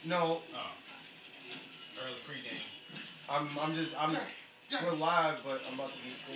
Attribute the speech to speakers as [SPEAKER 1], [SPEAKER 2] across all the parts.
[SPEAKER 1] No,
[SPEAKER 2] Oh. Early pregame.
[SPEAKER 1] we're live, but I'm about to be.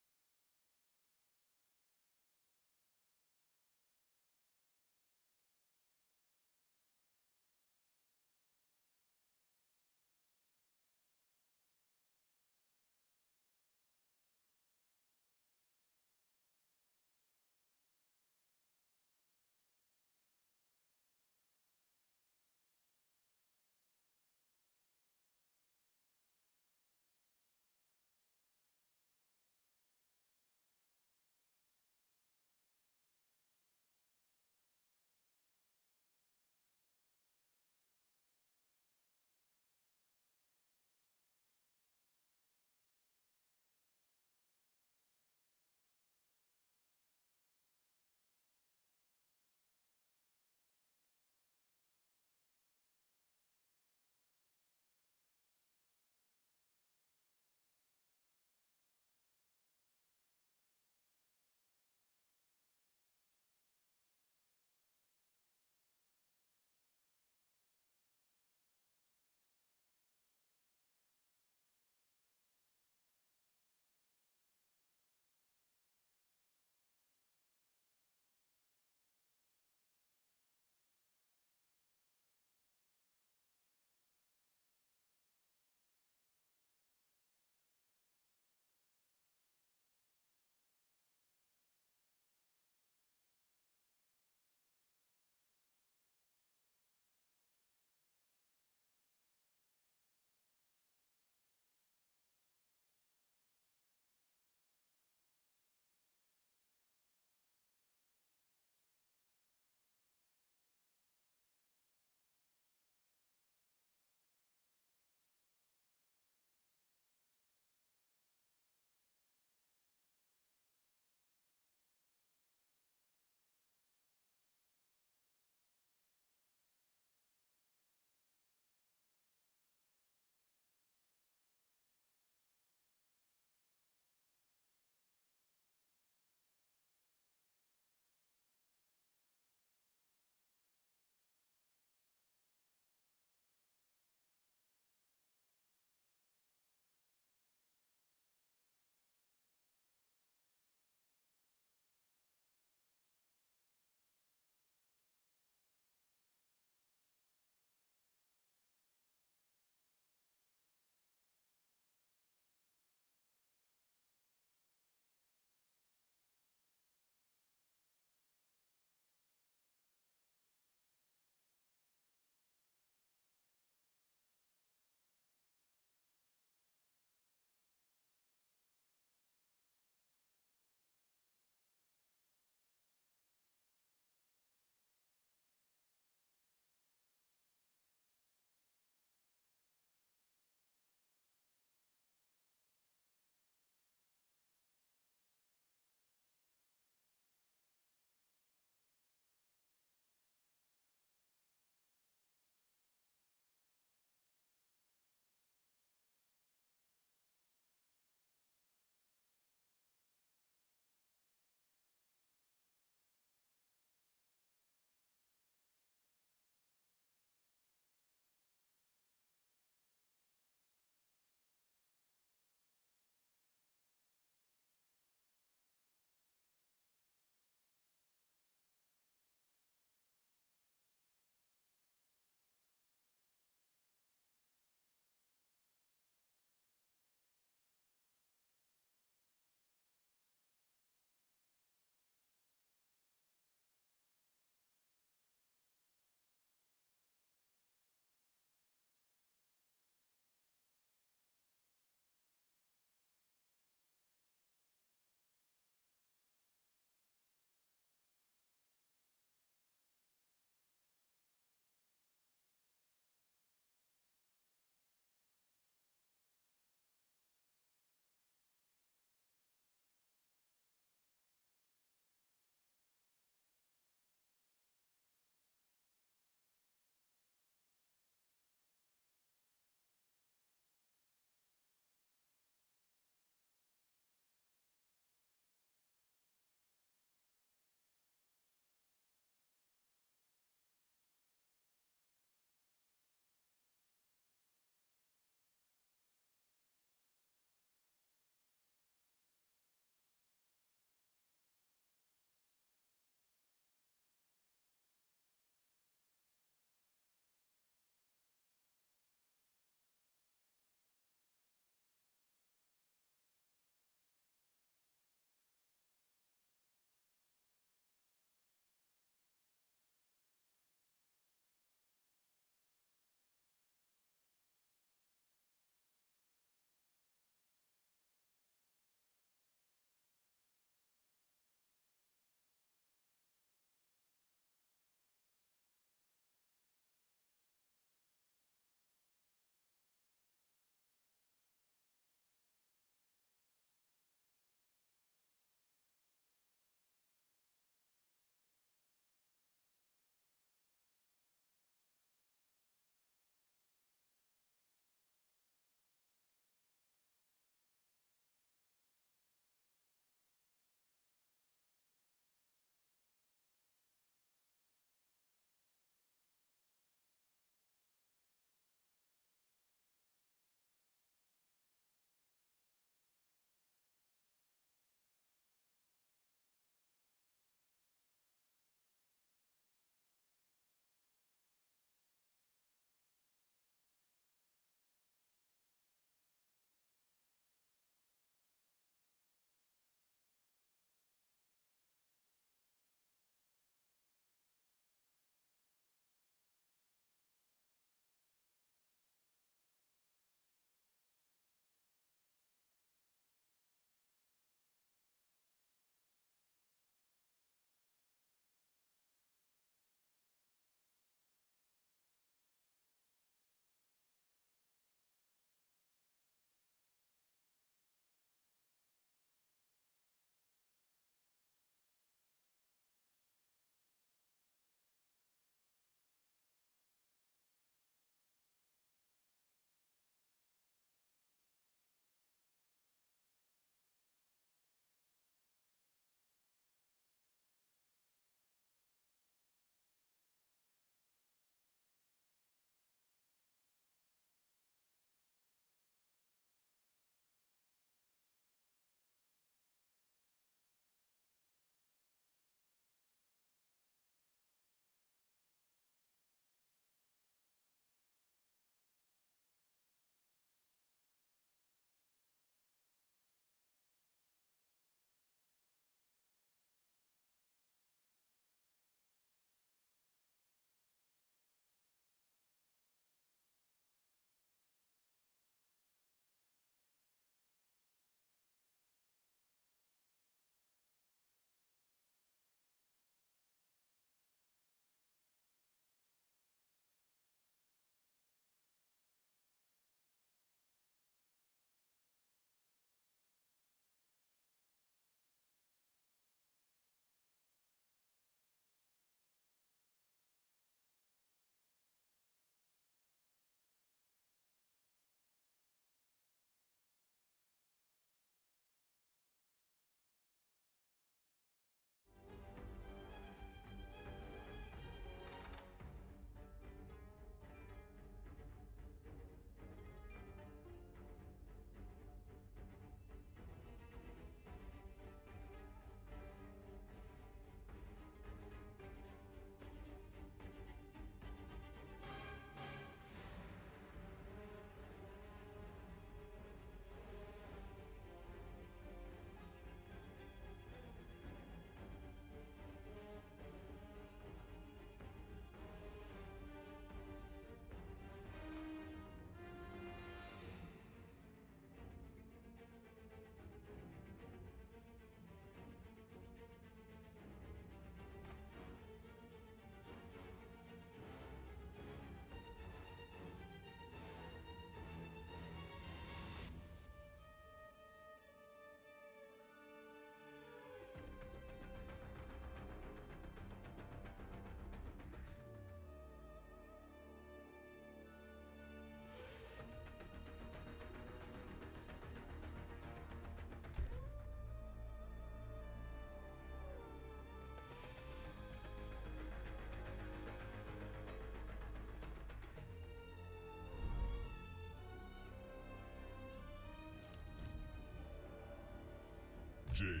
[SPEAKER 3] Jade.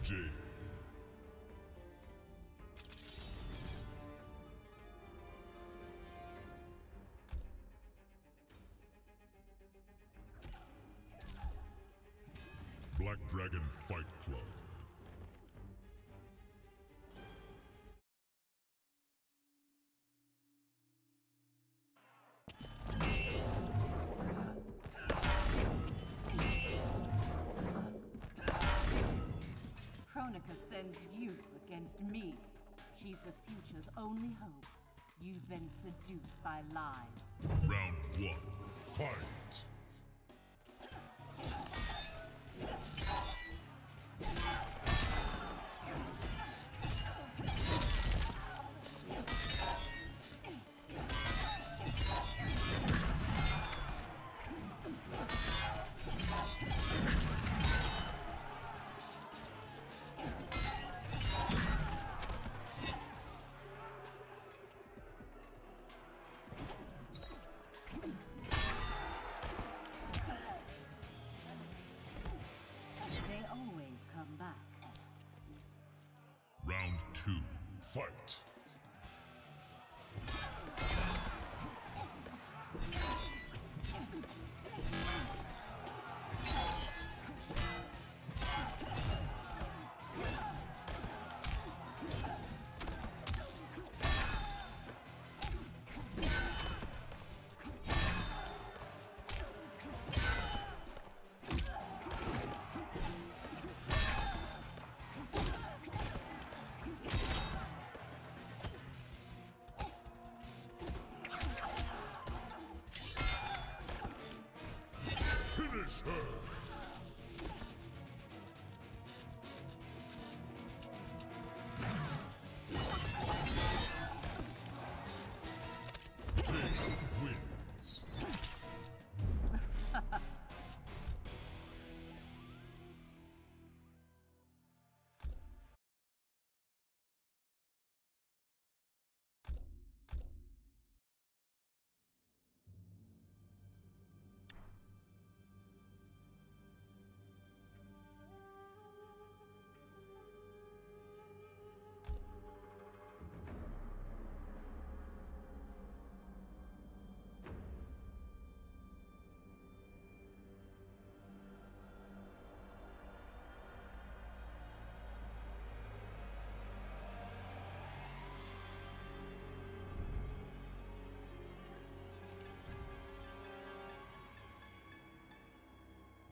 [SPEAKER 3] Jade. Black Dragon Fight Club.
[SPEAKER 4] Kronika sends you against me. She's the future's only hope. You've been seduced by lies.
[SPEAKER 3] Round 1. Fight!
[SPEAKER 4] They always come back.
[SPEAKER 3] Round 2. Fight! Finish her! Jade wins.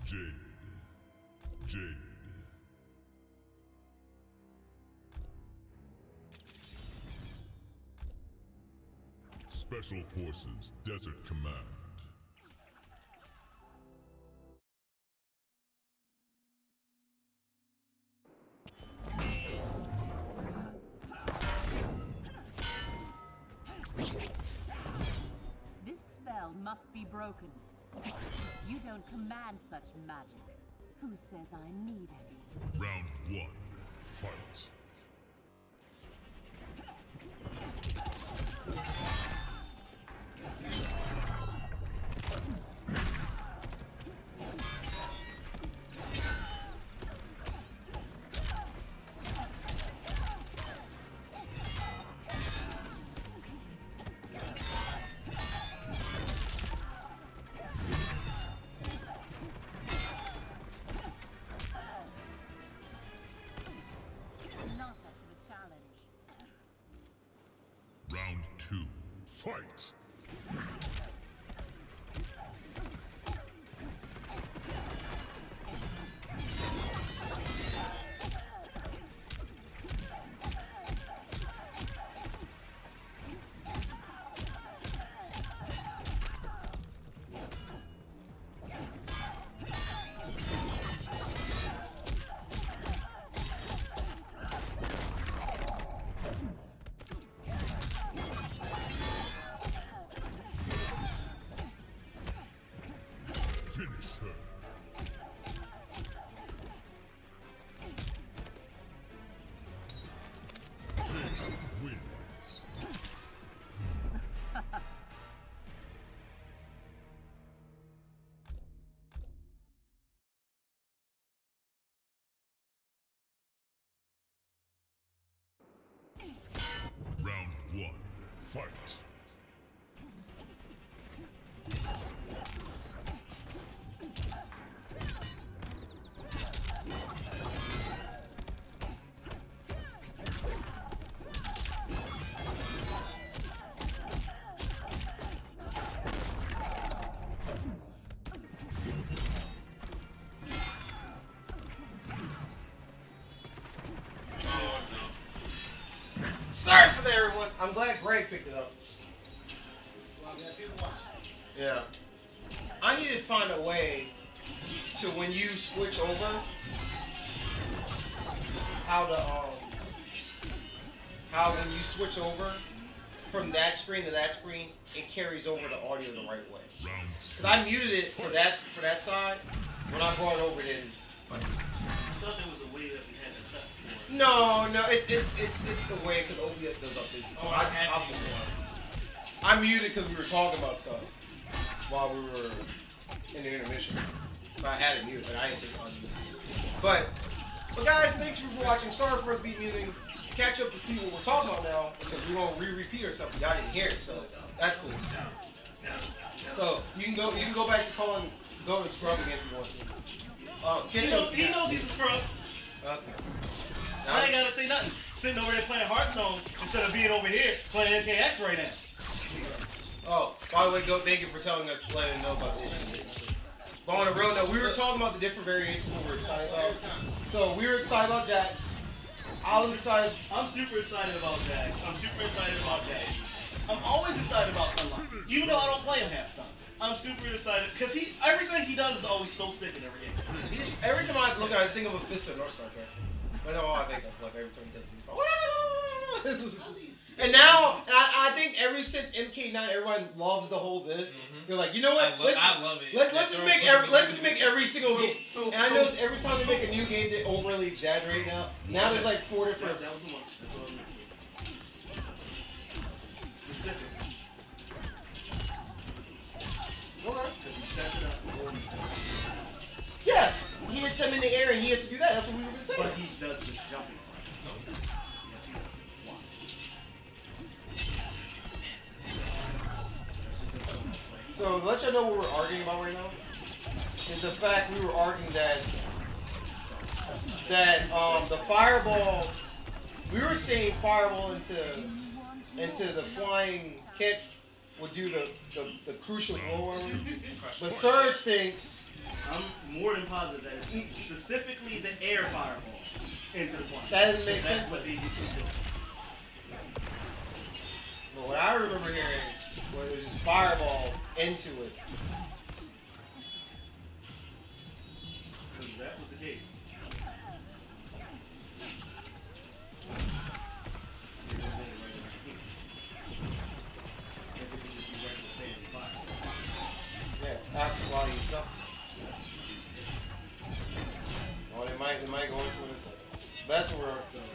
[SPEAKER 3] Jade. Jade. Special Forces Desert Command.
[SPEAKER 4] This spell must be broken. You don't command such magic. Who says I need any?
[SPEAKER 3] Round 1. Fight.
[SPEAKER 4] Not much of a challenge.
[SPEAKER 3] Round 2. Fight! 1. Fight.
[SPEAKER 1] Sorry for that, everyone. I'm glad Greg picked it up. Yeah. I need to find a way to when you switch over, how when you switch over from that screen to that screen, it carries over the audio the right way. Because I muted it for that side. When I brought it over, it didn't.
[SPEAKER 5] I thought there was a way that we had to set for it.
[SPEAKER 1] No, it's the way because OBS does updates. I muted because we were talking about stuff while we were in the intermission. So I had it muted, but I didn't think unmute. But guys, thank you for watching. Sorry for us being muting. Catch up to see what we're talking about now because we won't repeat ourselves. Y'all didn't hear it, so that's cool. So you can go back to calling, go to scrub again if you want to.
[SPEAKER 5] He knows he's a scrub.
[SPEAKER 1] Okay.
[SPEAKER 5] I ain't gotta say nothing. Sitting over there playing Hearthstone instead of being over here playing NKX right now.
[SPEAKER 1] Oh, by the way, thank you for telling us, letting us know about the issue. But on a real note, we were talking about the different variations we were excited about. So we were excited about Jax. I was excited.
[SPEAKER 5] I'm super excited about Jax. I'm super excited about Jax. I'm always excited about Unlock, even though I don't play him half the time. I'm super excited because everything he does is always so sick in every game.
[SPEAKER 1] Every time I look at it, I think of a Fist of North Star character. That's all I think of. Like every time he does it. And now, I think ever since MK9, everyone loves to hold this. You're like, you know what?
[SPEAKER 2] I love it.
[SPEAKER 1] Let's just make every single game. And I notice every time they make a new game, they overly exaggerate now. Now there's like 4 different.
[SPEAKER 5] That was the one. That's what I'm specific.
[SPEAKER 1] Okay.
[SPEAKER 5] Because he sets it up before he does it.
[SPEAKER 1] Yes, he hits him in the air and he has to do that. That's what we were saying.
[SPEAKER 5] But he does the jumping part. Yes, he does. Why?
[SPEAKER 1] So to let you know what we're arguing about right now is the fact we were arguing that the fireball, we were saying fireball into the flying kick would do the crucial blow on him. But Surge thinks
[SPEAKER 5] I'm more than positive that it's specifically the air fireball into the flying.
[SPEAKER 1] That doesn't make sense.
[SPEAKER 5] That's what they usually do.
[SPEAKER 1] But what I remember hearing was it was just fireball into it.
[SPEAKER 5] Because that was the case.
[SPEAKER 1] Yeah, after while you jump. Oh, they might go into it in a second. That's where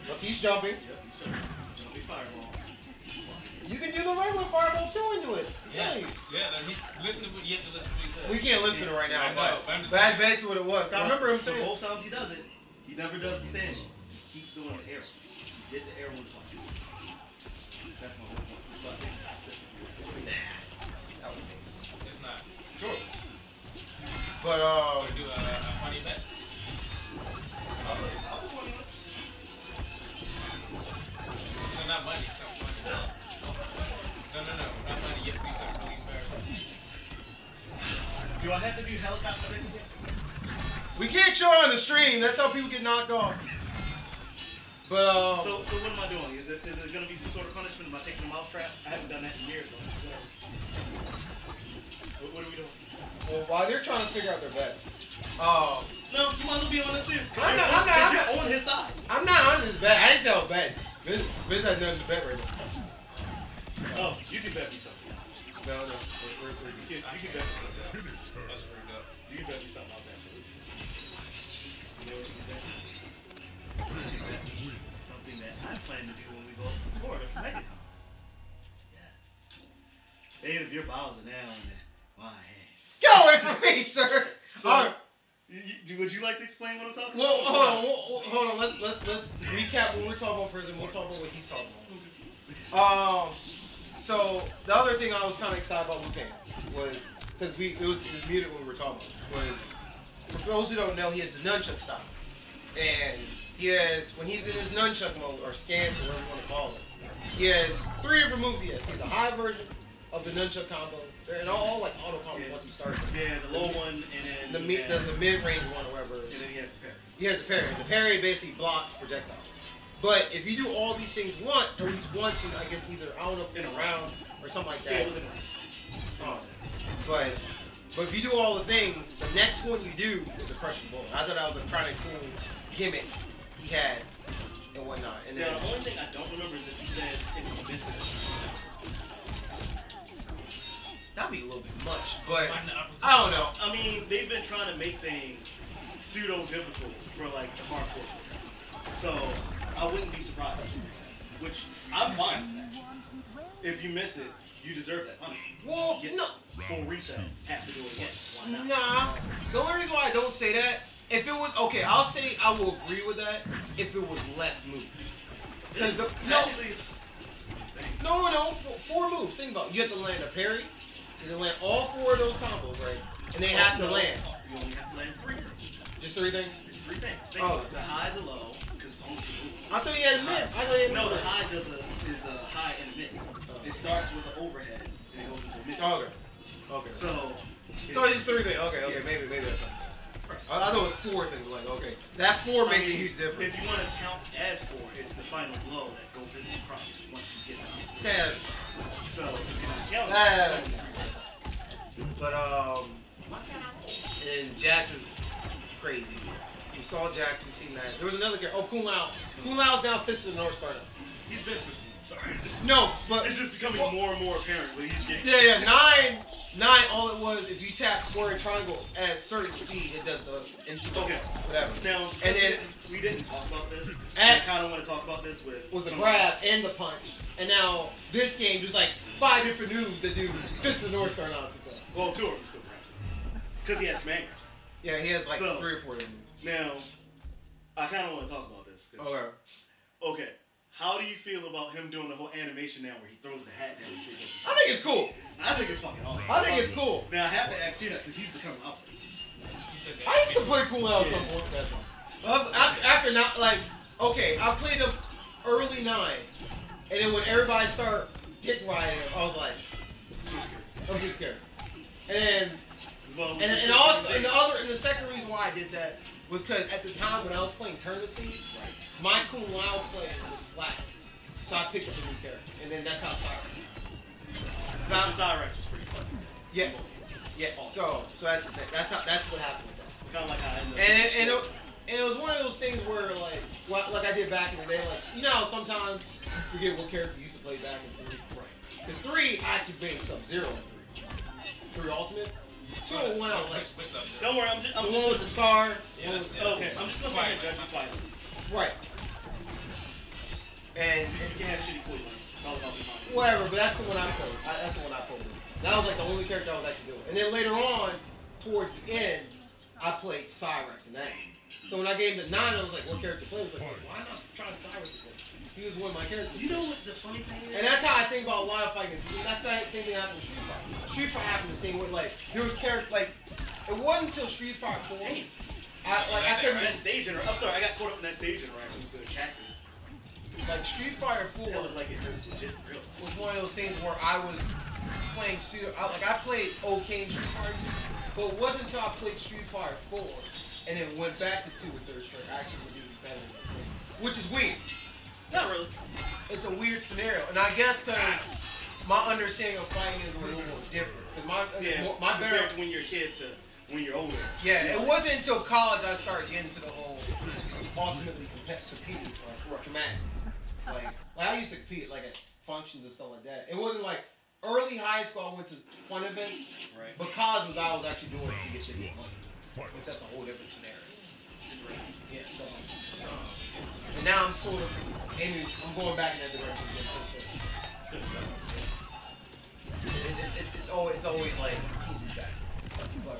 [SPEAKER 1] look, he's jumping.
[SPEAKER 5] Yep, he's jumping fireball.
[SPEAKER 1] You can do the regular fireball too into it.
[SPEAKER 2] Yes. Yeah, you have to listen to what he says.
[SPEAKER 1] We can't listen to it right now,
[SPEAKER 2] I know, but I'm just
[SPEAKER 1] that's basically what it was. I remember him
[SPEAKER 5] So
[SPEAKER 1] saying.
[SPEAKER 5] both times he does it, he never does the standing. He keeps doing the arrow. He did the arrow one time. That's my whole point. So I think it's specific.
[SPEAKER 2] It's not.
[SPEAKER 1] Sure. But
[SPEAKER 2] Wanna do a funny bet? No, not money. It's not money. No, not money. You have to do something really embarrassing.
[SPEAKER 5] Do I have to do helicopter anything?
[SPEAKER 1] we can't show it on the stream. That's how people get knocked off. But
[SPEAKER 5] So what am I doing? Is it going to be some sort of punishment? Am I taking a mousetrap? I haven't done that in years. What are we doing?
[SPEAKER 1] well, while they're trying to figure out their bets.
[SPEAKER 5] No, you might as well be on this too.
[SPEAKER 1] I'm not
[SPEAKER 5] You're on his side.
[SPEAKER 1] I'm not on this bet. I didn't say I was betting. Biz has nothing to bet right now.
[SPEAKER 5] Oh, you can bet me something.
[SPEAKER 1] No.
[SPEAKER 5] You can bet me something.
[SPEAKER 3] Finish her.
[SPEAKER 2] That's pretty dope.
[SPEAKER 5] You can bet me something else, absolutely. You know what you bet? Something that I plan to do when we go up to Florida for Megaton. Yes. 8 of your bowels are now in my hands.
[SPEAKER 1] Get away from me, sir.
[SPEAKER 5] So, would you like to explain what I'm talking
[SPEAKER 1] Well,
[SPEAKER 5] about?
[SPEAKER 1] hold on. Let's recap what we're talking about first, and we'll talk about what he's talking about. So the other thing I was kind of excited about Liu Kang was because it was muted when we were talking about it, was for those who don't know, he has the nunchuck style, and he has when he's in his nunchuck mode or stance or whatever you want to call it, he has 3 different moves. He has the high version of the nunchuck combo, and all like auto combos once you start.
[SPEAKER 5] Yeah, the low one and then
[SPEAKER 1] the mid range one or whatever.
[SPEAKER 5] And then he has the parry.
[SPEAKER 1] He has the parry. The parry basically blocks projectiles. But if you do all these things at least once, I guess either, I don't know if in a round or something like that.
[SPEAKER 5] Yeah, it was in a round.
[SPEAKER 1] But if you do all the things, the next one you do is a crushing blow. I thought that was a kind of cool gimmick he had and whatnot. And
[SPEAKER 5] now, the only thing I don't remember is if he says if you miss it.
[SPEAKER 1] That'd be a little bit much, but I don't know.
[SPEAKER 5] I mean, they've been trying to make things pseudo difficult for like the hardcore player. So I wouldn't be surprised if it makes sense. Which I'm fine with that. If you miss it, you deserve that punishment.
[SPEAKER 1] Well,
[SPEAKER 5] Get
[SPEAKER 1] no.
[SPEAKER 5] Full reset. Have to do it again. Why not?
[SPEAKER 1] Nah. The only reason why I don't say that, if it was okay, I'll say I will agree with that if it was less moves. Because
[SPEAKER 5] technically it's
[SPEAKER 1] no, 4 moves. Think about it. You have to land a parry. You have to land all 4 of those combos, right? And they have to land.
[SPEAKER 5] You only have to land 3 things.
[SPEAKER 1] Just 3 things?
[SPEAKER 5] It's 3 things. Think about it. The high, the low, because it's only 2 moves.
[SPEAKER 1] I thought you had a mid.
[SPEAKER 5] No, the high is a high and a mid. It starts with the overhead and it goes into a mid.
[SPEAKER 1] Oh, okay.
[SPEAKER 5] So
[SPEAKER 1] it's just 3 things. Okay,
[SPEAKER 5] yeah.
[SPEAKER 1] maybe that's something. I thought it was 4 things. Like, okay, that 4 makes a huge difference.
[SPEAKER 5] If you want to count as 4, it's the final blow that goes into the crush once you get out.
[SPEAKER 1] Yeah.
[SPEAKER 5] So if you don't count
[SPEAKER 1] But and Jax is crazy. We saw Jax. We seen that. There was another character. Oh, Kung Lao. Kung Lao's now Fist of the North Star.
[SPEAKER 5] he's been for some. Sorry.
[SPEAKER 1] No, but
[SPEAKER 5] it's just becoming more and more apparent with each game.
[SPEAKER 1] Yeah. 9. All it was, if you tap square and triangle at a certain speed, it does the
[SPEAKER 5] Okay.
[SPEAKER 1] whatever.
[SPEAKER 5] Now,
[SPEAKER 1] and then
[SPEAKER 5] we didn't talk about this.
[SPEAKER 1] X
[SPEAKER 5] I kind of want to talk about this with
[SPEAKER 1] was the grab and the punch, and now this game there's like 5 different moves that do Fist of the North Star nonsense.
[SPEAKER 5] Well, 2 of them still grabs it because he has command grabs.
[SPEAKER 1] Yeah, he has like 3 or 4 of them.
[SPEAKER 5] Now, I kind of want to talk about this. Okay. How do you feel about him doing the whole animation now where he throws the hat down?
[SPEAKER 1] I think it's cool.
[SPEAKER 5] I think it's fucking awesome.
[SPEAKER 1] I think it's cool.
[SPEAKER 5] Now, I have to ask you that because he's the coming out.
[SPEAKER 1] I used to play Kung Lao at some point. After not, like, okay, I played him early 9, and then when everybody started dick riding him, I was like, I'm just scared. And the second reason why I did that was because at the time when I was playing tournament teams, my Kung Lao player was slack. So I picked up a new character. And then that's how Cyrex.
[SPEAKER 5] Cyrex was pretty fun.
[SPEAKER 1] Yeah. So that's the thing. That's what happened with that.
[SPEAKER 5] Kind of like how I
[SPEAKER 1] And
[SPEAKER 5] ended up.
[SPEAKER 1] it was one of those things where like I did back in the day, like, you know how sometimes you forget what character you used to play back in 3. Right. Because 3 I actually made Sub-Zero in 3. 3 Ultimate. 2 and 1 I was like,
[SPEAKER 5] don't worry, I'm
[SPEAKER 1] the one with the scar.
[SPEAKER 5] Yeah, okay, I'm just gonna say judge you fight.
[SPEAKER 1] Right. And
[SPEAKER 5] you can have shitty quick. It's all about the money.
[SPEAKER 1] Whatever, but that's the one I played. That's the one I played. That was like the only character I was actually doing. And then later on, towards the end, I played Cyrex in that. So when I gave him the 9, I was like, what character to play? I was like, why not try Cyrex again? He was one of my characters.
[SPEAKER 5] You know what the funny thing is?
[SPEAKER 1] And that's how I think about a lot of fighting. That's the same thing that happened with Street Fighter. Street Fighter happened the same way. Like, there was characters, like, it wasn't until Street Fighter 4. I couldn't.
[SPEAKER 5] That stage interaction. I'm sorry, I got caught up in that stage interaction with the cactus.
[SPEAKER 1] Like, Street Fighter 4
[SPEAKER 5] like it hurts legit real.
[SPEAKER 1] was one of those things where I was playing I played okay in Street Fighter 2, but it wasn't until I played Street Fighter 4 and then went back to 2 and 3rd strike I actually was really better than that. Which is weird.
[SPEAKER 5] Not really.
[SPEAKER 1] It's a weird scenario, and I guess because my understanding of fighting is a little different. Cause my
[SPEAKER 5] compared to when you're a kid to when you're older.
[SPEAKER 1] Yeah, it wasn't until college I started getting to the whole ultimately competing, dramatic. Like I used to compete like at functions and stuff like that. It wasn't like early high school I went to fun events,
[SPEAKER 5] right.
[SPEAKER 1] But college was I was actually doing it to get money, which that's a whole different scenario. Yeah, so and now I'm sort of I'm going back in that direction. It's always like back. But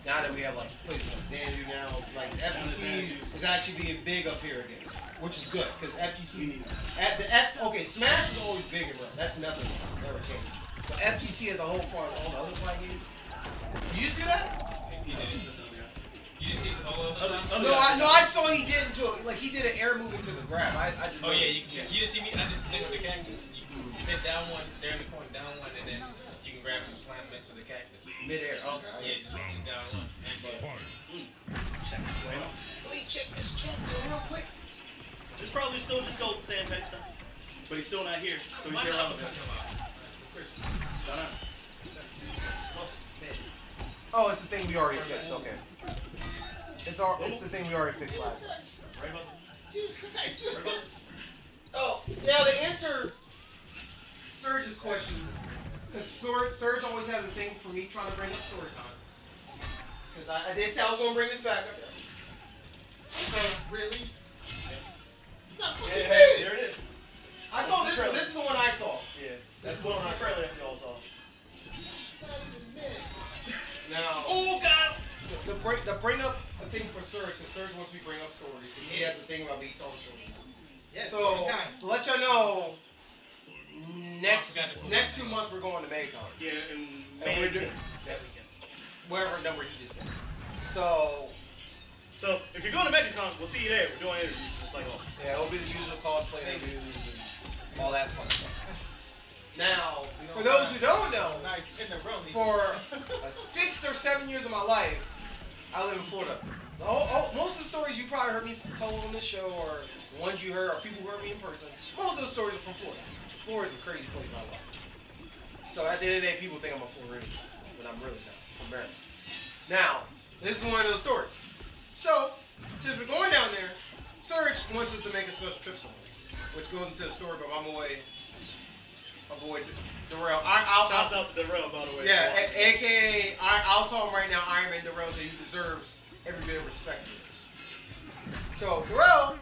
[SPEAKER 1] now that we have like places like Xanadu now, like FBC is actually being big up here again. which is good because FGC at the F. Okay, Smash was always big and rough. That's never changed. But FGC as a whole, far as all the other fight games, you just do that?
[SPEAKER 5] He did. That's not the guy.
[SPEAKER 2] You didn't see all of them?
[SPEAKER 1] No, I saw he did into it. Like he did an air move into the grab. I just
[SPEAKER 2] Oh yeah, you didn't see me? I did the thing with the cactus. You can hit down one, there in the corner, down one, and then you can grab it and slam it into the cactus.
[SPEAKER 1] mid-air. Okay.
[SPEAKER 2] Yeah, just down one.
[SPEAKER 3] Fight.
[SPEAKER 1] Let me check this chunk real quick.
[SPEAKER 5] It's probably still just go Sam next time. But he's still not here, so he's here around the corner.
[SPEAKER 1] Oh, it's the thing we already fixed. Okay. It's the thing we already fixed last time.
[SPEAKER 5] Right about
[SPEAKER 1] Jesus Christ. Oh, now to answer Surge's question, because Surge always has a thing for me trying to bring up story time. Because I did say I was going to bring this back. So, really?
[SPEAKER 5] Yeah, there it is.
[SPEAKER 1] I saw this one. This is the one I saw.
[SPEAKER 5] Yeah.
[SPEAKER 1] That's
[SPEAKER 5] That's
[SPEAKER 1] the
[SPEAKER 5] the
[SPEAKER 1] one
[SPEAKER 5] one
[SPEAKER 1] I
[SPEAKER 5] I trailer y'all saw.
[SPEAKER 1] Now,
[SPEAKER 2] Oh god!
[SPEAKER 1] the bring up the thing for Surge, because Surge wants me to bring up stories. He has the thing about me telling stories.
[SPEAKER 6] Yes,
[SPEAKER 1] So, to let y'all know, next 2
[SPEAKER 2] Oh,
[SPEAKER 1] months we're going to Maycon.
[SPEAKER 5] Yeah, and
[SPEAKER 1] And we're doing
[SPEAKER 5] that weekend.
[SPEAKER 1] whatever number he just said. So,
[SPEAKER 5] So if you're going to MegaCon, we'll see you there. We're doing interviews just like always.
[SPEAKER 1] yeah, it'll be the usual cosplay interviews and all that fun stuff. Now, for those who don't know,
[SPEAKER 6] Nice tenderoni.
[SPEAKER 1] for 6 or 7 years of my life, I live in Florida. Most of the stories you probably heard me told on this show, or the ones you heard, or people who heard me in person, most of those stories are from Florida. Florida's a crazy place in my life. So at the end of the day, people think I'm a Floridian, but I'm really not. I'm from Maryland. Now, this is one of those stories. So, since we're going down there, Surge wants us to make a special trip somewhere, which goes into the story about my boy Darrell.
[SPEAKER 5] Shouts out to Darrell, by the way.
[SPEAKER 1] Yeah, aka I'll call him right now Iron Man Darrell, that he deserves every bit of respect. So Darrell,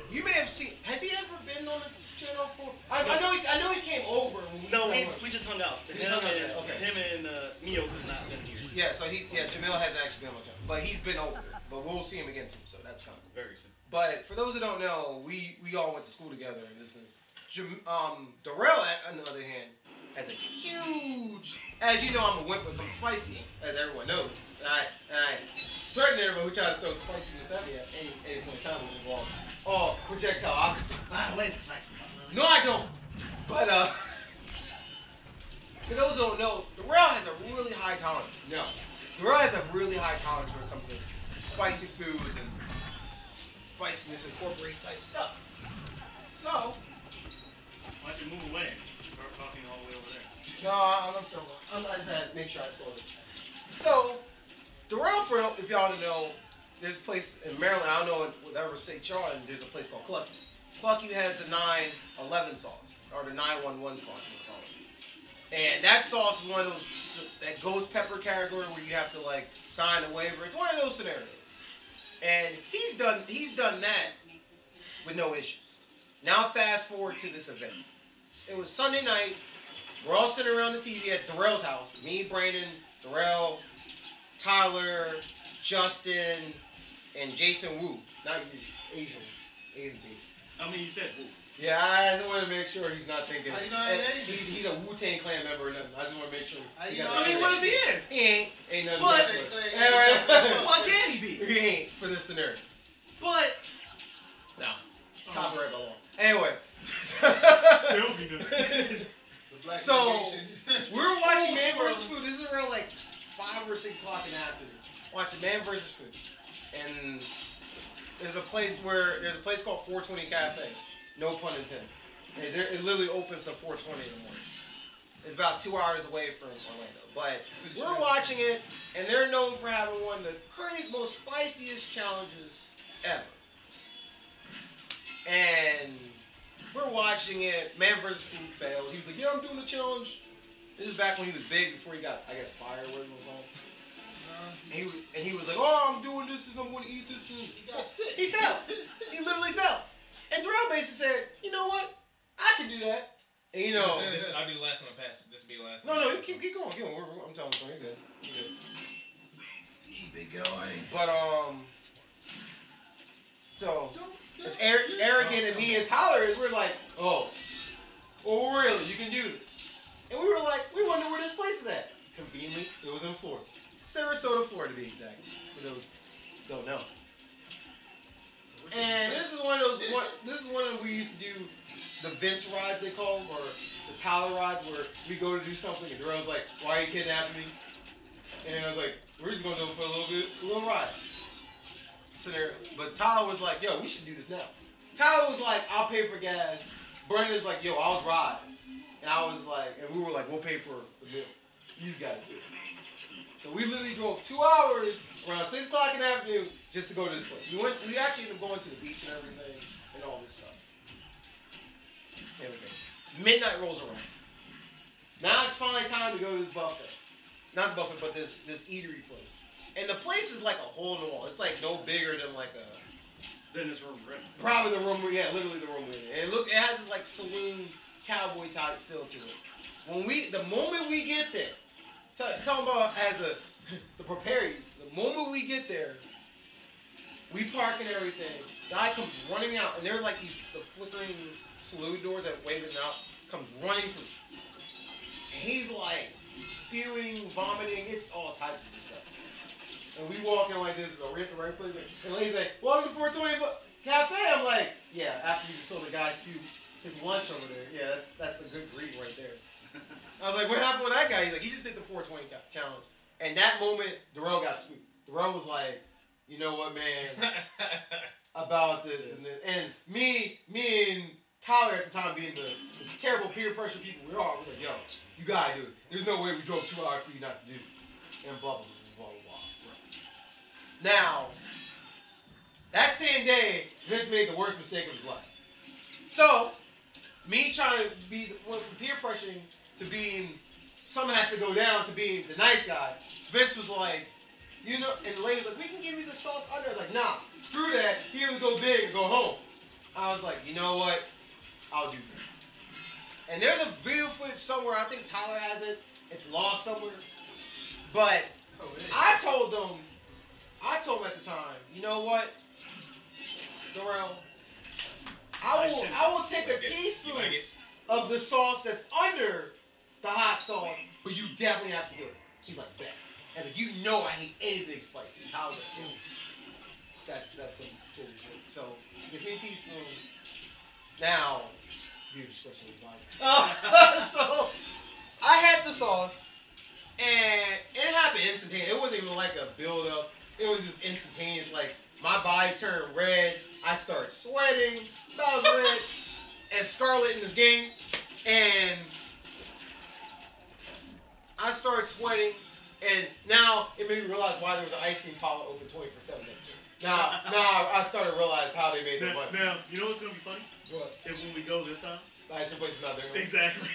[SPEAKER 1] you may have seen. Has he ever been on the channel before? I know he came over.
[SPEAKER 5] No, we just hung out. Him and Neos have not been here.
[SPEAKER 1] Yeah, so Jamil hasn't actually been on the channel, but he's been over. But we'll see him again soon, so that's kind of cool.
[SPEAKER 5] Very soon.
[SPEAKER 1] But for those who don't know, we all went to school together, and this is Darrell. On the other hand, has a huge. As you know, I'm a wimp with some spiciness, as everyone knows. And I threaten everyone who tries to throw spiciness at me at any point in time was involved. Oh, projectile opposite. No, I don't. But for those who don't know, Darrell has a really high tolerance. No, Darrell has a really high tolerance when it comes to spicy foods and spiciness incorporated type stuff. So.
[SPEAKER 5] Why don't you move away? Start talking all the way over there.
[SPEAKER 1] No, I'm still going. I just had to make sure I saw it. So, Darrell, if y'all don't know, there's a place in Maryland, I don't know whatever state y'all in, there's a place called Clucky. Clucky has the 911 sauce, or the 911 sauce, we call it. And that sauce is one of those, that ghost pepper category where you have to like sign a waiver. It's one of those scenarios. And he's done that with no issues. Now fast forward to this event. It was Sunday night. We're all sitting around the TV at Darrell's house. Me, Brandon, Darrell, Tyler, Justin, and Jason Wu. Not Asian Jason.
[SPEAKER 5] I mean, you said Wu.
[SPEAKER 1] Yeah, I just want to make sure he's not thinking.
[SPEAKER 6] How you know he's Asian?
[SPEAKER 1] He's a Wu-Tang Clan member or nothing. I just want to make sure.
[SPEAKER 6] I mean, what if he is?
[SPEAKER 1] He ain't nothing.
[SPEAKER 5] But-
[SPEAKER 6] Why can't he be?
[SPEAKER 1] He ain't for this scenario.
[SPEAKER 5] But
[SPEAKER 1] No. Copyright by law. Anyway.
[SPEAKER 5] there'll be none.
[SPEAKER 6] The black
[SPEAKER 1] So,
[SPEAKER 6] nation.
[SPEAKER 1] we were watching Man vs. Food. This is around like 5 or 6 o'clock in the afternoon. Watching Man vs. Food. And there's a place called 420 Cafe. No pun intended. And it literally opens to 420 in the morning. It's about 2 hours away from Orlando. But we're watching it, and they're known for having one of the most spiciest challenges ever. And we're watching it. Man vs. Food failed. He was like, yeah, I'm doing the challenge. This is back when he was big, before he got, I guess, fired, whatever it was called. And he was like, oh, I'm doing this, and I'm going to eat this. And
[SPEAKER 6] He got sick.
[SPEAKER 1] he fell. He literally fell. And Darrell basically said, you know what? I can do that. And you know.
[SPEAKER 2] I'll do the last one and pass it. This will be the last
[SPEAKER 1] No,
[SPEAKER 2] one.
[SPEAKER 1] you keep going. I'm telling you, you're good. You're good.
[SPEAKER 6] Keep it going.
[SPEAKER 1] But, so, it's arrogant and me and Tyler is, we're like, oh, really? You can do this? And we were like, we wonder where this place is at. Conveniently, it was in Florida, Sarasota, Florida, to be exact. For those who don't know. And this is one of we used to do the Vince rides, they call them, or the Tyler rides, where we go to do something and Darrell's like, why are you kidnapping me? And I was like, we're just gonna do it for a little ride. So but Tyler was like, yo, we should do this now. Tyler was like, I'll pay for gas. Brenda's like, yo, I'll drive. And I was like, and we were like, we'll pay for the bill. You just gotta do it. So we literally drove 2 hours around 6 o'clock in the afternoon just to go to this place. We actually ended up going to the beach and everything and all this stuff. Everything. Midnight rolls around. Now it's finally time to go to this buffet. Not the buffet, but this eatery place. And the place is like a hole in the wall. It's like no bigger than like a...
[SPEAKER 5] Then this room, right?
[SPEAKER 1] Probably the room, yeah, literally the room we're in. And it has this like saloon, cowboy type feel to it. The moment we get there, talking about to prepare you, the moment we get there, we park and everything, guy comes running out, and they're like the flickering saloon doors that wave it out, comes running through. And he's like spewing, vomiting, it's all types of stuff. And we walk in like this is a right place. And he's like, welcome to 420 Cafe. I'm like, yeah, after you saw the guy spew his lunch over there. Yeah, that's a good greeting right there. I was like, what happened with that guy? He's like, he just did the 420 challenge. And that moment, Darrell got sweet. Darrell was like, you know what, man, about this. And me and Tyler at the time being the terrible peer pressure people we are, was like, yo, you gotta do it. There's no way we drove 2 hours for you not to do it. And blah, blah, blah, blah, blah. Now, that same day, Vince made the worst mistake of his life. So, me trying to be the peer pressuring to being someone has to go down to being the nice guy. Vince was like, you know, and the lady's like, we can give you the sauce under. I was like, nah, screw that. He either go big or go home. I was like, you know what? I'll do this. And there's a video footage somewhere. I think Tyler has it. It's lost somewhere. But I told him at the time, you know what, Darrell? I will take a teaspoon of the sauce that's under the hot sauce, but you definitely have to do it. He's like, bet. And like, you know I hate anything spicy. I was like, that's some serious shit. So, give me a teaspoon. Now, you discretion advice. So, I had the sauce, and it happened instantaneous. It wasn't even like a build-up. It was just instantaneous. Like, my body turned red. I started sweating. I was red and scarlet in this game. And I started sweating. And now it made me realize why there was an ice cream parlor open 24/7 next year. Now I started to realize how they made their money.
[SPEAKER 5] Now, you know what's going to be funny?
[SPEAKER 1] What?
[SPEAKER 5] If when we go this time.
[SPEAKER 1] The ice cream place is not there anymore.
[SPEAKER 5] Exactly.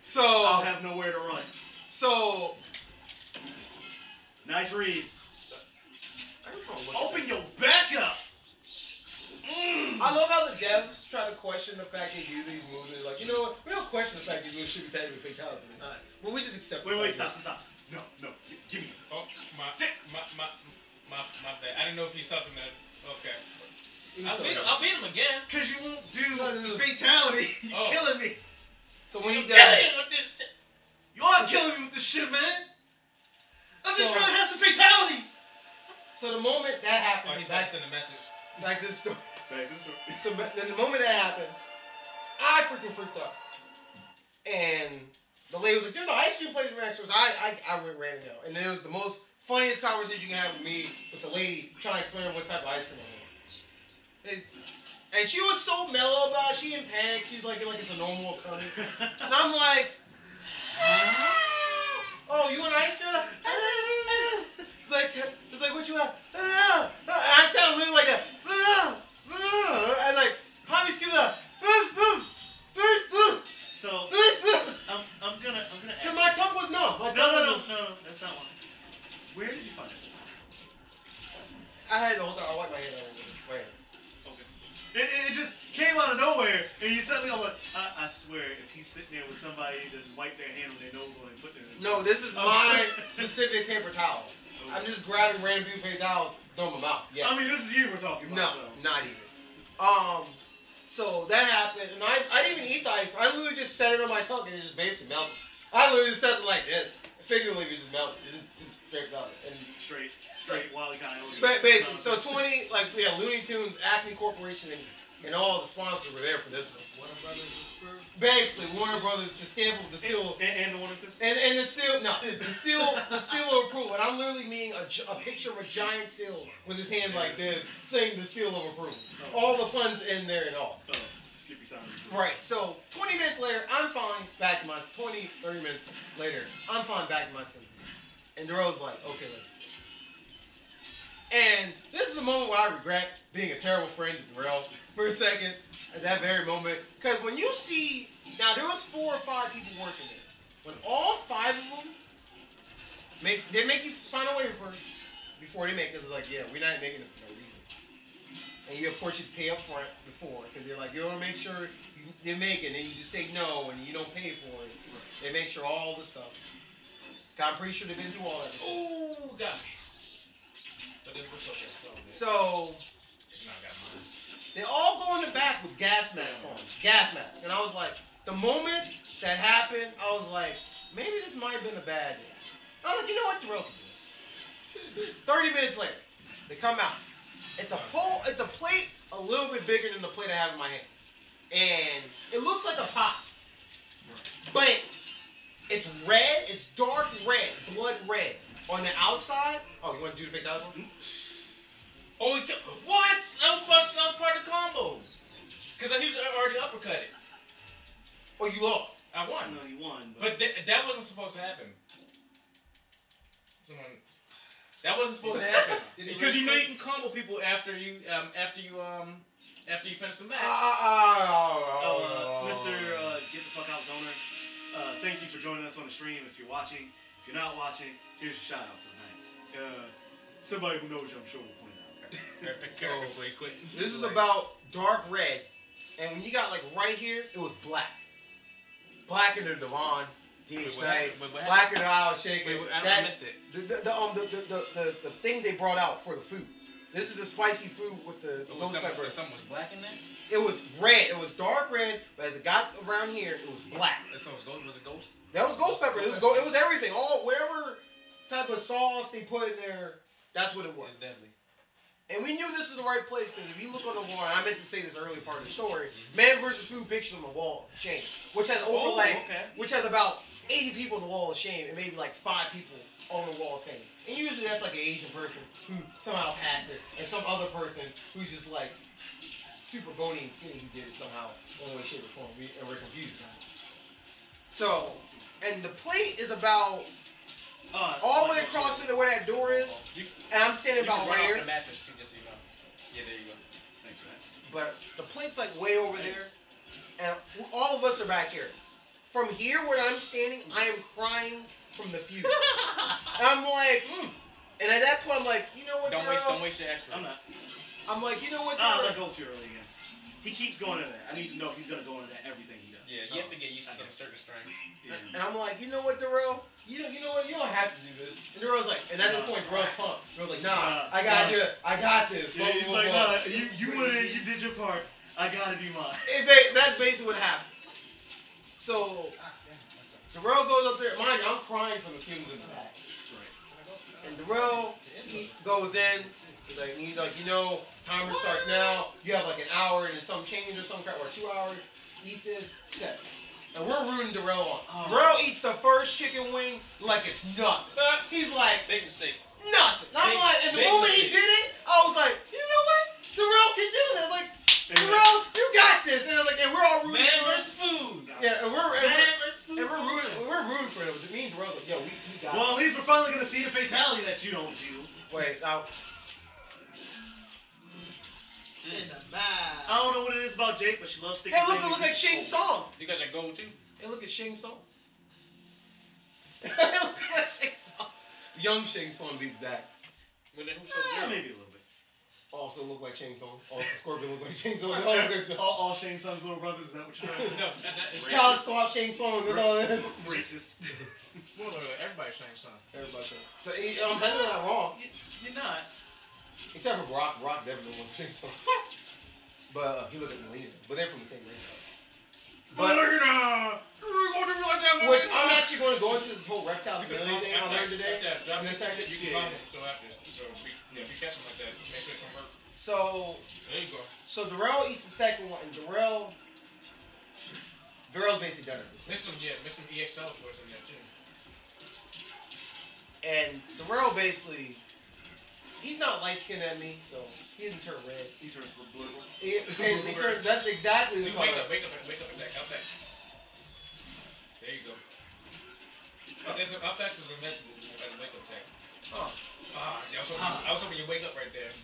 [SPEAKER 1] So
[SPEAKER 5] I'll have nowhere to run.
[SPEAKER 1] So
[SPEAKER 5] nice read.
[SPEAKER 1] Open
[SPEAKER 5] your back up.
[SPEAKER 1] I love how the devs try to question the fact they do these moves. They're like, you know what? We don't question the fact these moves should be technically fatality. Well, we just accept.
[SPEAKER 5] Wait, stop. No, give me.
[SPEAKER 2] Oh, my bad. I didn't know if he stopped him there. Okay. I'll beat him again.
[SPEAKER 5] Cause you won't do the fatality. You're killing me.
[SPEAKER 1] So when he does,
[SPEAKER 2] killing him with this shit.
[SPEAKER 5] You are killing me with this shit, man. I'm just trying to have some fatalities.
[SPEAKER 1] So the moment that happened,
[SPEAKER 2] he's back to the message.
[SPEAKER 1] Back to the story.
[SPEAKER 5] Back to the story.
[SPEAKER 1] So then the moment that happened, I freaking freaked out. And the lady was like, there's an ice cream place right next to us. I ran down. And then it was the most funniest conversation you can have with me with the lady trying to explain what type of ice cream I want. And she was so mellow about it. She didn't panic. She's like it's a normal occurrence. And I'm like, oh, you want ice cream? It's like, what you have? I sound literally like that. And like, how do you excuse that?
[SPEAKER 5] So, I'm gonna ask.
[SPEAKER 1] Cause my tongue was numb.
[SPEAKER 5] No, that's not one. Where did you find it?
[SPEAKER 1] I had the whole time. I wiped my head out. Wait.
[SPEAKER 5] Okay. It just came out of nowhere, and you suddenly I'm like, I swear, if he's sitting there with somebody that wipe their hand on their nose when they put their
[SPEAKER 1] No, this is my specific paper towel. I'm just grabbing random people paper towels, throw them out. Yeah.
[SPEAKER 5] I mean, this is you we're talking about.
[SPEAKER 1] No,
[SPEAKER 5] so.
[SPEAKER 1] not even. So that happened, and I didn't even eat the ice cream. I literally just set it on my tongue, and it just basically melted. I literally just set it like this. Figuratively, it just melted. It just straight melted. And
[SPEAKER 5] Straight Wile E. Coyote.
[SPEAKER 1] basically, so 20, like, yeah, Looney Tunes, Acme Corporation, and all the sponsors were there for this one.
[SPEAKER 6] Warner Brothers approved.
[SPEAKER 1] Basically, Warner Brothers, the stamp of the seal.
[SPEAKER 5] And the Warner Sisters?
[SPEAKER 1] And the seal, no, the seal of approval. And I'm literally meaning a picture of a giant seal with his hand like this, saying the seal of approval. All the puns in there and all.
[SPEAKER 5] Oh, Skippy sounded.
[SPEAKER 1] Right, so 20 minutes later, I'm fine, back to my, 20, 30 minutes later, I'm fine, back to my seat. And Darrell's like, okay, let's do it. And this is a moment where I regret being a terrible friend to Darrell for a second, at that very moment. Because when you see, now there was 4 or 5 people working there. When all 5 of them, they make you sign a waiver first, before they make it. It's like, yeah, we're not making it for no reason. And you, of course, you pay up front before, because they're like, you want to make sure you make it, and you just say no, and you don't pay for it. They make sure all the stuff. I'm pretty sure they've been through all that before.
[SPEAKER 2] Ooh, got me.
[SPEAKER 1] So, they all go in the back with gas masks on. Gas masks. And I was like, the moment that happened, I was like, maybe this might have been a bad day. I was like, you know what, Darrell can do it. 30 minutes later, they come out. It's a plate a little bit bigger than the plate I have in my hand. And it looks like a pie. But it's red, it's dark red, blood red. On the outside, oh, you want to do the fake that one?
[SPEAKER 2] Oh, what? That was part of the combo. Because he was already uppercutted.
[SPEAKER 1] Oh, you lost.
[SPEAKER 2] I won.
[SPEAKER 5] No, you won.
[SPEAKER 2] But that wasn't supposed to happen. That wasn't supposed to happen. Because you know you can combo people after you finish the match.
[SPEAKER 5] Mr. Get the Fuck Out Zoner, thank you for joining us on the stream. If you're watching, if you're not watching, here's your shout out for the night. Somebody who knows you, I'm sure, will point it out.
[SPEAKER 1] So, this is about dark red, and when you got like right here, it was black. Blacker than Devon, DH Knight, blacker than I was shaking.
[SPEAKER 2] I missed it.
[SPEAKER 1] The thing they brought out for the food. This is the spicy food with the ghost pepper.
[SPEAKER 2] Something was black in there?
[SPEAKER 1] It was red. It was dark red, but as it got around here, it was black.
[SPEAKER 2] That was gold. Was it ghost?
[SPEAKER 1] That was ghost pepper. It was it was everything. Whatever type of sauce they put in there, that's what it was.
[SPEAKER 2] It's deadly.
[SPEAKER 1] And we knew this was the right place because if you look on the wall, and I meant to say this early part of the story, Man vs. Food picture on the wall of shame, which has which has about 80 people on the wall of shame and maybe like 5 people on the wall of fame. And usually that's like an Asian person who somehow passed it, and some other person who's just like super bony and skinny who did it somehow one way, shape, or form, and we're confused now. So, and the plate is about all the way across to where that door is, and I'm standing about right here.
[SPEAKER 2] Yeah, there you go.
[SPEAKER 5] Thanks, man.
[SPEAKER 1] But the plate's like way over there, and all of us are back here. From here where I'm standing, I am crying from the feud. And I'm like, and at that point I'm like, you know what,
[SPEAKER 2] Don't waste your extra.
[SPEAKER 5] I'm not.
[SPEAKER 1] I'm like, you know what,
[SPEAKER 5] I'll let go too early again. He keeps going into that. I need to know if he's going to go into that everything he does.
[SPEAKER 2] Yeah, you have to get used to some certain strength.
[SPEAKER 5] Yeah.
[SPEAKER 1] And I'm like, you know what, Darrell? You know what? You don't have to do this. And Darrell's like, and at that point, Darrell's pumped. Darrell's like, nah, I gotta do it. I got this.
[SPEAKER 5] Yeah, he's like, nah, you did your part. I gotta do mine.
[SPEAKER 1] That's basically what happened. So, Darrell goes up there. Mind you, I'm crying from the fumes in the back. And Darrell, he goes in. He's like, you know, timer starts now. You have like an hour and some change or some crap, or 2 hours. Eat this, set. And we're rooting Darrell on. Darrell eats the first chicken wing like it's nothing. He's like,
[SPEAKER 2] Big mistake.
[SPEAKER 1] nothing. And I'm like, and the moment he did it, I was like, you know what? Darrell can do this. Like, Darrell, you got this. And like, and we're all rooting.
[SPEAKER 2] Man versus food.
[SPEAKER 1] Yeah, and we're rooting for him. Me and Darrell, like, yo, we got it.
[SPEAKER 5] Well, at least we're finally gonna see the fatality that you don't do.
[SPEAKER 1] Wait,
[SPEAKER 5] I don't know what it is about Jake, but she loves sticking.
[SPEAKER 1] hey, look like Shing Song.
[SPEAKER 2] You got that gold too?
[SPEAKER 1] Hey, look at Shing Song. It looks like Shing Song. Young Shing Song, to be exact.
[SPEAKER 2] Maybe a
[SPEAKER 5] little bit.
[SPEAKER 1] Also look like Shing Song. Also, Scorpion look like Shing Song.
[SPEAKER 5] All Shane Son's little brothers, is that what you're trying to say?
[SPEAKER 2] No, that's
[SPEAKER 1] College swap Shing Song.
[SPEAKER 5] Racist.
[SPEAKER 6] Well, everybody Shang Tsung.
[SPEAKER 1] Everybody. So, I'm not wrong.
[SPEAKER 5] You're not.
[SPEAKER 1] Except for Brock. Brock definitely won Shing Song. But he looked at Melina. But they're from the same race.
[SPEAKER 2] But we're gonna do like that.
[SPEAKER 1] Which I'm actually going to go into this whole reptile chameleon thing I learned today.
[SPEAKER 2] Drop
[SPEAKER 1] In a second.
[SPEAKER 2] You can bomb him. So after, if you catch him like that, make sure it convert.
[SPEAKER 1] So
[SPEAKER 2] There you go.
[SPEAKER 1] So Darrell eats the second one, and Darrell's basically done it.
[SPEAKER 2] Miss him EXL towards him there too.
[SPEAKER 1] And Darrell basically, he's not light skinned at me, so he didn't turn red.
[SPEAKER 5] He turns blue.
[SPEAKER 1] That's exactly the color.
[SPEAKER 2] Wake up, attack, up X. There you go. There's an up X is a mess with as a wake up attack. I was hoping you wake up right there.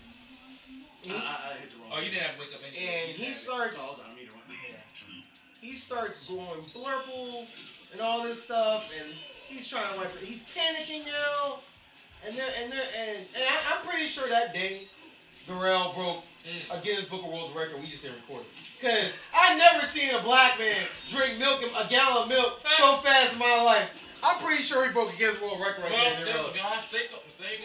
[SPEAKER 5] I hit the wrong.
[SPEAKER 2] Oh, you didn't have to wake up anyway.
[SPEAKER 1] And he starts going blurple and all this stuff, and he's trying to wipe it. He's panicking now, and I'm pretty sure that day Darrell broke a Guinness Book of World Record. We just didn't record it. Cause I never seen a black man drink a gallon of milk so fast in my life. I'm pretty sure he broke a Guinness World Record right there.
[SPEAKER 2] There was a guy, Sega,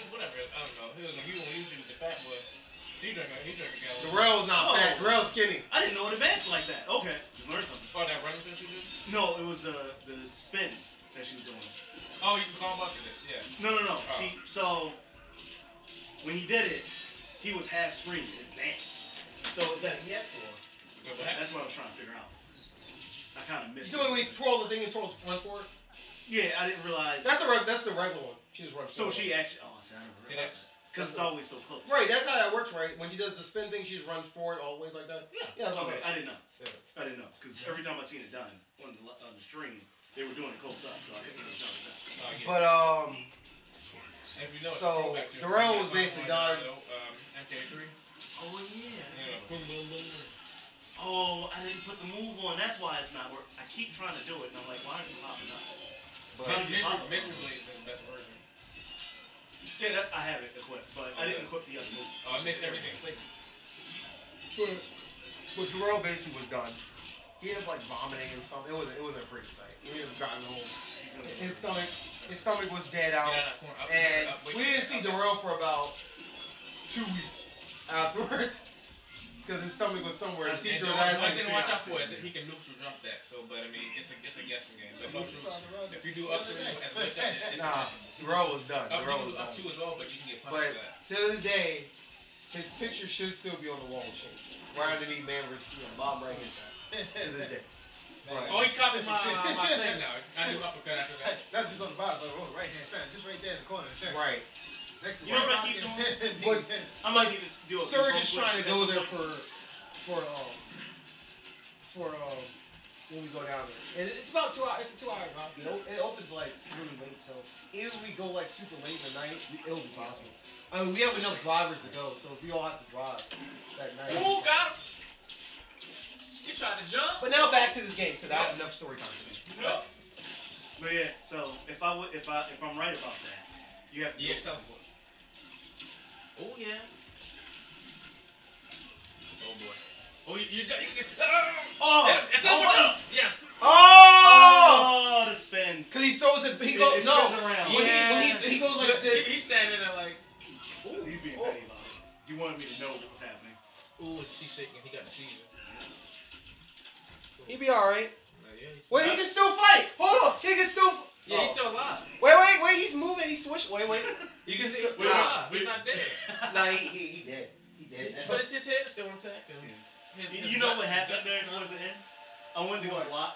[SPEAKER 2] whatever. I don't know. He was usually the fat boy. He drank a gallon.
[SPEAKER 1] Darrell's not fat. Darrell's skinny.
[SPEAKER 5] I didn't know it advanced like that. Okay, just learned something.
[SPEAKER 2] Oh, that running thing she did?
[SPEAKER 5] No, it was the spin that she was doing.
[SPEAKER 2] Oh, you can call him up for this, yeah.
[SPEAKER 5] No. So when he did it, he was half screen advanced. So is that EX or? That's what I was trying to figure out. I kind of missed.
[SPEAKER 1] You know when he twirled the thing and twirled once forward?
[SPEAKER 5] Yeah, I didn't realize.
[SPEAKER 1] That's the regular one. She just runs.
[SPEAKER 5] So she actually. Oh, see, I never realized. Because it's always so close.
[SPEAKER 1] Right, that's how that works, right? When she does the spin thing, she just runs forward always like that. Yeah. That's
[SPEAKER 5] Okay,
[SPEAKER 1] okay.
[SPEAKER 5] I didn't know. Yeah. I didn't know because every time I seen it done on the stream, they were doing it close up, so I couldn't even tell the best.
[SPEAKER 1] But
[SPEAKER 2] if you know
[SPEAKER 1] so Darrell was basically done.
[SPEAKER 2] MK3.
[SPEAKER 5] Oh yeah.
[SPEAKER 2] Boom, boom, boom.
[SPEAKER 5] Oh, I didn't put the move on. That's why it's not working. I keep trying to do it, and I'm like, why aren't you popping up?
[SPEAKER 2] Miserably is the best version.
[SPEAKER 5] Yeah, I have it equipped, but I didn't equip the other move.
[SPEAKER 2] Oh, it makes everything safe.
[SPEAKER 1] But Darrell basically was done. He ended up like vomiting and something. It was a pretty sight. He ended up gotten home. His stomach was dead out, and we didn't see Darrell for about 2 weeks afterwards. Because his stomach was somewhere.
[SPEAKER 2] One thing to watch out for is that he can neutral jump that. So, but I mean, it's a guessing game. If you do up to as a lift up, it's
[SPEAKER 1] Darrell was done. Darrell was
[SPEAKER 2] up two as well, but you can get punched
[SPEAKER 1] but
[SPEAKER 2] for that.
[SPEAKER 1] to this day, his picture should still be on the wall of shame. Right underneath Manver's bottom right hand side. To this day. Right.
[SPEAKER 2] Oh, he copied my thing now. I do uppercut after that.
[SPEAKER 6] Not just on the bottom, but on the right hand side, just right there in the corner.
[SPEAKER 1] Right.
[SPEAKER 6] Next to
[SPEAKER 5] You know what I keep doing?
[SPEAKER 1] But
[SPEAKER 5] I might need to do a
[SPEAKER 1] Surge is trying to go there for when we go down there. And it's about 2 hours. It's a 2 hour drop. It opens like really late, so even if we go like super late in the night, it'll be possible. I mean, we have enough drivers to go, so if we all have to drive that night.
[SPEAKER 2] Ooh, got him! You tried to jump?
[SPEAKER 1] But now back to this game because I have enough story time today.
[SPEAKER 2] No.
[SPEAKER 5] But yeah, so if I'm right about that, you have to.
[SPEAKER 2] Yeah, teleport. Oh yeah. Oh boy. Oh, you got. Yes.
[SPEAKER 1] Oh!
[SPEAKER 5] The spin.
[SPEAKER 1] Because he throws it. He goes
[SPEAKER 5] around.
[SPEAKER 1] When he goes like this.
[SPEAKER 2] He's standing there like.
[SPEAKER 5] Ooh, he's being petty about it. He wanted me to know what was happening.
[SPEAKER 2] Ooh, she's shaking. He got the seizure.
[SPEAKER 1] He'd be all right.
[SPEAKER 2] Yeah,
[SPEAKER 1] Wait, he can still fight. Hold on, he can still.
[SPEAKER 2] Yeah, he's still alive.
[SPEAKER 1] Wait, he's moving. He's switching. Wait.
[SPEAKER 2] You can see
[SPEAKER 1] still.
[SPEAKER 2] he's still alive. He's not dead.
[SPEAKER 1] Nah, he dead. He dead.
[SPEAKER 2] But his head is still intact.
[SPEAKER 5] You know what happened there towards the end? I wanted to go block,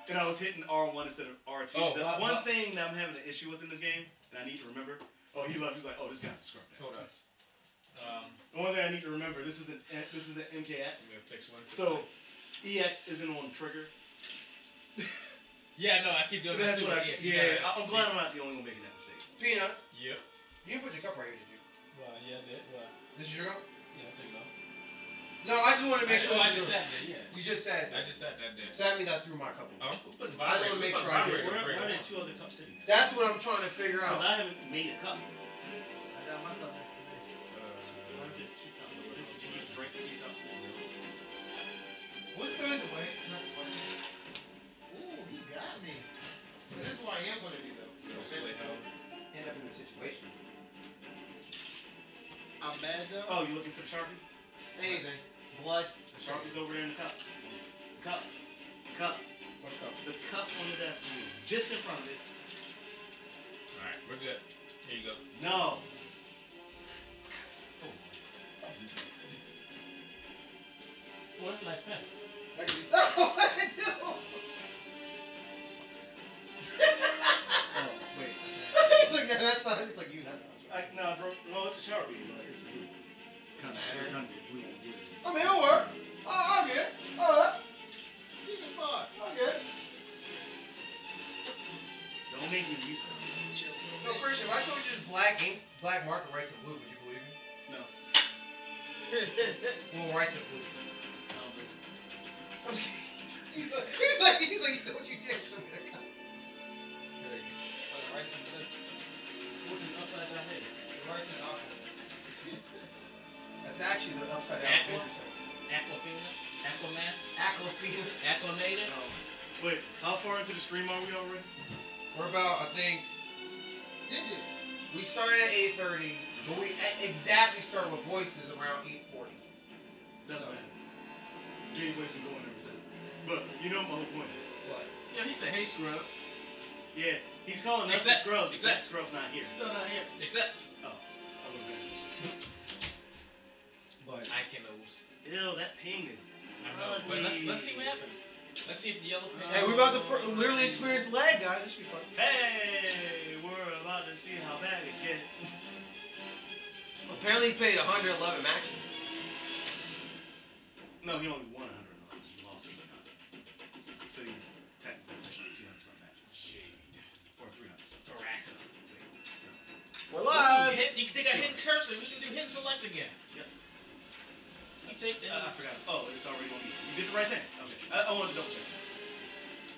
[SPEAKER 5] and I was hitting R1 instead of R2. One thing that I'm having an issue with in this game, and I need to remember. Oh, he left. He's like, oh, this guy's a scrub.
[SPEAKER 2] Hold on.
[SPEAKER 5] The one thing I need to remember, this is an MKX.
[SPEAKER 2] I'm gonna fix one.
[SPEAKER 5] So EX isn't on trigger.
[SPEAKER 2] Yeah, no, I keep doing that too.
[SPEAKER 5] I'm glad I'm not the only one making that mistake.
[SPEAKER 1] Peanut.
[SPEAKER 2] Yep.
[SPEAKER 1] You didn't put your cup right here, did you?
[SPEAKER 2] Well, yeah, I did. Well,
[SPEAKER 1] This is your cup?
[SPEAKER 2] yeah, I'll take it off.
[SPEAKER 1] No, I just want to make sure.
[SPEAKER 2] I just sat there, yeah.
[SPEAKER 1] You just said.
[SPEAKER 2] I just sat that there.
[SPEAKER 1] So that means I threw my cup in.
[SPEAKER 2] I'm putting
[SPEAKER 1] I just want to make sure I did.
[SPEAKER 5] Where are the two other cups sitting?
[SPEAKER 1] That's what I'm trying to figure
[SPEAKER 5] Because
[SPEAKER 1] out.
[SPEAKER 5] I haven't made a cup.
[SPEAKER 6] I got my cup next to me.
[SPEAKER 5] Why is it two cups? What is it? You just break the two cups in the middle.
[SPEAKER 1] What's the reason? Wait. Ooh, you got me. But this is what I am going to do, though. End up in this situation.
[SPEAKER 6] I'm mad though.
[SPEAKER 5] Oh, you looking for Sharpie?
[SPEAKER 1] Anything. Blood.
[SPEAKER 5] Sharpie's over there in the cup. Cup.
[SPEAKER 1] What's up?
[SPEAKER 5] The cup on the desk. Just in front of it.
[SPEAKER 2] Alright, we're good. Here you go.
[SPEAKER 5] No.
[SPEAKER 2] Well, that's a nice pen.
[SPEAKER 1] Oh,
[SPEAKER 5] Wait.
[SPEAKER 1] he's like, that's not. He's like you. That's not.
[SPEAKER 5] No, bro. No, it's a Sharpie. Like, it's blue. It's kind of blue.
[SPEAKER 1] I mean, it'll work. I'll get it. Alright.
[SPEAKER 6] He's fine.
[SPEAKER 1] I'll get it.
[SPEAKER 5] Don't make me use it.
[SPEAKER 1] So, Christian, if I told you this black marker writes in blue, would you believe me?
[SPEAKER 5] No.
[SPEAKER 1] We'll write in blue.
[SPEAKER 5] I don't think.
[SPEAKER 1] I'm just kidding. He's like, you know what you did.
[SPEAKER 6] Right to the
[SPEAKER 2] What's an upside down head?
[SPEAKER 6] right to the
[SPEAKER 1] That's actually the upside down
[SPEAKER 2] Aqua?
[SPEAKER 1] picture set.
[SPEAKER 2] Aquafina? Aquaman?
[SPEAKER 1] Aquafina.
[SPEAKER 2] Aquanator?
[SPEAKER 5] Wait, how far into the stream are we already?
[SPEAKER 1] We're about, I think,
[SPEAKER 6] Did this?
[SPEAKER 1] we started at 8:30, but we exactly started with voices around 8:40.
[SPEAKER 5] Doesn't matter. Gateway's been going ever since. But you know what my whole point is.
[SPEAKER 1] What?
[SPEAKER 2] Yeah, he said, hey, Scrubs.
[SPEAKER 5] Yeah, he's calling us
[SPEAKER 2] Except-
[SPEAKER 5] Scrubs, but
[SPEAKER 2] except-
[SPEAKER 5] that Scrub's not here.
[SPEAKER 6] Still not here.
[SPEAKER 2] Except,
[SPEAKER 5] Oh, I was bad.
[SPEAKER 1] But
[SPEAKER 2] Ike knows.
[SPEAKER 5] Ew, that ping is
[SPEAKER 2] I know. But let's see what happens. Let's see if the yellow pen.
[SPEAKER 1] hey, we're about to literally experience lag, guys. This should be fun.
[SPEAKER 5] Hey, we're about to see how bad it gets.
[SPEAKER 1] Apparently, he paid 111 maximum.
[SPEAKER 5] No, he only won 111. He lost 800. So he technically played 200 some matches. Shade. Or 300 something.
[SPEAKER 2] Baraka.
[SPEAKER 1] We're live.
[SPEAKER 2] They got hidden cursor. We can do hidden select again.
[SPEAKER 5] Yep.
[SPEAKER 2] You take that.
[SPEAKER 5] I forgot. Oh, it's already on me. You did the right thing. Okay. I wanted to double check.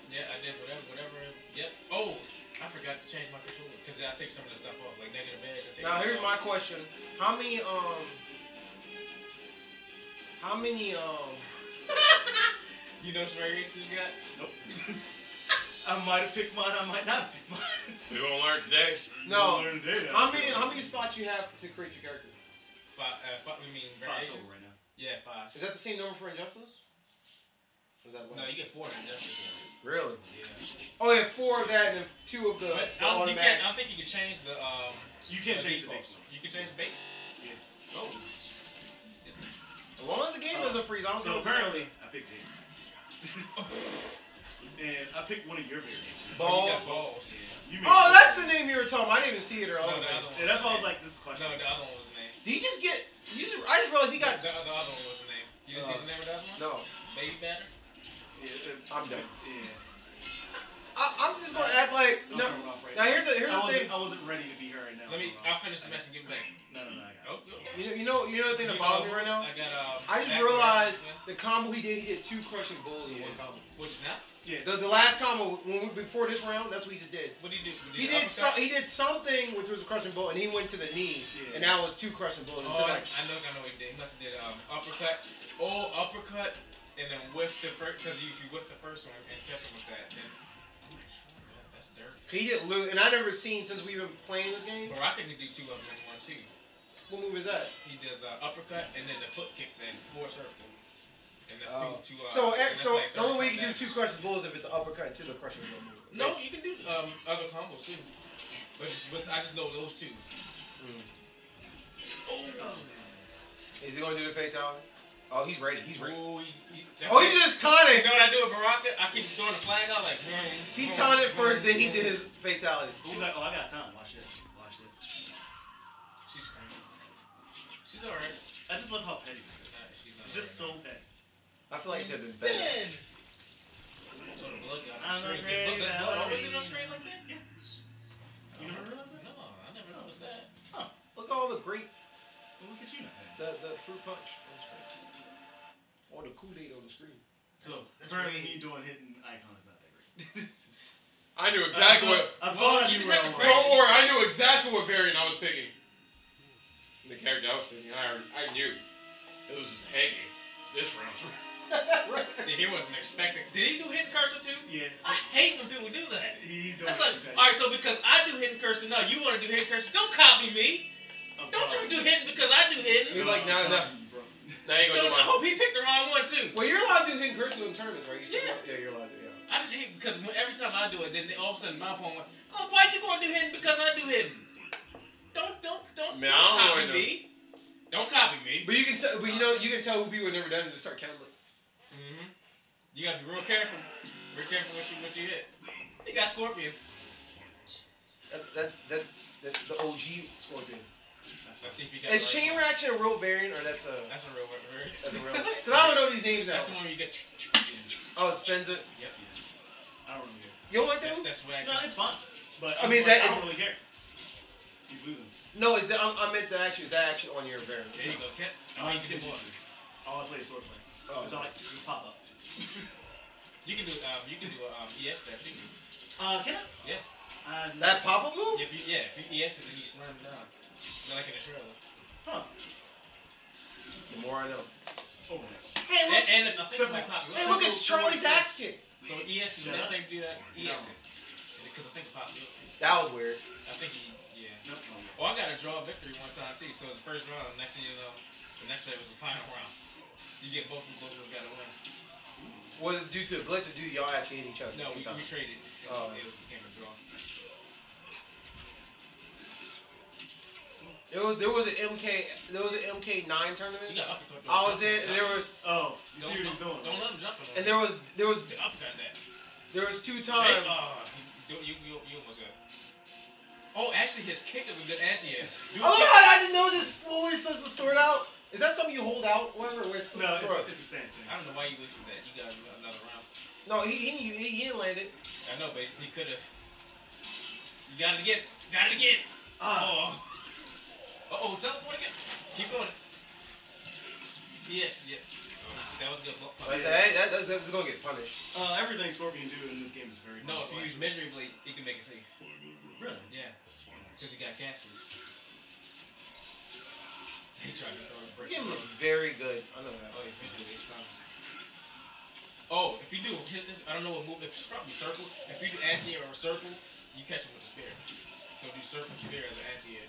[SPEAKER 2] Yeah, I did whatever. Yep. Oh, I forgot to change my controller because I take some of the stuff off, like negative edge. I take
[SPEAKER 1] Now
[SPEAKER 2] it
[SPEAKER 1] here's
[SPEAKER 2] off.
[SPEAKER 1] my question: How many
[SPEAKER 2] You know some variations you got?
[SPEAKER 5] Nope. I might have picked mine. I might not have picked mine.
[SPEAKER 2] We gonna learn today.
[SPEAKER 1] No.
[SPEAKER 5] We'll learn today,
[SPEAKER 1] How many slots you have to create your character?
[SPEAKER 2] Five. We mean
[SPEAKER 5] 5 total
[SPEAKER 2] variations.
[SPEAKER 5] right now.
[SPEAKER 2] Yeah, 5.
[SPEAKER 1] Is that the same number for Injustice? Or is that
[SPEAKER 2] No,
[SPEAKER 1] less?
[SPEAKER 2] you get 4 in justice.
[SPEAKER 1] Really?
[SPEAKER 2] Yeah.
[SPEAKER 1] Oh yeah, 4 of that and 2 of the,
[SPEAKER 2] But
[SPEAKER 1] the
[SPEAKER 2] I don't
[SPEAKER 1] automatic.
[SPEAKER 2] think you can change the.
[SPEAKER 5] You can't change the
[SPEAKER 2] defaults.
[SPEAKER 5] base.
[SPEAKER 2] You can change the base.
[SPEAKER 5] Yeah.
[SPEAKER 2] Oh.
[SPEAKER 1] As long as the game doesn't freeze, I don't
[SPEAKER 5] So
[SPEAKER 1] know.
[SPEAKER 5] apparently, I picked Jade. And I picked one of your variations.
[SPEAKER 2] You got
[SPEAKER 1] Balls.
[SPEAKER 2] balls.
[SPEAKER 5] You made
[SPEAKER 1] Oh,
[SPEAKER 5] it.
[SPEAKER 1] that's the name you were talking about. I didn't even see it or
[SPEAKER 2] No,
[SPEAKER 1] other
[SPEAKER 2] the
[SPEAKER 1] way.
[SPEAKER 2] other one.
[SPEAKER 5] Yeah, that's why I was like, this is a question.
[SPEAKER 2] No, the other one was the name.
[SPEAKER 1] Did he just get? I just realized he got.
[SPEAKER 2] The other one was the name. You didn't see the name of the other one?
[SPEAKER 1] No,
[SPEAKER 2] Baby batter.
[SPEAKER 5] Yeah,
[SPEAKER 1] I'm done.
[SPEAKER 5] Yeah.
[SPEAKER 1] I'm just gonna act like.
[SPEAKER 5] Don't
[SPEAKER 1] No.
[SPEAKER 5] turn it off right
[SPEAKER 1] Now here's the
[SPEAKER 5] I
[SPEAKER 1] thing.
[SPEAKER 5] wasn't ready to be here right now.
[SPEAKER 2] I'll finish the mess and give it back.
[SPEAKER 5] No, I got it.
[SPEAKER 2] Oh,
[SPEAKER 1] You know the thing that bothers me right now.
[SPEAKER 2] I got
[SPEAKER 1] I just realized the combo he did 2 crushing bulls in one combo.
[SPEAKER 2] Which is not.
[SPEAKER 5] Yeah.
[SPEAKER 1] The last combo before this round, that's what he just did.
[SPEAKER 2] What did he do?
[SPEAKER 1] He did something which was a crushing bullet, and he went to the knee,
[SPEAKER 5] Yeah.
[SPEAKER 1] and that was 2 crushing bullets.
[SPEAKER 2] Oh,
[SPEAKER 1] Like,
[SPEAKER 2] I know what he did. He must have did uppercut. Oh, uppercut, and then whiff the first. Because if you whiff the first one and catch him with that, then that's dirt.
[SPEAKER 1] he did lose, and I never seen since we've been playing this game.
[SPEAKER 2] Baraka can do 2 of them in one too.
[SPEAKER 1] What move is that?
[SPEAKER 2] He does uppercut and then the foot kick, then 4 circle. And that's
[SPEAKER 1] Oh.
[SPEAKER 2] two.
[SPEAKER 1] So
[SPEAKER 2] and that's like
[SPEAKER 1] the only way you
[SPEAKER 2] 30
[SPEAKER 1] can do 2 crushing bulls if it's an uppercut into the crushing bull move.
[SPEAKER 2] No, you can do other combos too. But I just know those 2.
[SPEAKER 1] Is he gonna do the fatality? Oh, he's ready. He's ready.
[SPEAKER 2] Oh,
[SPEAKER 1] Oh, he just
[SPEAKER 2] You
[SPEAKER 1] taunted.
[SPEAKER 2] know what I do with Baraka? I keep throwing the flag out like.
[SPEAKER 1] He taunted first, then he did his fatality.
[SPEAKER 5] He's like, oh, I got time. Watch this. Watch this.
[SPEAKER 2] She's crazy. She's alright.
[SPEAKER 5] I just love how petty this is.
[SPEAKER 2] She's not
[SPEAKER 5] It's just so petty.
[SPEAKER 1] I feel like it could have been better.
[SPEAKER 6] Spin!
[SPEAKER 2] So the blood got
[SPEAKER 5] I'm
[SPEAKER 2] on
[SPEAKER 5] a
[SPEAKER 2] the screen.
[SPEAKER 5] great
[SPEAKER 2] There's blood always
[SPEAKER 5] ballerina.
[SPEAKER 2] in on screen like that?
[SPEAKER 5] Yeah. You never realized that?
[SPEAKER 2] No, I never noticed that.
[SPEAKER 5] Huh.
[SPEAKER 1] Look at all the great,
[SPEAKER 5] Well, look at you now.
[SPEAKER 1] the fruit punch on the screen. Or the Kool-Aid on the screen.
[SPEAKER 5] So,
[SPEAKER 6] That's
[SPEAKER 5] apparently
[SPEAKER 6] way-
[SPEAKER 5] me doing hidden icon is not that great.
[SPEAKER 7] I knew exactly what.
[SPEAKER 5] I thought
[SPEAKER 2] you
[SPEAKER 5] you
[SPEAKER 2] just
[SPEAKER 5] were
[SPEAKER 2] have to
[SPEAKER 5] on
[SPEAKER 2] pray.
[SPEAKER 7] Don't worry, I knew exactly what variant I was picking. The character I was picking, I knew. It was just hanging. This round.
[SPEAKER 2] See, he wasn't expecting. Did he do hidden cursor too?
[SPEAKER 5] Yeah.
[SPEAKER 2] I hate when people do that.
[SPEAKER 5] He's doing
[SPEAKER 2] That's like,
[SPEAKER 5] okay.
[SPEAKER 2] alright, so because I do hidden cursor, now you want to do hidden cursor. Don't copy me.
[SPEAKER 5] I'm
[SPEAKER 2] Don't try
[SPEAKER 5] sorry.
[SPEAKER 2] to do hidden because I do hidden.
[SPEAKER 1] He's like, no.
[SPEAKER 5] Bro.
[SPEAKER 7] Now you gonna do
[SPEAKER 2] I
[SPEAKER 7] my.
[SPEAKER 2] hope he picked the wrong one too.
[SPEAKER 1] Well, you're allowed to do hidden curses in tournaments, right?
[SPEAKER 2] Yeah.
[SPEAKER 1] You're allowed to. Yeah.
[SPEAKER 2] I just hate because every time I do it, then all of a sudden my opponent went, "Oh, why you gonna do hidden? Because I do hidden." Don't
[SPEAKER 7] Man, I don't
[SPEAKER 2] copy
[SPEAKER 7] know.
[SPEAKER 2] me. Don't copy me.
[SPEAKER 1] But you can tell. But you can tell who people have never done it to start counting.
[SPEAKER 2] Mm-hmm. You gotta be real careful. Real careful what you hit. You got Scorpion.
[SPEAKER 1] That's the OG Scorpion.
[SPEAKER 2] Let's see if you got.
[SPEAKER 1] Is Chain Reaction a real variant or that's a?
[SPEAKER 2] That's a real variant.
[SPEAKER 1] That's a real. Because I don't know these names now.
[SPEAKER 2] That's the one where you get.
[SPEAKER 1] Oh, it spins it.
[SPEAKER 2] Yep.
[SPEAKER 5] I don't really care.
[SPEAKER 1] You don't like that?
[SPEAKER 2] That's swag.
[SPEAKER 5] No, it's fine. But
[SPEAKER 1] I mean, that
[SPEAKER 5] I
[SPEAKER 1] is-
[SPEAKER 5] don't really care. He's losing.
[SPEAKER 1] No, is that I meant that actually is that actually on your variant?
[SPEAKER 2] There you go, Cat.
[SPEAKER 5] Oh,
[SPEAKER 2] Oh,
[SPEAKER 5] he's
[SPEAKER 2] you can do
[SPEAKER 5] good.
[SPEAKER 2] more.
[SPEAKER 5] All I play is swordplay.
[SPEAKER 1] Oh.
[SPEAKER 5] It's all like just pop up.
[SPEAKER 2] You can do EX that too.
[SPEAKER 5] Can I?
[SPEAKER 2] Yeah.
[SPEAKER 1] That pop-up move?
[SPEAKER 2] If you EX it, then you slam it down. Like in the trailer.
[SPEAKER 5] Huh.
[SPEAKER 1] The more I know.
[SPEAKER 5] Over there.
[SPEAKER 1] Hey, look!
[SPEAKER 2] And I think
[SPEAKER 5] Simple.
[SPEAKER 2] it might pop.
[SPEAKER 1] Hey, look! It's Charlie's axe kick.
[SPEAKER 2] So EX is the next time you do that. EX it. Because I think it pops up.
[SPEAKER 1] That was weird.
[SPEAKER 2] I think yeah.
[SPEAKER 5] Nope.
[SPEAKER 2] Oh, I got a draw victory one time too. So it's the first round. Next thing you know, the next day was the final round. You get both of them got to win.
[SPEAKER 1] Was it due to a glitch or due to y'all actually hit each other?
[SPEAKER 2] No,
[SPEAKER 1] at the
[SPEAKER 2] we
[SPEAKER 1] same time?
[SPEAKER 2] traded.
[SPEAKER 1] Oh.
[SPEAKER 2] It became a draw.
[SPEAKER 1] There was an MK9 tournament.
[SPEAKER 2] You got uppercut.
[SPEAKER 1] I was in, and there was
[SPEAKER 5] Oh, you see what he's doing.
[SPEAKER 2] Don't let him jump on
[SPEAKER 1] and there was
[SPEAKER 2] uppercut that.
[SPEAKER 1] there was 2
[SPEAKER 2] Jake,
[SPEAKER 1] times.
[SPEAKER 2] you almost got it. Oh, actually, his kick is a good anti-air.
[SPEAKER 1] I love how I didn't know this slowly slips the sword out. Is that something you hold out? Whatever, where it's
[SPEAKER 5] No,
[SPEAKER 1] the sword.
[SPEAKER 5] it's the same thing.
[SPEAKER 2] I don't know why you wasted that. You got another round.
[SPEAKER 1] No, he didn't land it.
[SPEAKER 2] I know, but he could have. You got it again. Got it again.
[SPEAKER 5] Ah.
[SPEAKER 2] Uh-oh, teleport again. Keep going. Yes, yeah. That was good.
[SPEAKER 1] I said, hey, that's gonna get punished.
[SPEAKER 5] Everything Scorpion do in this game is very.
[SPEAKER 2] No, if you use Measuring Blade, you can make it safe.
[SPEAKER 5] Really?
[SPEAKER 2] Yeah. Because you got casters. He tried to throw a brick.
[SPEAKER 1] This game looks very good. I know that.
[SPEAKER 2] Oh, if you do this time. Oh, if you do, I don't know what move. It's probably circle. If you do anti-air or circle, you catch him with a spear. So do circle spear as an anti-air.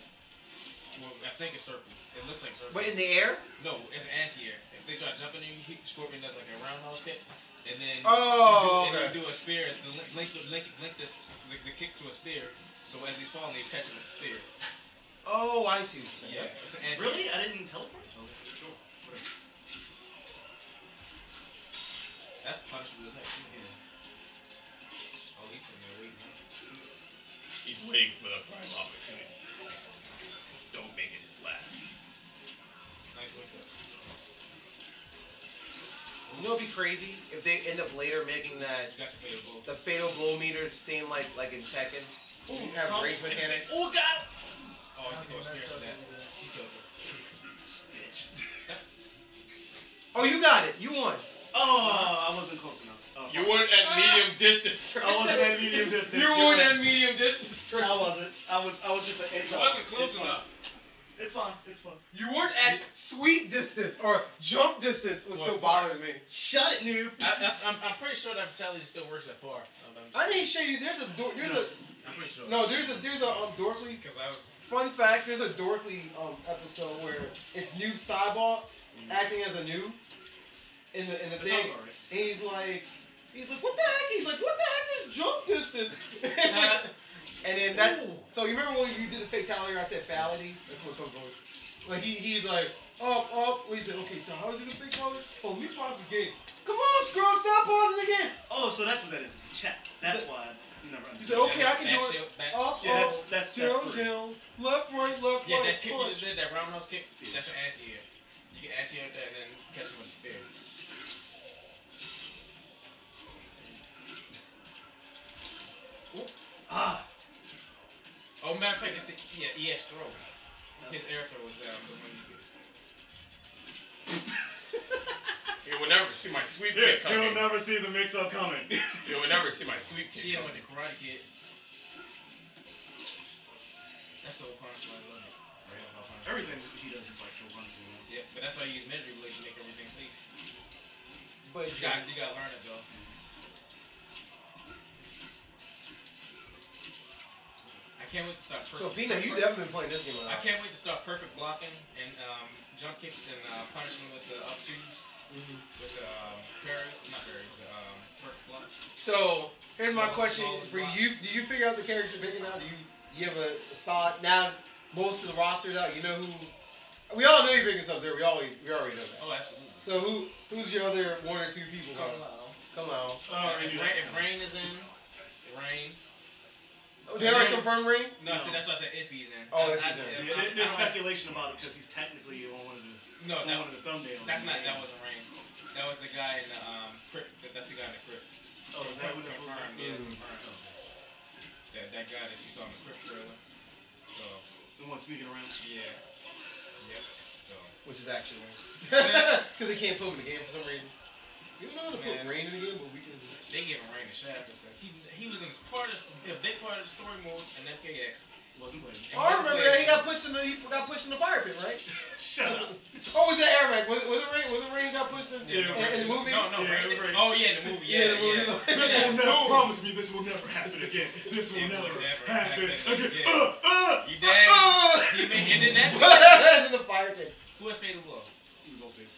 [SPEAKER 2] Well, I think it's circle. It looks like circle.
[SPEAKER 1] But in the air?
[SPEAKER 2] No, it's an anti-air. If they try jumping you, Scorpion does like a roundhouse kick, and then you do a spear. Link the kick to a spear. So as he's falling, you catch him with the spear.
[SPEAKER 1] Oh, I see.
[SPEAKER 2] Yes, it's an anti-air.
[SPEAKER 5] Really? I didn't teleport. Oh, sure. Whatever.
[SPEAKER 2] That's punishable as heck. Oh, he's in there waiting.
[SPEAKER 7] He's waiting for the prime opportunity. Don't make it his last.
[SPEAKER 2] Nice wake up.
[SPEAKER 1] You know what'd be crazy? If they end up later making that
[SPEAKER 2] That's a fatal blow.
[SPEAKER 1] the fatal blow meter same like in Tekken. You have range mechanic.
[SPEAKER 2] Oh, God! Oh, he threw a spear for that. He killed her.
[SPEAKER 1] Oh, you got it. You won.
[SPEAKER 5] Oh, I wasn't close enough. Oh.
[SPEAKER 7] You weren't at medium distance.
[SPEAKER 5] I wasn't at medium distance.
[SPEAKER 7] You weren't at medium distance.
[SPEAKER 5] I wasn't. I was just an edge
[SPEAKER 2] It
[SPEAKER 5] off.
[SPEAKER 2] wasn't close
[SPEAKER 5] It's fine.
[SPEAKER 2] enough.
[SPEAKER 5] It's fine. It's fine.
[SPEAKER 1] You weren't at sweet distance or jump distance, which so bothers me.
[SPEAKER 5] Shut it, noob.
[SPEAKER 2] I'm pretty sure that fatality still works at far.
[SPEAKER 1] I need to show you. There's a
[SPEAKER 2] I'm pretty sure.
[SPEAKER 1] there's a Dorothy.
[SPEAKER 2] Because I was.
[SPEAKER 1] Fun facts. There's a Dorothy episode where it's Noob Cybot acting as a noob in the
[SPEAKER 5] That
[SPEAKER 1] thing,
[SPEAKER 5] sounds alright.
[SPEAKER 1] and he's like, what the heck? He's like, what the heck is jump distance? And then that. So you remember when you did the fatality? Or I said fatality. That's what comes on. Like he's like up. He said, okay, so how do you do the fatality? Oh, let me pause the game. Come on, Scrub, stop pausing the game.
[SPEAKER 5] Oh, so that's what that is. It's a check. That's why I never
[SPEAKER 1] He
[SPEAKER 5] understood.
[SPEAKER 1] said, okay, I can do it. Up,
[SPEAKER 5] Yeah,
[SPEAKER 1] up,
[SPEAKER 5] that's
[SPEAKER 1] down,
[SPEAKER 5] free.
[SPEAKER 1] down, left, right,
[SPEAKER 2] Yeah, that kick you
[SPEAKER 1] punch.
[SPEAKER 2] just did, that roundhouse kick, that's an anti-air. You can anti-air that and then catch him with a spear.
[SPEAKER 5] Ah.
[SPEAKER 2] Oh, matter of fact, it's the EX throw. His air throw was the one you did.
[SPEAKER 7] You will never see my sweep
[SPEAKER 5] Yeah,
[SPEAKER 7] kick
[SPEAKER 5] you'll
[SPEAKER 7] coming.
[SPEAKER 5] never see the mix-up coming.
[SPEAKER 7] You will never see my sweep
[SPEAKER 2] See
[SPEAKER 7] kick
[SPEAKER 2] him with
[SPEAKER 7] coming.
[SPEAKER 2] the Karate Kid. That's so punishable, I love it. Right off my punch.
[SPEAKER 5] Everything he does is like so wonderful.
[SPEAKER 2] Yeah, but that's why you use Measuring Blade to make everything safe.
[SPEAKER 1] But
[SPEAKER 2] You gotta learn it though. I can't wait to start perfect.
[SPEAKER 1] So, Pina, you've definitely been playing this game a
[SPEAKER 2] I
[SPEAKER 1] lot.
[SPEAKER 2] can't wait to start perfect blocking and jump kicks and punishing with the up twos. With the parries, not parries, the perfect blocks.
[SPEAKER 1] So, here's my question for you. Do you figure out the characters you're picking out? Do you have a solid... Now, most of the rosters out, you know who... We all know you're picking stuff there. We already know that.
[SPEAKER 2] Oh, absolutely.
[SPEAKER 1] So, who's your other one or two people? Come on.
[SPEAKER 2] If Rain is in, Rain.
[SPEAKER 1] There are some firm rings?
[SPEAKER 2] No, see, that's why I said if he's in.
[SPEAKER 1] Oh, if he's in.
[SPEAKER 5] Yeah, there's speculation about it because he's technically on one of the thumbnails.
[SPEAKER 2] That wasn't Rain. That was the guy in the crypt. That's the guy in the crypt.
[SPEAKER 5] Oh, is that what it's
[SPEAKER 2] confirmed? Yeah, it's confirmed. That guy that you saw in the crypt trailer. So
[SPEAKER 5] the one sneaking around.
[SPEAKER 2] Yeah. Yep. So
[SPEAKER 1] which is actually because they can't put him in the game for some reason. You don't know how to put Rain in the game, but we can.
[SPEAKER 2] They gave him Rain a shaft. He was in a big part of the story mode, and FKX
[SPEAKER 5] wasn't playing.
[SPEAKER 1] Oh, I remember that he got pushed in the fire pit, right?
[SPEAKER 5] Shut up.
[SPEAKER 1] Oh, was that Airmac? Was it Rain got pushed in the movie?
[SPEAKER 2] No, Rain. Oh yeah, the movie. Yeah.
[SPEAKER 5] This will never. Promise me, this will never happen again. This will never happen again.
[SPEAKER 2] You dead? He did that.
[SPEAKER 1] In the fire pit.
[SPEAKER 2] Who has Fatal Blow?
[SPEAKER 5] You go Fatal.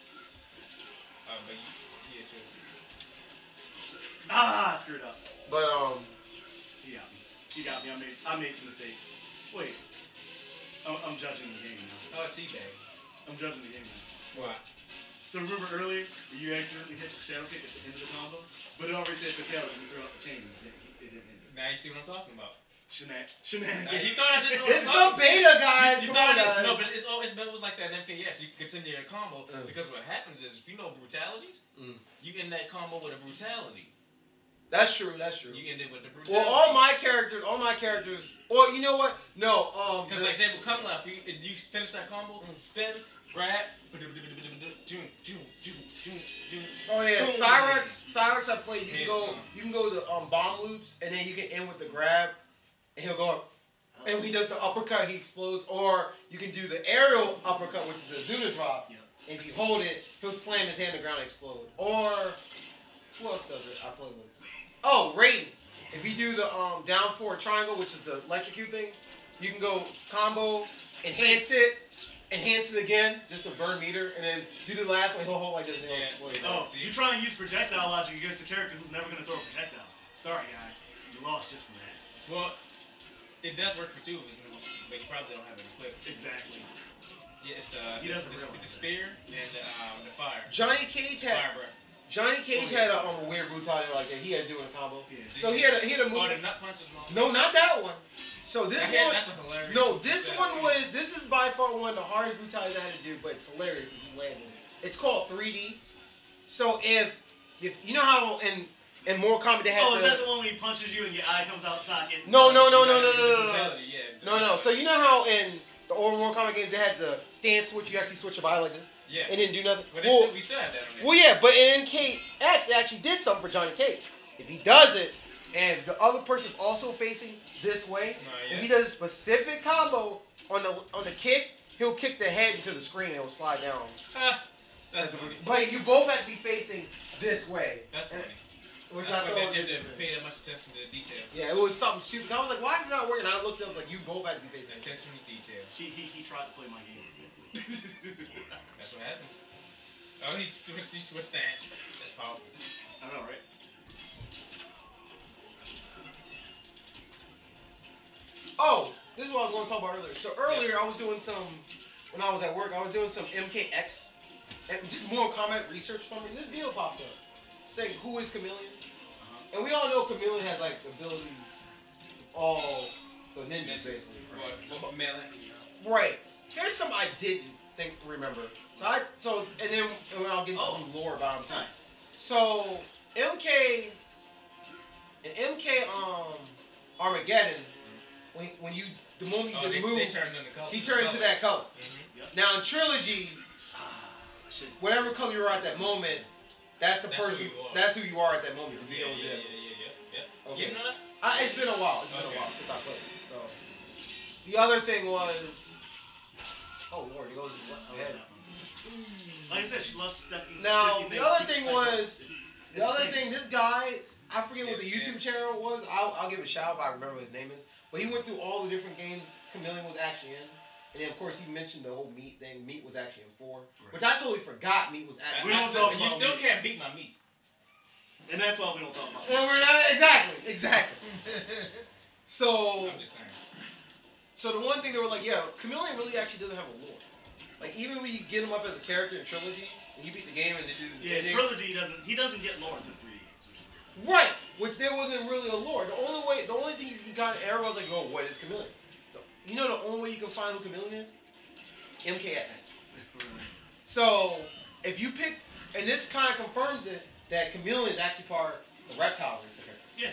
[SPEAKER 2] But yeah, too.
[SPEAKER 5] I screwed up.
[SPEAKER 1] But
[SPEAKER 5] he got me. I made the mistake. Wait, I'm judging the game now.
[SPEAKER 2] Oh, it's eBay.
[SPEAKER 5] I'm judging the game now.
[SPEAKER 2] Why?
[SPEAKER 5] So remember earlier, you accidentally hit the shadow kick at the end of the combo, but it already said fatality. You throw out the chain. It didn't hit.
[SPEAKER 2] Now you see what I'm talking about.
[SPEAKER 5] Shenanigans.
[SPEAKER 2] You thought I didn't know.
[SPEAKER 1] It's the beta, guys.
[SPEAKER 2] You thought no, but it was like that in MKS. You can continue your combo because what happens is if you know brutalities, you end that combo with a brutality.
[SPEAKER 1] That's true.
[SPEAKER 2] You end it with the brutality.
[SPEAKER 1] Well, all my characters. Or you know what? No.
[SPEAKER 2] Because like say, with come left, you finish that combo, spin, grab.
[SPEAKER 1] Oh yeah, Cyrex I played. You can go to bomb loops, and then you can end with the grab, and he'll go up. And when he does the uppercut, he explodes. Or you can do the aerial uppercut, which is the Zuna drop.
[SPEAKER 5] Yep.
[SPEAKER 1] And if you hold it, he'll slam his hand to the ground and explode. Or who else does it? I play with. Oh, Raiden. If you do the down forward triangle, which is the electrocute thing, you can go combo, enhance it again, just to burn meter, and then do the last one, he'll hold like this and he'll explode.
[SPEAKER 5] Oh, you try and use projectile logic against a character who's never going to throw a projectile. Sorry, guy. You lost just from that.
[SPEAKER 2] Well, it does work for two of his moves, but you probably don't have it equipped.
[SPEAKER 5] Exactly.
[SPEAKER 2] Yeah, it's the spear and the fire.
[SPEAKER 1] Johnny Cage had a weird brutality like that. He had to do in a combo. Yeah. So he had a move.
[SPEAKER 2] Oh, the nut punches.
[SPEAKER 1] No, not that one. So this one.
[SPEAKER 2] That's a hilarious.
[SPEAKER 1] No, this is by far one of the hardest brutalities I had to do, but it's hilarious if you land it. It's called 3D. So if you know how in Mortal Kombat they had.
[SPEAKER 5] Oh, is that the one where he punches you and your eye comes out socket?
[SPEAKER 1] No. No. So you know how in the old Mortal Kombat games they had the stance switch. You actually switch your eye like this.
[SPEAKER 2] Yeah.
[SPEAKER 1] It didn't do nothing.
[SPEAKER 2] But we still have that on there.
[SPEAKER 1] Well, yeah, but in NKX, it actually did something for Johnny Cage. If he does it, and the other person's also facing this way, if he does a specific combo on the kick, he'll kick the head into the screen and it'll slide down.
[SPEAKER 2] That's funny.
[SPEAKER 1] But you both have to be facing this way.
[SPEAKER 2] That's funny.
[SPEAKER 1] Which
[SPEAKER 2] That's
[SPEAKER 1] I thought
[SPEAKER 2] you didn't pay that much attention to the detail.
[SPEAKER 1] Yeah, it was something stupid. I was like, why is it not working? I looked up, like, you both had to be facing
[SPEAKER 2] attention to detail.
[SPEAKER 5] He tried to play my game.
[SPEAKER 2] That's what happens. Oh, he switched stance. That's powerful.
[SPEAKER 5] I know, right?
[SPEAKER 1] Oh, this is what I was going to talk about earlier. So earlier, I was doing when I was at work, I was doing some MKX, and just Mortal Kombat research or something. This video popped up saying, who is Chameleon? And we all know Chameleon has, like, the abilities of all the ninjas, basically. Right. Here's something I didn't remember. And then I'll get into some lore about him too.
[SPEAKER 5] Nice.
[SPEAKER 1] So MK Armageddon, when you the moment you did the move, he turned into that color.
[SPEAKER 5] Mm-hmm. Yep.
[SPEAKER 1] Now in Trilogy, whatever color you are at that moment, that's the person. That's who you are at that moment.
[SPEAKER 2] Yeah.
[SPEAKER 1] Okay.
[SPEAKER 2] You know that?
[SPEAKER 1] It's been a while. It's been a while since I played. So the other thing was, oh Lord, it goes ahead.
[SPEAKER 5] Like I said, she loves stepping.
[SPEAKER 1] Now the other thing was, this guy, I forget what the YouTube channel was. I'll give a shout out if I remember what his name is. But he went through all the different games Chameleon was actually in. And then, of course, he mentioned the whole Meat thing. Meat was actually in 4.
[SPEAKER 5] Right.
[SPEAKER 1] Which I totally forgot Meat was actually
[SPEAKER 5] We
[SPEAKER 1] in
[SPEAKER 5] don't
[SPEAKER 1] 4.
[SPEAKER 5] talk
[SPEAKER 2] You
[SPEAKER 5] about
[SPEAKER 2] still
[SPEAKER 5] me.
[SPEAKER 2] can't beat my meat.
[SPEAKER 5] And that's why we don't talk about it.
[SPEAKER 1] And we're not, exactly. So,
[SPEAKER 2] I'm just saying.
[SPEAKER 1] so the one thing they were like, yeah, Chameleon really actually doesn't have a lore. Like, even when you get him up as a character in Trilogy, and you beat the game and they do...
[SPEAKER 5] Yeah,
[SPEAKER 1] and they-
[SPEAKER 5] Trilogy he doesn't get lore until 3D games. Which is weird.
[SPEAKER 1] Right, which there wasn't really a lore. The only thing you got in Arrow was like, oh, what is Chameleon? You know the only way you can find who Chameleon is? MKX. So, if you pick, and this kind of confirms it, that Chameleon is actually part of the reptile race.
[SPEAKER 5] Yeah.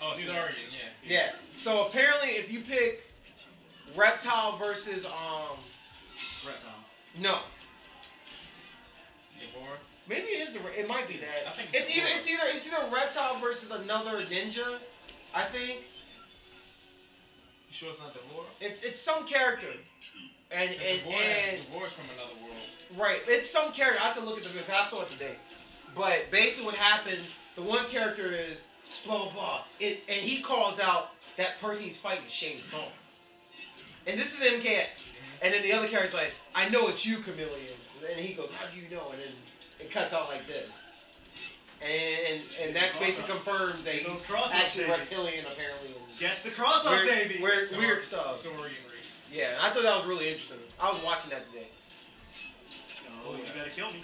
[SPEAKER 2] Oh, Saurian, yeah.
[SPEAKER 1] Yeah. So apparently, if you pick reptile versus
[SPEAKER 5] Reptile.
[SPEAKER 1] no,
[SPEAKER 2] Devore.
[SPEAKER 1] maybe it is it might be that.
[SPEAKER 2] I think
[SPEAKER 1] It's
[SPEAKER 2] it's
[SPEAKER 1] either reptile versus another ninja. I think
[SPEAKER 2] You sure it's not Devore?
[SPEAKER 1] it's some character. And
[SPEAKER 2] Devore's from another world.
[SPEAKER 1] right, it's some character. I have to look at the video. I saw it today. But basically, what happened? The one character is blah blah blah. And he calls out that person he's fighting is Shane Song. And this is MKX. And then the other character's like, I know it's you, Chameleon. And he goes, how do you know? And then it cuts out like this. And that basically confirms that
[SPEAKER 5] Those
[SPEAKER 1] he's
[SPEAKER 5] cross-ups,
[SPEAKER 1] actually
[SPEAKER 5] baby.
[SPEAKER 1] reptilian, apparently.
[SPEAKER 5] Guess the cross up, baby.
[SPEAKER 1] Weird stuff.
[SPEAKER 2] Saurian race.
[SPEAKER 1] Yeah, I thought that was really interesting. I was watching that today.
[SPEAKER 5] No, you better kill me.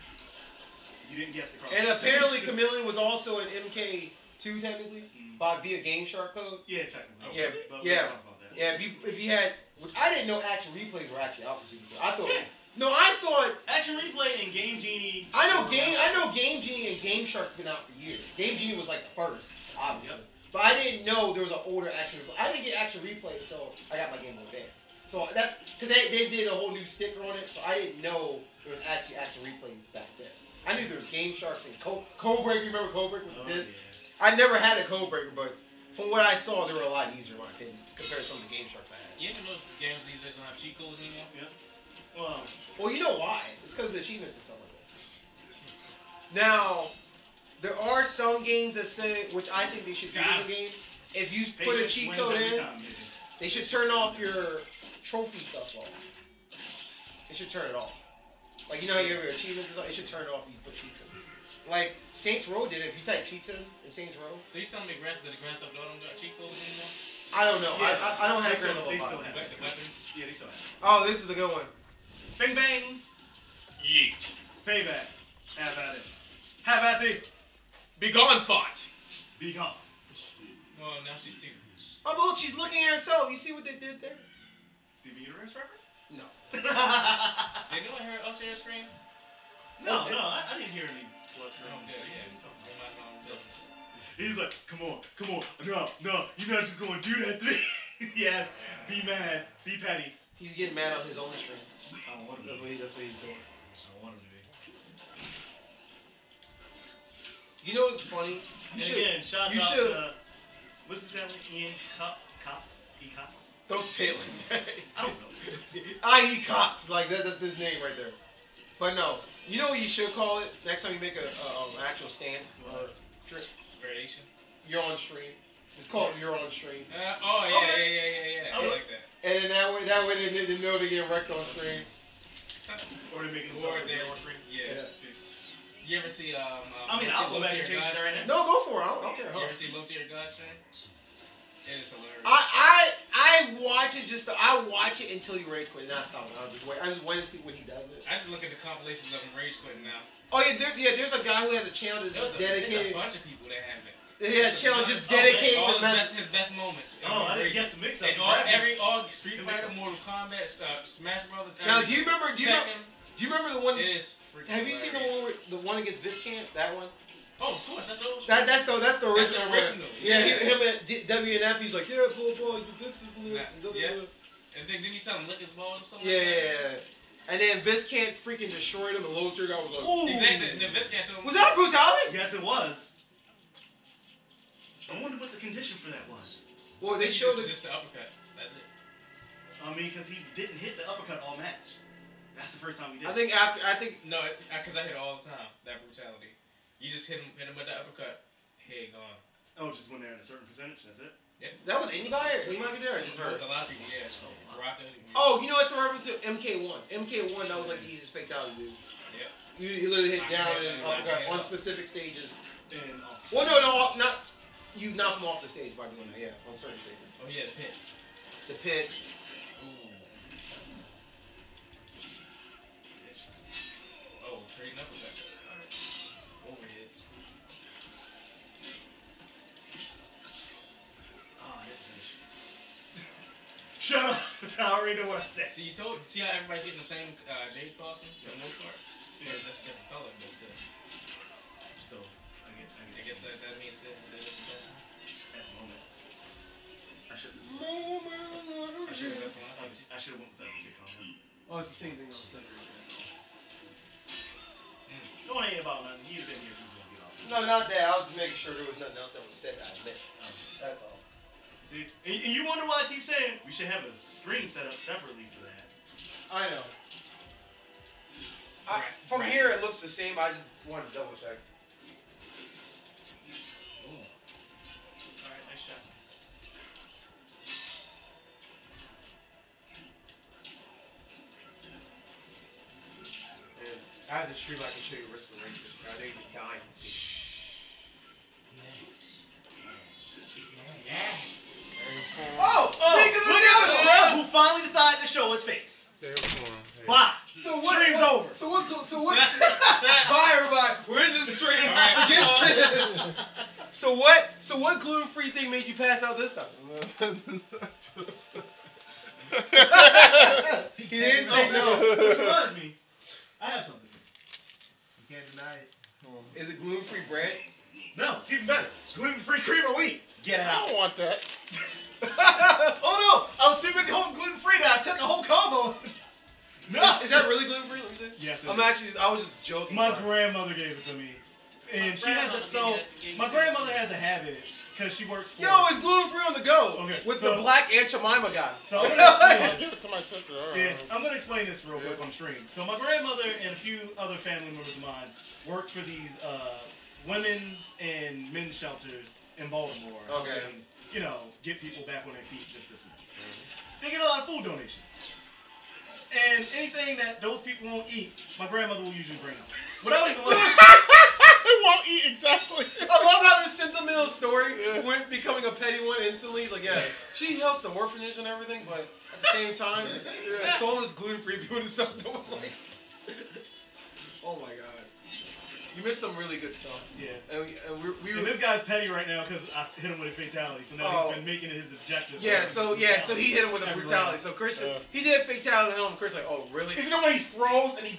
[SPEAKER 5] You didn't guess the cross.
[SPEAKER 1] And apparently Chameleon was also in MK2 technically, via Game Shark code.
[SPEAKER 5] Yeah, technically.
[SPEAKER 1] Yeah,
[SPEAKER 5] But we
[SPEAKER 1] yeah.
[SPEAKER 5] don't talk about that.
[SPEAKER 1] Yeah, if you had, which I didn't know action replays were actually out for Super Saiyan. I thought
[SPEAKER 5] Action Replay and Game Genie.
[SPEAKER 1] I know Game Genie and Game Shark's been out for years. Game Genie was like the first, obviously.
[SPEAKER 5] Yep.
[SPEAKER 1] But I didn't know there was an older action replay. I didn't get action replay until I got my Game Boy Advance. So that's because they did a whole new sticker on it, so I didn't know there was actually action replays back then. I knew there was Game Sharks and Code Breaker. Remember Code Breaker with the disc? I never had a Code Breaker, but from what I saw, they were a lot easier in my opinion compared to some of the Game Sharks I had.
[SPEAKER 2] You ever notice games these days don't have cheat codes anymore?
[SPEAKER 5] Yeah. Well,
[SPEAKER 1] Well, you know why? It's because of the achievements and stuff like that. Now, there are some games that say, which I think they should do in the game. If you put a
[SPEAKER 5] patience
[SPEAKER 1] cheat
[SPEAKER 5] wins
[SPEAKER 1] code
[SPEAKER 5] every
[SPEAKER 1] in,
[SPEAKER 5] time, baby.
[SPEAKER 1] they should turn off your trophy stuff off. They should turn it off. Like, you know how you have your achievements and stuff? They should turn it off if you put cheats in. Like, Saints Row did it. If you type cheats in Saints Row,
[SPEAKER 2] So you telling me the Grand Theft Auto don't got cheat codes anymore?
[SPEAKER 1] I don't know.
[SPEAKER 5] Yeah,
[SPEAKER 1] I don't have
[SPEAKER 5] they
[SPEAKER 1] Grand
[SPEAKER 5] still, they
[SPEAKER 1] Theft
[SPEAKER 5] still
[SPEAKER 1] Auto.
[SPEAKER 5] have
[SPEAKER 2] Like
[SPEAKER 5] it.
[SPEAKER 2] the weapons?
[SPEAKER 5] Yeah, they still have it.
[SPEAKER 1] Oh, this is a good one.
[SPEAKER 5] Bang bang.
[SPEAKER 7] Yeet.
[SPEAKER 5] Payback. Have at it. Have at it.
[SPEAKER 2] Be gone, thought!
[SPEAKER 5] Be gone.
[SPEAKER 2] Well, now she's too.
[SPEAKER 1] Oh, but look, she's looking at herself. You see what they did there?
[SPEAKER 5] Steven Universe reference?
[SPEAKER 1] No.
[SPEAKER 2] Did anyone hear us hear a scream?
[SPEAKER 5] No, I didn't hear any blood
[SPEAKER 2] Oh,
[SPEAKER 5] screams.
[SPEAKER 2] yeah. They might not know business.
[SPEAKER 5] He's like, come on. No, you're not just gonna do that to me. Yes, be mad, be petty.
[SPEAKER 1] He's getting mad on his own stream.
[SPEAKER 5] I don't want him to be.
[SPEAKER 1] That's what he's doing.
[SPEAKER 5] I don't want him to be.
[SPEAKER 1] You know what's funny?
[SPEAKER 5] And again, shouts
[SPEAKER 1] you
[SPEAKER 5] out
[SPEAKER 1] should-
[SPEAKER 5] to, what's his name? Ian Cox? E. Cox?
[SPEAKER 1] Don't say it like that.
[SPEAKER 5] I don't know.
[SPEAKER 1] I.E. Cox. Like, that's his name right there. But no. You know what you should call it? Next time you make an actual stance or trick,
[SPEAKER 2] Variation.
[SPEAKER 1] you're on stream. Just call it you're on stream.
[SPEAKER 2] Oh, yeah,
[SPEAKER 5] Okay.
[SPEAKER 2] yeah. I like that.
[SPEAKER 1] And then that way they know they get wrecked on stream.
[SPEAKER 5] Or they're making
[SPEAKER 2] Or
[SPEAKER 5] themselves
[SPEAKER 2] they-
[SPEAKER 5] more free.
[SPEAKER 2] Yeah. You ever see,
[SPEAKER 5] I mean, I'll go back and change it right now.
[SPEAKER 1] No, go for it. I don't care.
[SPEAKER 2] You ever see Low Tier Gods thing? It is hilarious.
[SPEAKER 1] I watch it I watch it until you rage quit. That's how I just wait. I just wait to see when he does it.
[SPEAKER 2] I just look at the compilations of him rage quitting now.
[SPEAKER 1] Oh yeah, there's a guy who has a channel that's just
[SPEAKER 2] There's a
[SPEAKER 1] dedicated.
[SPEAKER 2] bunch of people that have it.
[SPEAKER 1] He has a channel just
[SPEAKER 5] Oh,
[SPEAKER 1] dedicated
[SPEAKER 2] All
[SPEAKER 1] to
[SPEAKER 2] his best moments.
[SPEAKER 5] Oh, I didn't guess the mix up.
[SPEAKER 2] And all Street Fighter, Mortal Kombat, Smash Brothers.
[SPEAKER 1] Now, do you remember the one?
[SPEAKER 2] It is freaking
[SPEAKER 1] Have you seen
[SPEAKER 2] hilarious.
[SPEAKER 1] the one against Viscant? That one?
[SPEAKER 2] Oh, of course, that's old.
[SPEAKER 1] That's the original one.
[SPEAKER 2] original.
[SPEAKER 1] Yeah,
[SPEAKER 2] Yeah.
[SPEAKER 1] him at WNF, he's like, yeah, blah, this is this.
[SPEAKER 2] Nah,
[SPEAKER 1] Blah,
[SPEAKER 2] yeah.
[SPEAKER 1] blah.
[SPEAKER 2] And then didn't you tell him lick his balls or something?
[SPEAKER 1] Yeah,
[SPEAKER 2] like
[SPEAKER 1] yeah,
[SPEAKER 2] that?
[SPEAKER 1] yeah. And then Viscant freaking destroyed him, and Low Tier guy was like,
[SPEAKER 5] Ooh.
[SPEAKER 2] Exactly. And then Viscant told him.
[SPEAKER 1] was that brutality?
[SPEAKER 5] Yes, it was. I wonder what the condition for that was.
[SPEAKER 1] Well, they showed it.
[SPEAKER 2] Just the uppercut. That's it.
[SPEAKER 5] I mean, because he didn't hit the uppercut all match. That's the first time he did.
[SPEAKER 1] I think
[SPEAKER 2] No, because I hit it all the time. That brutality. You just hit him with the uppercut. Head gone.
[SPEAKER 5] Oh, just when they're at a certain percentage. That's it.
[SPEAKER 1] That was anybody? Anybody there? I just heard.
[SPEAKER 2] A lot of people, yeah. Baraka.
[SPEAKER 1] Oh, you know what's a reference to MK1? MK1, that was like the easiest fatality, dude.
[SPEAKER 2] Yeah.
[SPEAKER 1] You literally hit down and on specific stages.
[SPEAKER 5] And
[SPEAKER 1] Well, no, not you knock them off the stage by doing that. Yeah, on certain stages.
[SPEAKER 2] Oh yeah, the pit.
[SPEAKER 1] The pit.
[SPEAKER 2] Oh, trading up with that. Alright. Overheads.
[SPEAKER 5] Shut up! I already know what I said.
[SPEAKER 2] See, see how everybody's getting the same Jade costume for the most part? Yeah, that's a different color, but still. I guess that means that the best one.
[SPEAKER 5] At the moment. I should have
[SPEAKER 2] That's one.
[SPEAKER 5] I should have went with that kick on him.
[SPEAKER 1] Oh, it's the same thing on Cedric.
[SPEAKER 5] No, it ain't about nothing. He'd have been here if he was going to get off.
[SPEAKER 1] No, not that. I was just making sure there was nothing else that was said that I missed. That's all.
[SPEAKER 5] See? And you wonder why I keep saying we should have a screen set up separately for that.
[SPEAKER 1] I know. From here, it looks the same. I just wanted to double check.
[SPEAKER 5] Alright, nice shot.
[SPEAKER 1] I have the stream I can show you restoration. I think you'd be dying to see. Oh! Speaking of
[SPEAKER 5] Look
[SPEAKER 1] the
[SPEAKER 5] at
[SPEAKER 1] other
[SPEAKER 5] the
[SPEAKER 1] one!
[SPEAKER 5] scrub who finally decided to show his face. Bye.
[SPEAKER 1] So what?
[SPEAKER 5] Stream's over.
[SPEAKER 1] So what? Bye, everybody. We're in the stream. So what gluten-free thing made you pass out this time? He didn't say no.
[SPEAKER 5] Which reminds me, I have something for
[SPEAKER 6] You can't deny it.
[SPEAKER 1] you. Is it gluten-free bread?
[SPEAKER 5] you. No, it's even better. Gluten-free cream of wheat. Get it
[SPEAKER 7] I
[SPEAKER 5] out.
[SPEAKER 7] don't want that.
[SPEAKER 5] Oh no! I was too busy holding gluten-free that I took a whole combo. No.
[SPEAKER 1] Is that really gluten-free? Let me see.
[SPEAKER 5] Yes, it
[SPEAKER 1] I was just joking.
[SPEAKER 5] My grandmother gave it to me. And she has it, so my grandmother has a habit because she works for.
[SPEAKER 1] Yo, it's gluten-free on the go.
[SPEAKER 5] Okay,
[SPEAKER 1] With
[SPEAKER 5] so-
[SPEAKER 1] the black Aunt Jemima guy.
[SPEAKER 5] So I'm gonna explain
[SPEAKER 7] I'll give
[SPEAKER 5] this.
[SPEAKER 7] it to my sister. All
[SPEAKER 5] Yeah,
[SPEAKER 7] right.
[SPEAKER 5] I'm gonna explain this real quick on stream. So my grandmother and a few other family members of mine work for these women's and men's shelters in Baltimore.
[SPEAKER 1] Okay.
[SPEAKER 5] helping, you know, get people back on their feet, this, and this. They get a lot of food donations. And anything that those people won't eat, my grandmother will usually bring them. What I was
[SPEAKER 7] It won't eat exactly.
[SPEAKER 1] I love how this sentimental story went becoming a petty one instantly. Like, yeah, she helps the orphanage and everything, but at the same time, it's all this gluten-free doing stuff. Like, oh my god, you missed some really good stuff.
[SPEAKER 5] Yeah.
[SPEAKER 1] And we
[SPEAKER 5] And
[SPEAKER 1] were.
[SPEAKER 5] this guy's petty right now because I hit him with a fatality. So now he's been making it his objective.
[SPEAKER 1] So he hit him with a
[SPEAKER 5] Every
[SPEAKER 1] brutality.
[SPEAKER 5] round.
[SPEAKER 1] So Chris, he did fatality on him. Chris like, oh really?
[SPEAKER 7] Is it the way he throws and he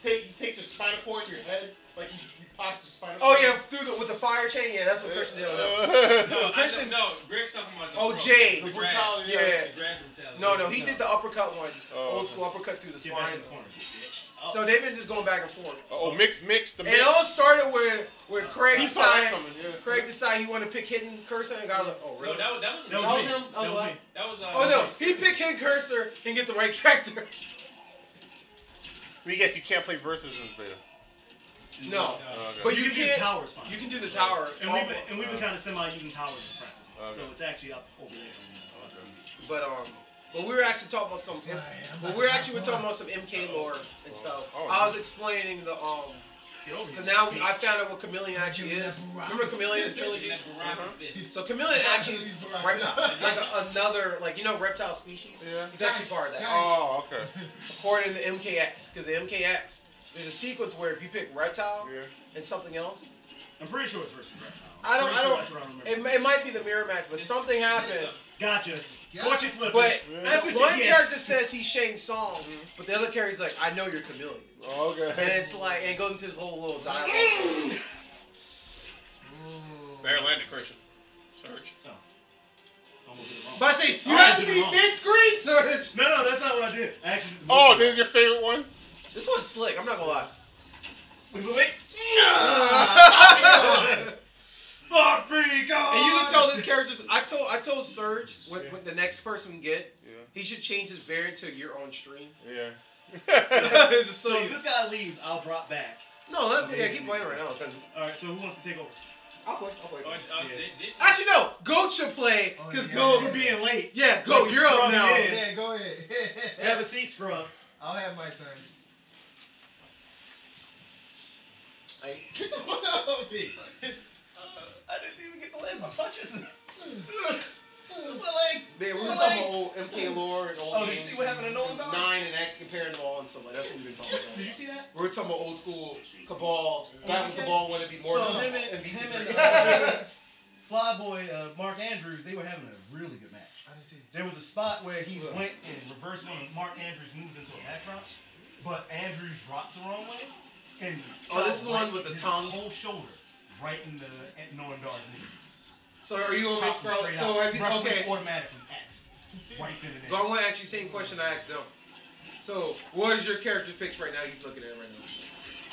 [SPEAKER 7] takes your spinal cord to your head? Like he pops your spinal
[SPEAKER 1] Oh
[SPEAKER 7] cord?
[SPEAKER 1] yeah, with the fire chain. Yeah, that's what Christian did. With him.
[SPEAKER 2] No,
[SPEAKER 1] Christian-
[SPEAKER 2] Greg's talking about the
[SPEAKER 1] Oh,
[SPEAKER 2] throat.
[SPEAKER 1] Jade.
[SPEAKER 2] The
[SPEAKER 7] Brutality,
[SPEAKER 2] grab.
[SPEAKER 1] yeah.
[SPEAKER 2] The grab brutality.
[SPEAKER 1] No, he did the uppercut one.
[SPEAKER 7] Oh,
[SPEAKER 1] Old school uppercut through the
[SPEAKER 5] Get back
[SPEAKER 1] spine.
[SPEAKER 5] in the corner.
[SPEAKER 1] So they've been just going back and forth.
[SPEAKER 7] Oh, mix the
[SPEAKER 1] And
[SPEAKER 7] mix.
[SPEAKER 1] it all started with Craig
[SPEAKER 7] He saw that
[SPEAKER 1] decided.
[SPEAKER 7] coming, yeah.
[SPEAKER 1] Craig decided he wanted to pick hidden cursor, and guys like, oh
[SPEAKER 2] No,
[SPEAKER 1] really?
[SPEAKER 2] that was
[SPEAKER 5] That was
[SPEAKER 1] That
[SPEAKER 5] me.
[SPEAKER 1] was him? That
[SPEAKER 5] That
[SPEAKER 1] was
[SPEAKER 5] was
[SPEAKER 1] what?
[SPEAKER 5] me.
[SPEAKER 2] that was
[SPEAKER 1] Oh no, he picked hidden cursor and get the right character.
[SPEAKER 7] I guess you can't play versus in this beta.
[SPEAKER 1] No,
[SPEAKER 7] Okay.
[SPEAKER 1] but you
[SPEAKER 5] can do
[SPEAKER 1] can't.
[SPEAKER 5] towers fine.
[SPEAKER 1] You can do the tower.
[SPEAKER 5] And we've been kind of semi using towers as practice.
[SPEAKER 7] Okay.
[SPEAKER 5] So it's actually up over there.
[SPEAKER 1] But we were actually talking about some. But we were talking about some MK lore and stuff.
[SPEAKER 7] Oh.
[SPEAKER 1] I was explaining the
[SPEAKER 5] Get over here.
[SPEAKER 1] Cause now I found out what Chameleon actually is. Remember Chameleon trilogy? So Chameleon actually is like another, like, you know, reptile species.
[SPEAKER 7] Yeah.
[SPEAKER 1] He's actually part of that.
[SPEAKER 7] Oh, okay.
[SPEAKER 1] According to MKX, because the MKX, there's a sequence where if you pick reptile
[SPEAKER 7] Yeah.
[SPEAKER 1] and something else,
[SPEAKER 5] I'm pretty sure it's versus reptile.
[SPEAKER 1] I don't.
[SPEAKER 5] That's what I remember.
[SPEAKER 1] It might be the mirror match, but something happened.
[SPEAKER 5] Gotcha.
[SPEAKER 6] Yeah.
[SPEAKER 5] Caught you slipping.
[SPEAKER 1] But
[SPEAKER 5] That's what
[SPEAKER 1] one
[SPEAKER 5] you get.
[SPEAKER 1] character says he's Shane Song, but the other character's like, I know you're Chameleon.
[SPEAKER 7] Oh, okay.
[SPEAKER 1] And it's like, and it goes into this whole little dialogue.
[SPEAKER 7] There landed, Christian. Search.
[SPEAKER 5] Almost did it wrong.
[SPEAKER 1] But I say, you
[SPEAKER 5] I
[SPEAKER 1] have to
[SPEAKER 5] did it
[SPEAKER 1] be
[SPEAKER 5] wrong.
[SPEAKER 1] mid-screen search.
[SPEAKER 5] No, that's not what I did. I actually did the
[SPEAKER 7] Oh,
[SPEAKER 5] most
[SPEAKER 7] this is your favorite one?
[SPEAKER 1] This one's slick, I'm not gonna lie.
[SPEAKER 5] Wait. Thought free God.
[SPEAKER 1] And you can tell this character's. I told Serge with the next person we get,
[SPEAKER 7] Yeah.
[SPEAKER 1] he should change his variant to your own stream.
[SPEAKER 7] Yeah.
[SPEAKER 1] It's just
[SPEAKER 5] So if this guy leaves, I'll drop back.
[SPEAKER 1] no, keep playing right now. 'Cause
[SPEAKER 5] All right. So who wants to take over?
[SPEAKER 1] I'll play.
[SPEAKER 2] Actually,
[SPEAKER 1] Actually, no. Goat should play because Goat.
[SPEAKER 5] For being late.
[SPEAKER 1] Yeah, Goat.
[SPEAKER 5] Like
[SPEAKER 1] You're up
[SPEAKER 5] scrub
[SPEAKER 1] now.
[SPEAKER 5] he is.
[SPEAKER 6] Yeah, go ahead.
[SPEAKER 5] Have a seat, scrub.
[SPEAKER 6] I'll have my turn.
[SPEAKER 5] Get the fuck out of me. I didn't even get to land my punches.
[SPEAKER 1] Man, we were talking about old MK lore and old
[SPEAKER 5] Did you
[SPEAKER 1] games.
[SPEAKER 5] see what happened to Nolan Dog?
[SPEAKER 1] 9 and X comparing them all and stuff like that. That's what we've been talking about.
[SPEAKER 5] Did you see that?
[SPEAKER 1] We were talking about old school Cabal. Back when Cabal wanted to be more
[SPEAKER 5] So
[SPEAKER 1] than
[SPEAKER 5] him and
[SPEAKER 1] MVC.
[SPEAKER 5] Flyboy Mark Andrews, they were having a really good match.
[SPEAKER 6] I didn't see it.
[SPEAKER 5] There was a spot where he went and reversed one of Mark Andrews' moves into a backdrop, but Andrews dropped the wrong way. And
[SPEAKER 1] this is the one with the
[SPEAKER 5] his
[SPEAKER 1] tongue?
[SPEAKER 5] whole shoulder, right in the Nolan Dog's knee.
[SPEAKER 1] So are you going to make
[SPEAKER 5] Popped him straight
[SPEAKER 1] So
[SPEAKER 5] out.
[SPEAKER 1] have you,
[SPEAKER 5] Referee
[SPEAKER 1] okay.
[SPEAKER 5] automatically X. Right then and
[SPEAKER 1] But
[SPEAKER 5] there.
[SPEAKER 1] I want to ask you the same question I asked them. So what is your character picks right now? You're looking at it right now.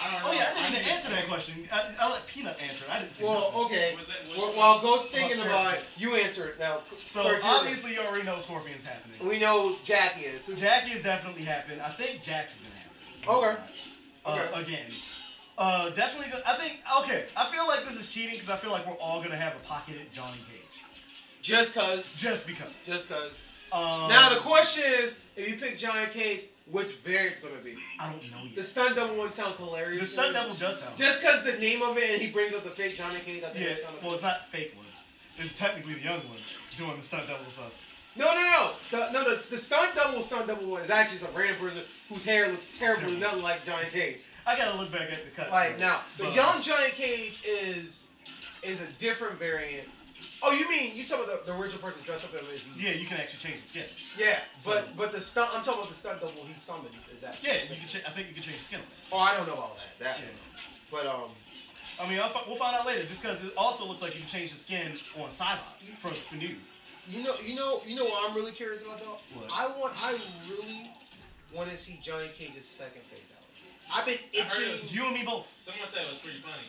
[SPEAKER 7] I don't know.
[SPEAKER 5] Oh yeah, I didn't even answer that question. I'll let Peanut answer it. I didn't say
[SPEAKER 1] Well,
[SPEAKER 5] nothing.
[SPEAKER 1] okay.
[SPEAKER 2] Was that-
[SPEAKER 1] While Goat's thinking about it, you answer it now.
[SPEAKER 5] So
[SPEAKER 1] Start your-
[SPEAKER 5] obviously you already know Scorpion's happening.
[SPEAKER 1] we know Jackie is.
[SPEAKER 5] Jackie is definitely happening. I think Jax is gonna happen.
[SPEAKER 1] Okay.
[SPEAKER 5] Again. Definitely good. I think, okay, I feel like this is cheating because I feel like we're all going to have a pocketed Johnny Cage.
[SPEAKER 1] Just cause.
[SPEAKER 5] Just because.
[SPEAKER 1] Now the question is, if you pick Johnny Cage, which variant's gonna be?
[SPEAKER 5] I don't know yet.
[SPEAKER 1] The stunt double one sounds hilarious.
[SPEAKER 5] The stunt double does sound.
[SPEAKER 1] Just cause the name of it and he brings up the fake Johnny Cage, I think
[SPEAKER 5] Yeah,
[SPEAKER 1] it's kind of.
[SPEAKER 5] well, it's not fake one. It's technically the young one doing the stunt double stuff.
[SPEAKER 1] No. The stunt double one is actually some random person whose hair looks terribly nothing like Johnny Cage.
[SPEAKER 5] I gotta look back at the cut.
[SPEAKER 1] Like now, the young Johnny Cage is a different variant. Oh, you mean you talking about the original person dressed up as?
[SPEAKER 5] Yeah, you can actually change the skin.
[SPEAKER 1] Yeah, but the stunt. I'm talking about the stunt double he summoned. Is that?
[SPEAKER 5] Yeah, you can. I think you can change the skin.
[SPEAKER 1] Oh, I don't know all that.
[SPEAKER 5] Yeah.
[SPEAKER 1] But
[SPEAKER 5] I mean, we'll find out later. Just because it also looks like you can change the skin on Cybox for new.
[SPEAKER 1] You know what I'm really curious about though?
[SPEAKER 5] What?
[SPEAKER 1] I really want to see Johnny Cage's second fatality. I've been itching.
[SPEAKER 5] You and me both.
[SPEAKER 2] Someone said it was pretty funny.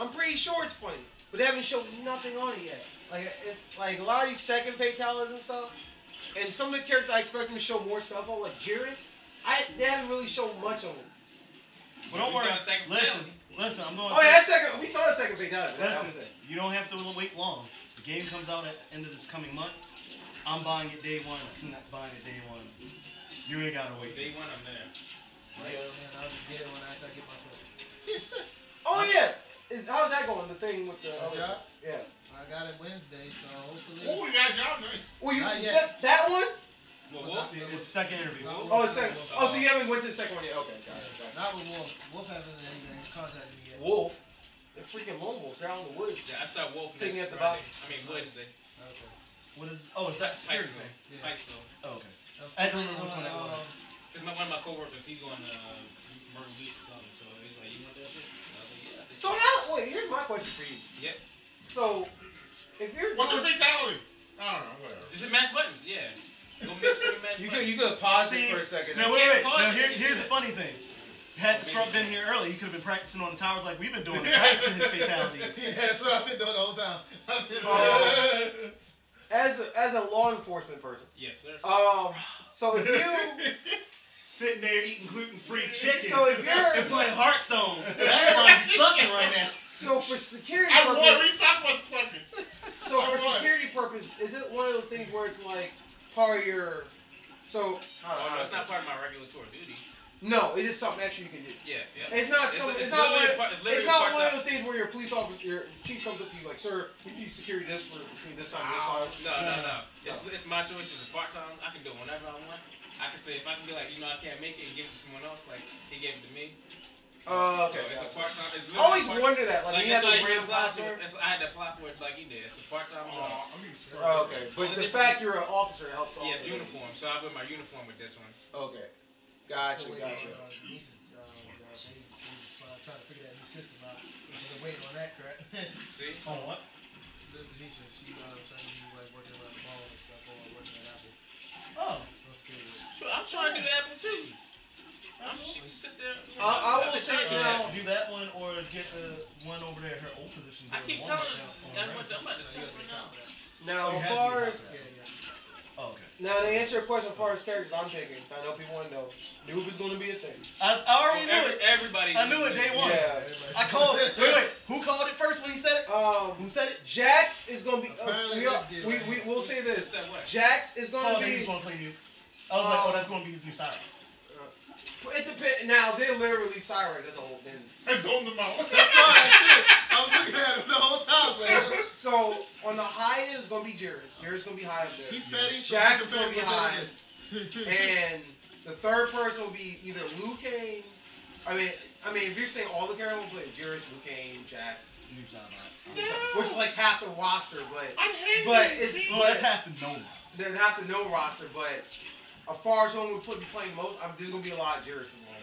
[SPEAKER 1] I'm pretty sure it's funny, but they haven't shown nothing on it yet. Like a lot of these second fatalities and stuff, and some of the characters I expect them to show more stuff on, like Jiris. They haven't really shown much on them.
[SPEAKER 5] But don't
[SPEAKER 2] We
[SPEAKER 5] worry.
[SPEAKER 2] saw the second
[SPEAKER 5] Listen. I'm going.
[SPEAKER 1] Oh yeah, we saw that second fatality.
[SPEAKER 5] Listen, you don't have to wait long. The game comes out at the end of this coming month. I'm buying it day one. Peanut's buying it day one. You ain't gotta wait.
[SPEAKER 2] Day one, I'm there.
[SPEAKER 6] Right? And I'll just get it when I get my place.
[SPEAKER 1] Oh yeah, how's that going? The thing with the
[SPEAKER 6] job?
[SPEAKER 1] Yeah.
[SPEAKER 6] I got it Wednesday, so hopefully.
[SPEAKER 7] Oh, you got a job, nice.
[SPEAKER 1] Well, you
[SPEAKER 6] Not yet.
[SPEAKER 1] that one?
[SPEAKER 2] Well, Wolf?
[SPEAKER 5] It's the second interview.
[SPEAKER 1] Oh, it's second. Oh, so you haven't went to the second one yet? Okay, got it.
[SPEAKER 6] Not with Wolf. Wolf hasn't even contacted me yet.
[SPEAKER 1] Wolf. They're freaking lone wolves. They're out in the woods.
[SPEAKER 2] Yeah, I start Wolf
[SPEAKER 1] Picking
[SPEAKER 2] next
[SPEAKER 1] at the
[SPEAKER 2] Friday.
[SPEAKER 1] bottom.
[SPEAKER 2] I mean, Wednesday.
[SPEAKER 6] Okay.
[SPEAKER 5] What is? Oh, is that security thing?
[SPEAKER 6] Yeah.
[SPEAKER 2] Pikesville.
[SPEAKER 5] Oh, okay. I don't know which one that was.
[SPEAKER 2] Because one of my coworkers, he's going to Murder Beach or something. So he's like, you want that shit? I was like, yeah, I'll take
[SPEAKER 1] So
[SPEAKER 2] it.
[SPEAKER 1] wait, here's my question for you.
[SPEAKER 2] Yep.
[SPEAKER 1] So, if you're
[SPEAKER 7] What's your fatality? I don't know, whatever.
[SPEAKER 2] Is it match buttons? Yeah. Go mix with match
[SPEAKER 1] you
[SPEAKER 2] buttons.
[SPEAKER 1] could pause
[SPEAKER 5] See,
[SPEAKER 1] it for a second.
[SPEAKER 5] Now wait.
[SPEAKER 2] pause
[SPEAKER 5] Now
[SPEAKER 2] it.
[SPEAKER 5] here's the funny thing. Had Scrub been here early, he could have been practicing on the towers like we've been doing, practicing his fatalities.
[SPEAKER 6] Yeah, that's what I've been doing the whole time.
[SPEAKER 1] As a law enforcement person,
[SPEAKER 2] Yes, sir.
[SPEAKER 1] so if you
[SPEAKER 5] Sitting there eating gluten-free chicken
[SPEAKER 1] So if you're-
[SPEAKER 5] and playing Hearthstone, that's why I'm sucking right now.
[SPEAKER 1] so for security
[SPEAKER 7] I won.
[SPEAKER 1] purpose,
[SPEAKER 7] We talking about sucking.
[SPEAKER 1] so for
[SPEAKER 7] I won.
[SPEAKER 1] security purpose, is it one of those things where it's like part of your so
[SPEAKER 2] Oh, no, it's not part of my regular tour duty.
[SPEAKER 1] No, it is something extra you can do.
[SPEAKER 2] Yeah, yeah.
[SPEAKER 1] It's not. It's not
[SPEAKER 2] literally
[SPEAKER 1] one.
[SPEAKER 2] it's
[SPEAKER 1] It's
[SPEAKER 2] literally
[SPEAKER 1] not one
[SPEAKER 2] part-time.
[SPEAKER 1] of those things where your police officer, your chief comes up to you like, "Sir, we need security this for between this time and this time."
[SPEAKER 2] No. It's my choice. It's a part time. I can do it whenever I want. I can say if I can be like, I can't make it and give it to someone else, like he gave it to me.
[SPEAKER 1] Oh,
[SPEAKER 2] So
[SPEAKER 1] okay.
[SPEAKER 2] it's a part time. It's
[SPEAKER 1] I always
[SPEAKER 2] part-
[SPEAKER 1] wonder that. Like, when you have
[SPEAKER 2] that's
[SPEAKER 1] those
[SPEAKER 2] why
[SPEAKER 1] random
[SPEAKER 2] apply
[SPEAKER 1] classes.
[SPEAKER 2] to it. I had to apply for it like you did. It's a part time job.
[SPEAKER 1] Oh, okay, but the fact you're an officer helps.
[SPEAKER 2] Yeah, it's
[SPEAKER 1] also.
[SPEAKER 2] uniform. So I wear my uniform with this one.
[SPEAKER 1] Okay, gotcha.
[SPEAKER 6] Trying to figure that new system out. They're waiting on that crap.
[SPEAKER 2] See?
[SPEAKER 5] On what?
[SPEAKER 6] Denisha, she trying to be like working around the ball and stuff, or working at Apple.
[SPEAKER 5] Oh.
[SPEAKER 6] That's good.
[SPEAKER 2] Sure, I'm trying to do the Apple too. She can sit there.
[SPEAKER 1] I will say now.
[SPEAKER 5] Do that one or get the one over there, her old position.
[SPEAKER 2] I keep telling her. I'm about to test right now.
[SPEAKER 1] Now,
[SPEAKER 5] Oh,
[SPEAKER 1] as
[SPEAKER 5] you
[SPEAKER 1] far
[SPEAKER 5] have to
[SPEAKER 1] as
[SPEAKER 5] do Oh, okay.
[SPEAKER 1] now to answer your question, as far as characters I'm picking, I know people want to know. Noob is going to be a thing.
[SPEAKER 5] I already knew it.
[SPEAKER 2] Everybody.
[SPEAKER 5] I knew it day one.
[SPEAKER 1] Yeah.
[SPEAKER 5] I called it. Wait. Who called it first when he said it? Who said it?
[SPEAKER 1] Jax is gonna be.
[SPEAKER 6] Apparently
[SPEAKER 1] We'll say this.
[SPEAKER 2] Said what?
[SPEAKER 1] Jax is gonna
[SPEAKER 5] Oh,
[SPEAKER 1] be.
[SPEAKER 5] he's gonna play new. I was like, oh, that's gonna be his new Cyrax.
[SPEAKER 1] It depends. Now they literally Cyrax. That's the whole thing.
[SPEAKER 3] I zoned him out.
[SPEAKER 6] That's why I was looking at him the whole time, man.
[SPEAKER 1] So on the high end it's gonna be Jairus. Jairus gonna be high up there.
[SPEAKER 6] He's petty, so
[SPEAKER 1] Jax is
[SPEAKER 6] he
[SPEAKER 1] gonna be
[SPEAKER 6] can
[SPEAKER 1] high,
[SPEAKER 6] bet
[SPEAKER 1] and the third person will be either Liu Kang. I mean, if you're saying all the characters will play Jairus, Liu Kang, Jax, which is like half the roster, but
[SPEAKER 5] That's half the no roster.
[SPEAKER 1] they're half the no roster. But as far as who will be playing most, there's gonna be a lot of Jairus involved.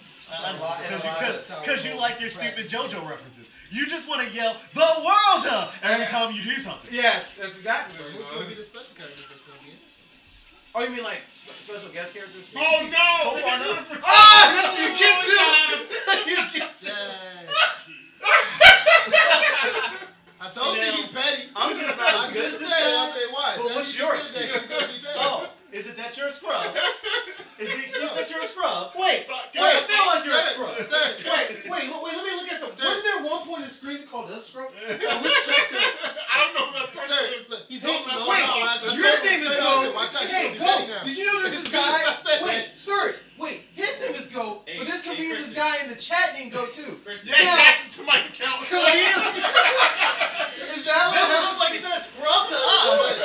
[SPEAKER 5] Because you like your stupid JoJo references. You just want to yell the world up every time you do something.
[SPEAKER 1] Yes, that's exactly what
[SPEAKER 6] Who's
[SPEAKER 1] it
[SPEAKER 6] going to
[SPEAKER 1] is.
[SPEAKER 6] be the special character that's going to be in this one?
[SPEAKER 1] Oh, you mean like special guest characters?
[SPEAKER 3] Oh no!
[SPEAKER 5] So far, no.
[SPEAKER 1] Ah, that's what you get to. You get to.
[SPEAKER 6] Dang. I told you he's petty.
[SPEAKER 5] I'm just not
[SPEAKER 6] I
[SPEAKER 5] as good as
[SPEAKER 6] just
[SPEAKER 5] this
[SPEAKER 6] said, I
[SPEAKER 5] guy.
[SPEAKER 6] said, why?
[SPEAKER 5] But what's yours?
[SPEAKER 6] He's going to be petty.
[SPEAKER 5] Oh, is it that you're a scrub? Is the excuse that you're a scrub?
[SPEAKER 1] Wait,
[SPEAKER 5] So I feel like you're a scrub.
[SPEAKER 1] wait, let me look at something. Wasn't there one point in the screen called us scrub?
[SPEAKER 3] I don't know who that person
[SPEAKER 6] Sir,
[SPEAKER 3] is.
[SPEAKER 6] he's hating the whole
[SPEAKER 1] Wait,
[SPEAKER 6] time. I told
[SPEAKER 1] your
[SPEAKER 6] him
[SPEAKER 1] name is
[SPEAKER 6] straight
[SPEAKER 1] Go.
[SPEAKER 6] up, watch out, he's
[SPEAKER 1] Hey,
[SPEAKER 6] gonna be
[SPEAKER 1] Go.
[SPEAKER 6] petty now.
[SPEAKER 1] Did you know there's this
[SPEAKER 6] As soon as I
[SPEAKER 1] guy?
[SPEAKER 6] said
[SPEAKER 1] Wait,
[SPEAKER 6] that.
[SPEAKER 1] sir. Wait, his name is Go,
[SPEAKER 2] Hey,
[SPEAKER 1] but this could
[SPEAKER 2] hey,
[SPEAKER 1] be this
[SPEAKER 2] Christian.
[SPEAKER 1] guy in the chat named Go too.
[SPEAKER 2] Christian.
[SPEAKER 3] Yeah, hacked into my account.
[SPEAKER 1] Come on, is that
[SPEAKER 5] That
[SPEAKER 1] what?
[SPEAKER 5] looks like he said scrub to us.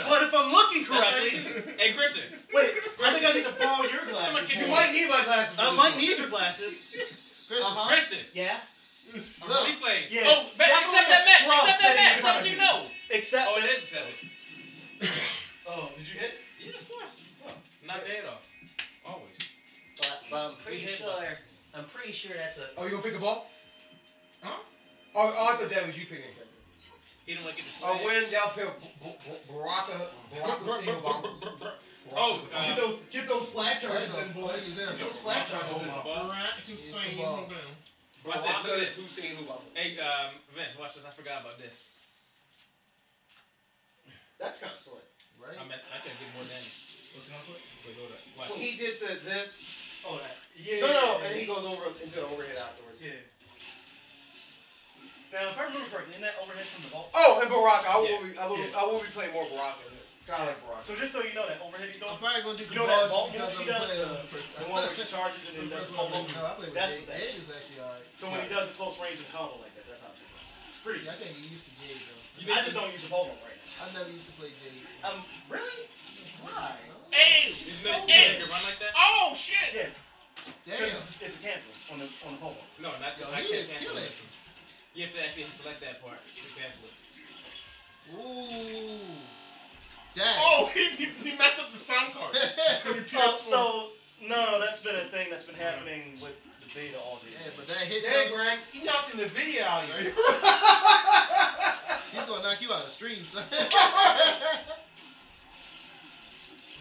[SPEAKER 5] But if I'm looking correctly,
[SPEAKER 2] Hey, Christian.
[SPEAKER 5] wait, I think I need to borrow your
[SPEAKER 2] Someone
[SPEAKER 5] glasses.
[SPEAKER 2] kick
[SPEAKER 1] You
[SPEAKER 2] him
[SPEAKER 1] might need my glasses.
[SPEAKER 5] I might need your glasses.
[SPEAKER 6] Christian,
[SPEAKER 2] Christian.
[SPEAKER 5] Yeah.
[SPEAKER 6] look,
[SPEAKER 2] Seaplanes.
[SPEAKER 5] Yeah.
[SPEAKER 2] Oh, accept that match. Accept that match. Something you know.
[SPEAKER 5] Except
[SPEAKER 2] Oh,
[SPEAKER 5] that.
[SPEAKER 2] it is a 7.
[SPEAKER 5] Oh, did you hit?
[SPEAKER 2] Yeah, of course. Knock the head off. Always.
[SPEAKER 5] But I'm
[SPEAKER 2] pretty sure-
[SPEAKER 5] I'm pretty sure that's a.
[SPEAKER 1] Oh, you gonna pick a ball?
[SPEAKER 3] Huh?
[SPEAKER 1] Oh, I thought that was you picking a character.
[SPEAKER 2] He didn't want to get the
[SPEAKER 1] Oh, when they'll pick Baraka single bombers.
[SPEAKER 2] Oh,
[SPEAKER 5] Get those flat charges in,
[SPEAKER 6] Look at him.
[SPEAKER 5] Those flat charges in.
[SPEAKER 3] Insane.
[SPEAKER 6] Ball.
[SPEAKER 2] watch this. Look at this.
[SPEAKER 1] Hussein Hubaba.
[SPEAKER 2] Hey, Vince, watch this. I forgot about this.
[SPEAKER 1] That's kind of slick.
[SPEAKER 6] Right?
[SPEAKER 2] I can get more than what's going on? Wait, hold up. Watch.
[SPEAKER 1] Well, he did this.
[SPEAKER 5] Oh, that. Yeah.
[SPEAKER 1] No, and he goes over into the overhead afterwards.
[SPEAKER 5] Yeah. Now, if I remember correctly, isn't that overhead from the vault?
[SPEAKER 1] Oh, and Baraka. I
[SPEAKER 5] Yeah.
[SPEAKER 1] will be playing more Baraka. Kind of like Baraka.
[SPEAKER 5] So just so you know, that overhead he's
[SPEAKER 6] I'm
[SPEAKER 5] doing,
[SPEAKER 6] probably going to do
[SPEAKER 5] you know that vault
[SPEAKER 6] because
[SPEAKER 5] move he
[SPEAKER 6] I'm
[SPEAKER 5] does,
[SPEAKER 6] playing
[SPEAKER 5] the,
[SPEAKER 6] on the first
[SPEAKER 5] the one where he charges and then does combo.
[SPEAKER 6] No, I play with
[SPEAKER 5] That's
[SPEAKER 6] Jade.
[SPEAKER 5] what that
[SPEAKER 6] Jade
[SPEAKER 5] is.
[SPEAKER 6] is actually alright.
[SPEAKER 5] So when he does the close range and combo like that, that's how it is. It's pretty.
[SPEAKER 6] Yeah, I can't get used to Jade though.
[SPEAKER 5] I just don't use the Volvo right now.
[SPEAKER 6] I never used to play Jade.
[SPEAKER 5] Really? Why?
[SPEAKER 3] Hey!
[SPEAKER 2] You make it run like that?
[SPEAKER 3] Oh shit!
[SPEAKER 5] Yeah,
[SPEAKER 6] Damn.
[SPEAKER 5] because it's a cancel on the Volvo.
[SPEAKER 2] No, not
[SPEAKER 6] Yo,
[SPEAKER 2] I
[SPEAKER 6] he
[SPEAKER 2] can't
[SPEAKER 6] is
[SPEAKER 2] cancel
[SPEAKER 6] killing.
[SPEAKER 2] it. You have to actually select that part to cancel it.
[SPEAKER 6] Ooh. Dang.
[SPEAKER 3] Oh, he messed up the sound card.
[SPEAKER 5] So no, that's been a thing that's been happening with the beta all day.
[SPEAKER 6] Yeah, but that hit
[SPEAKER 1] Hey,
[SPEAKER 6] though,
[SPEAKER 1] Greg, he knocked in the video out here.
[SPEAKER 6] he's going to knock you out of the stream, son.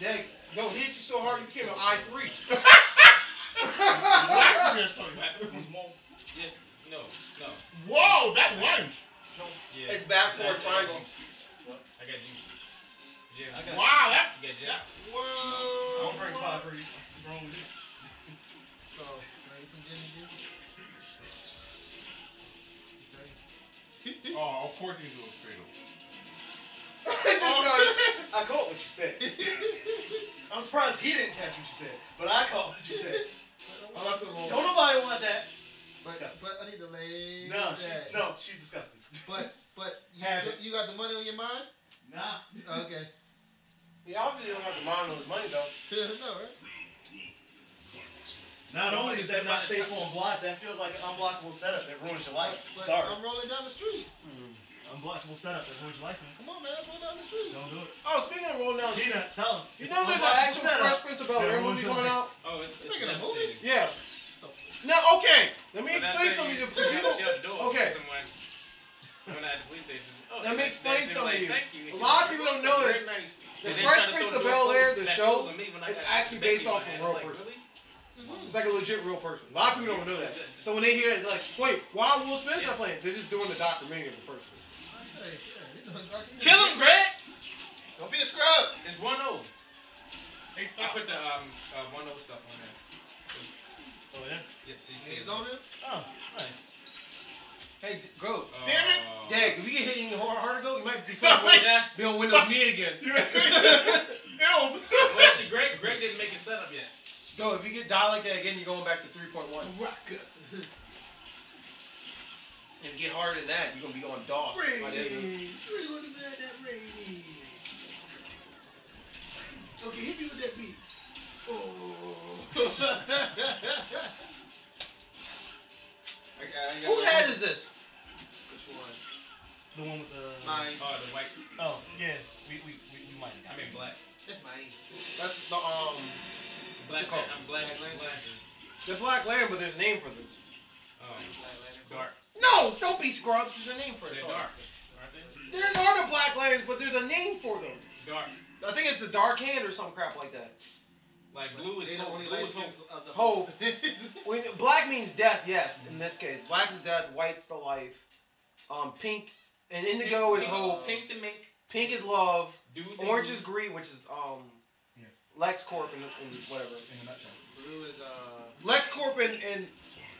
[SPEAKER 1] Dang, no, he hit you so hard you became an I3.
[SPEAKER 2] Yes. No.
[SPEAKER 3] Whoa, that lunge!
[SPEAKER 2] Yeah.
[SPEAKER 1] It's back for a
[SPEAKER 2] I got
[SPEAKER 1] triangle.
[SPEAKER 2] juice. I got juice. Yeah.
[SPEAKER 3] Wow, that.
[SPEAKER 2] You got
[SPEAKER 3] that
[SPEAKER 2] juice.
[SPEAKER 3] whoa.
[SPEAKER 5] Don't bring 5 for you. What's wrong with you?
[SPEAKER 6] So, bring some gin and juice.
[SPEAKER 3] Oh, of course you do a fatal.
[SPEAKER 5] I caught what you said. I'm surprised he didn't catch what you said, but I caught what you said.
[SPEAKER 3] I'll have to roll.
[SPEAKER 5] Don't nobody want that.
[SPEAKER 6] But I need to lay
[SPEAKER 5] She's disgusting.
[SPEAKER 6] But
[SPEAKER 5] Have it.
[SPEAKER 6] you got the money on your mind?
[SPEAKER 5] Nah.
[SPEAKER 6] Okay.
[SPEAKER 1] He obviously don't have the mind on his money, though.
[SPEAKER 6] No, right?
[SPEAKER 5] Not only is that not safe for unblocked, that feels like an unblockable setup that ruins your life.
[SPEAKER 6] But
[SPEAKER 5] Sorry.
[SPEAKER 6] I'm rolling down the street.
[SPEAKER 5] Unblockable setup that ruins your life.
[SPEAKER 6] Come on, man. Let's roll down the street.
[SPEAKER 5] Don't do it.
[SPEAKER 1] Oh, speaking of rolling down,
[SPEAKER 5] Gina, tell him.
[SPEAKER 1] you know there's an actual Fresh Prince of Bel-Air movie coming out?
[SPEAKER 2] Oh, it's
[SPEAKER 6] Making a movie?
[SPEAKER 2] devastating.
[SPEAKER 1] Yeah. Now, okay, let me
[SPEAKER 2] But
[SPEAKER 1] explain
[SPEAKER 2] that's
[SPEAKER 1] something to
[SPEAKER 2] you shut
[SPEAKER 1] people.
[SPEAKER 2] the door
[SPEAKER 1] Okay.
[SPEAKER 2] for someone when at the police station. Oh,
[SPEAKER 1] Let me
[SPEAKER 2] that's-
[SPEAKER 1] explain
[SPEAKER 2] that's
[SPEAKER 1] something
[SPEAKER 2] like,
[SPEAKER 1] to you.
[SPEAKER 2] thank you.
[SPEAKER 1] A lot of people don't know
[SPEAKER 2] Very
[SPEAKER 1] this.
[SPEAKER 2] nice.
[SPEAKER 1] The
[SPEAKER 2] They
[SPEAKER 1] Fresh
[SPEAKER 2] tried to
[SPEAKER 1] Prince
[SPEAKER 2] throw
[SPEAKER 1] of
[SPEAKER 2] the door
[SPEAKER 1] Bel-Air,
[SPEAKER 2] closed,
[SPEAKER 1] the
[SPEAKER 2] that
[SPEAKER 1] show,
[SPEAKER 2] closed on me when I
[SPEAKER 1] is
[SPEAKER 2] got
[SPEAKER 1] actually
[SPEAKER 2] baby
[SPEAKER 1] based off
[SPEAKER 2] man.
[SPEAKER 1] a real
[SPEAKER 2] Like,
[SPEAKER 1] person.
[SPEAKER 2] really?
[SPEAKER 1] It's like a legit real person. A lot of people don't know that. So when they hear it, they're like, wait, why Will Smith not playing? They're just doing the documentary of the person.
[SPEAKER 2] Kill him, Greg.
[SPEAKER 6] Don't be a scrub.
[SPEAKER 2] It's 1-0.
[SPEAKER 3] Hey,
[SPEAKER 2] I
[SPEAKER 3] stop.
[SPEAKER 2] put the 1-0 stuff on there.
[SPEAKER 5] Oh, yeah?
[SPEAKER 2] Yeah, see.
[SPEAKER 6] He's on it.
[SPEAKER 5] Oh, nice.
[SPEAKER 1] Hey, go.
[SPEAKER 3] Damn it!
[SPEAKER 1] Dag, if we get hit in your hard to go, you might be
[SPEAKER 3] Sorry.
[SPEAKER 1] be on Windows Me again.
[SPEAKER 3] Ew.
[SPEAKER 2] Well, see, Greg didn't make it set up yet.
[SPEAKER 1] Go, if you get die like that again, you're going back to 3.1. If you get harder than that, you're going to be on DOS. by the end of it.
[SPEAKER 6] Okay, hit me with that beat.
[SPEAKER 1] Whose head is this?
[SPEAKER 6] Which one?
[SPEAKER 5] The one with the.
[SPEAKER 6] Mine.
[SPEAKER 2] Oh, the white.
[SPEAKER 5] Oh yeah, we might.
[SPEAKER 2] I mean black.
[SPEAKER 6] That's mine.
[SPEAKER 1] That's the
[SPEAKER 2] Black.
[SPEAKER 1] called?
[SPEAKER 2] I'm black.
[SPEAKER 6] Black
[SPEAKER 2] Black.
[SPEAKER 1] the Black Lantern, but there's a name for this.
[SPEAKER 2] Dark.
[SPEAKER 1] No, don't be scrubs. There's a name for it.
[SPEAKER 2] They're dark, aren't they?
[SPEAKER 1] There are the Black Lanterns, but there's a name for them.
[SPEAKER 2] Dark.
[SPEAKER 1] I think it's the Dark Hand or some crap like that.
[SPEAKER 2] Like blue is
[SPEAKER 6] They don't
[SPEAKER 2] hope.
[SPEAKER 6] only
[SPEAKER 2] Blue
[SPEAKER 6] like
[SPEAKER 2] is hope.
[SPEAKER 6] skins of the
[SPEAKER 1] Hope. When black means death, yes. In this case, black is death, white's the life. Pink and indigo is hope.
[SPEAKER 2] Pink the mink.
[SPEAKER 1] Pink is love.
[SPEAKER 2] Dude.
[SPEAKER 1] Orange is greed, which is LexCorp and whatever.
[SPEAKER 5] In a nutshell.
[SPEAKER 6] Blue is
[SPEAKER 1] LexCorp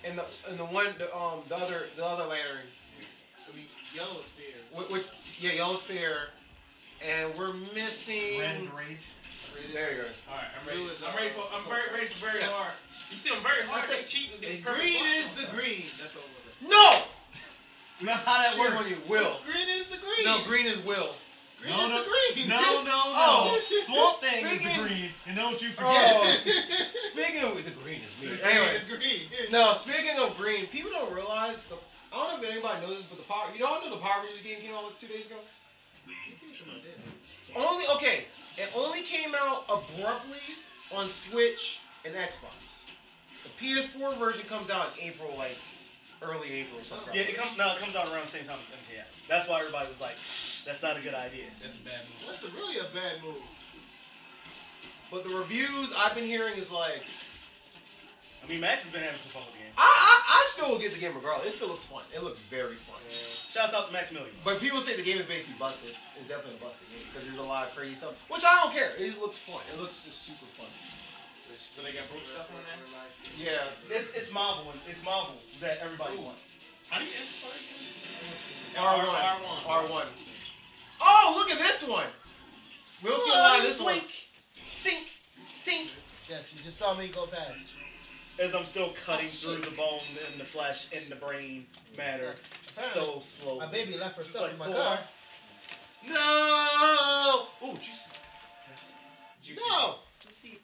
[SPEAKER 1] and the one the other lantern.
[SPEAKER 6] I mean, yellow is fear.
[SPEAKER 1] Which yellow's fair, and we're missing.
[SPEAKER 5] Red and rage.
[SPEAKER 1] There you go.
[SPEAKER 2] All right, I'm ready.
[SPEAKER 6] Blue is,
[SPEAKER 2] I'm ready for. I'm very ready for very
[SPEAKER 1] Yeah.
[SPEAKER 2] hard. You see, I'm very hard.
[SPEAKER 1] That's
[SPEAKER 2] They cheating.
[SPEAKER 6] And green is the green. That's all I'm saying.
[SPEAKER 1] No.
[SPEAKER 5] It's not how that
[SPEAKER 1] Shame
[SPEAKER 5] works.
[SPEAKER 1] on you, Will.
[SPEAKER 6] Green is the green.
[SPEAKER 1] No, green is Will.
[SPEAKER 6] Green is the green.
[SPEAKER 5] No.
[SPEAKER 1] Oh.
[SPEAKER 5] Swamp Thing is the
[SPEAKER 1] Speaking-
[SPEAKER 5] green, and don't you forget.
[SPEAKER 1] Oh. Speaking of the green is me.
[SPEAKER 6] Green
[SPEAKER 1] Anyway.
[SPEAKER 6] is green.
[SPEAKER 1] No, speaking of green, people don't realize I don't know if anybody knows this, but the Power. You don't know the Power Rangers game came out like 2 days ago. It only came out abruptly on Switch and Xbox. The PS4 version comes out in April, like early April or something.
[SPEAKER 5] Yeah, it comes out around the same time as MKX. That's why everybody was like, "That's not a good idea."
[SPEAKER 2] That's a bad move.
[SPEAKER 6] That's really a bad move.
[SPEAKER 1] But the reviews I've been hearing is like,
[SPEAKER 5] I mean, Max has been having some fun with the game.
[SPEAKER 1] I still will get the game regardless. It still looks fun. It looks very fun.
[SPEAKER 5] Shouts out to Max Million.
[SPEAKER 1] But people say the game is basically busted. It's definitely a busted game because there's a lot of crazy stuff, which I don't care. It just looks fun. It looks just super fun.
[SPEAKER 2] So they got broke stuff on there.
[SPEAKER 1] Yeah.
[SPEAKER 5] It's Marvel. It's Marvel that everybody wants.
[SPEAKER 3] How do you enter again?
[SPEAKER 1] R1. Oh, look at this one. We don't see a lot of this one. Sink.
[SPEAKER 6] Yes, you just saw me go past.
[SPEAKER 5] As I'm still cutting through the bone and the flesh and the brain matter so slowly.
[SPEAKER 6] My baby left her
[SPEAKER 5] Just
[SPEAKER 6] stuff
[SPEAKER 5] like,
[SPEAKER 6] in my
[SPEAKER 5] boy.
[SPEAKER 6] car.
[SPEAKER 5] No! Ooh, juicy.
[SPEAKER 6] No!
[SPEAKER 5] Juicy.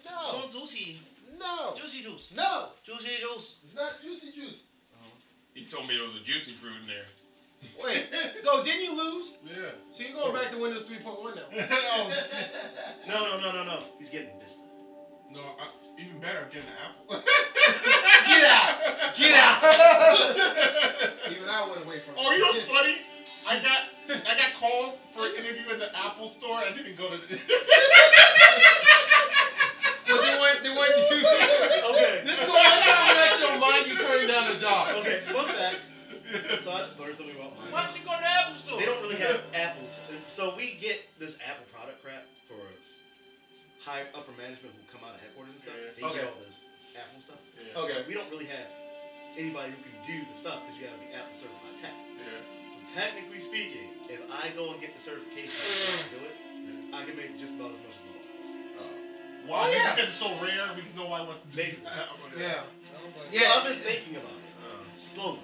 [SPEAKER 6] No!
[SPEAKER 5] Juicy.
[SPEAKER 6] No!
[SPEAKER 5] Juicy juice.
[SPEAKER 6] No!
[SPEAKER 5] Juicy juice.
[SPEAKER 6] It's not juicy juice.
[SPEAKER 7] He told me there was a juicy fruit in there.
[SPEAKER 1] Wait, go, didn't you lose?
[SPEAKER 3] Yeah.
[SPEAKER 1] So you're going back to Windows 3.1 now.
[SPEAKER 3] Oh,
[SPEAKER 5] No. He's getting Vista.
[SPEAKER 3] no, even better, I'm getting an apple.
[SPEAKER 1] Get out!
[SPEAKER 6] Even I went away from it.
[SPEAKER 3] Oh, you know what's funny? I got called for an interview at the Apple store. I didn't go to the...
[SPEAKER 1] But they went to you.
[SPEAKER 5] Okay.
[SPEAKER 1] This is the one time when that's your mind, you turn down the job.
[SPEAKER 5] Okay, fun facts. So I just learned something about mine.
[SPEAKER 2] Why don't you go to the Apple store?
[SPEAKER 5] They don't really have Apple. So we get this Apple product crap for high upper management who come out of headquarters and stuff. They
[SPEAKER 1] Okay.
[SPEAKER 5] get all this Apple stuff.
[SPEAKER 3] Yeah.
[SPEAKER 1] Okay.
[SPEAKER 5] We don't really have anybody who can do the stuff because you got to be Apple certified tech.
[SPEAKER 3] Yeah.
[SPEAKER 5] So technically speaking, if I go and get the certification to do it, I can make just about as much as the boss does.
[SPEAKER 3] Why?
[SPEAKER 1] Oh, yeah.
[SPEAKER 3] Because it's so rare because nobody wants to do it.
[SPEAKER 1] Yeah.
[SPEAKER 5] So I've been thinking about it slowly.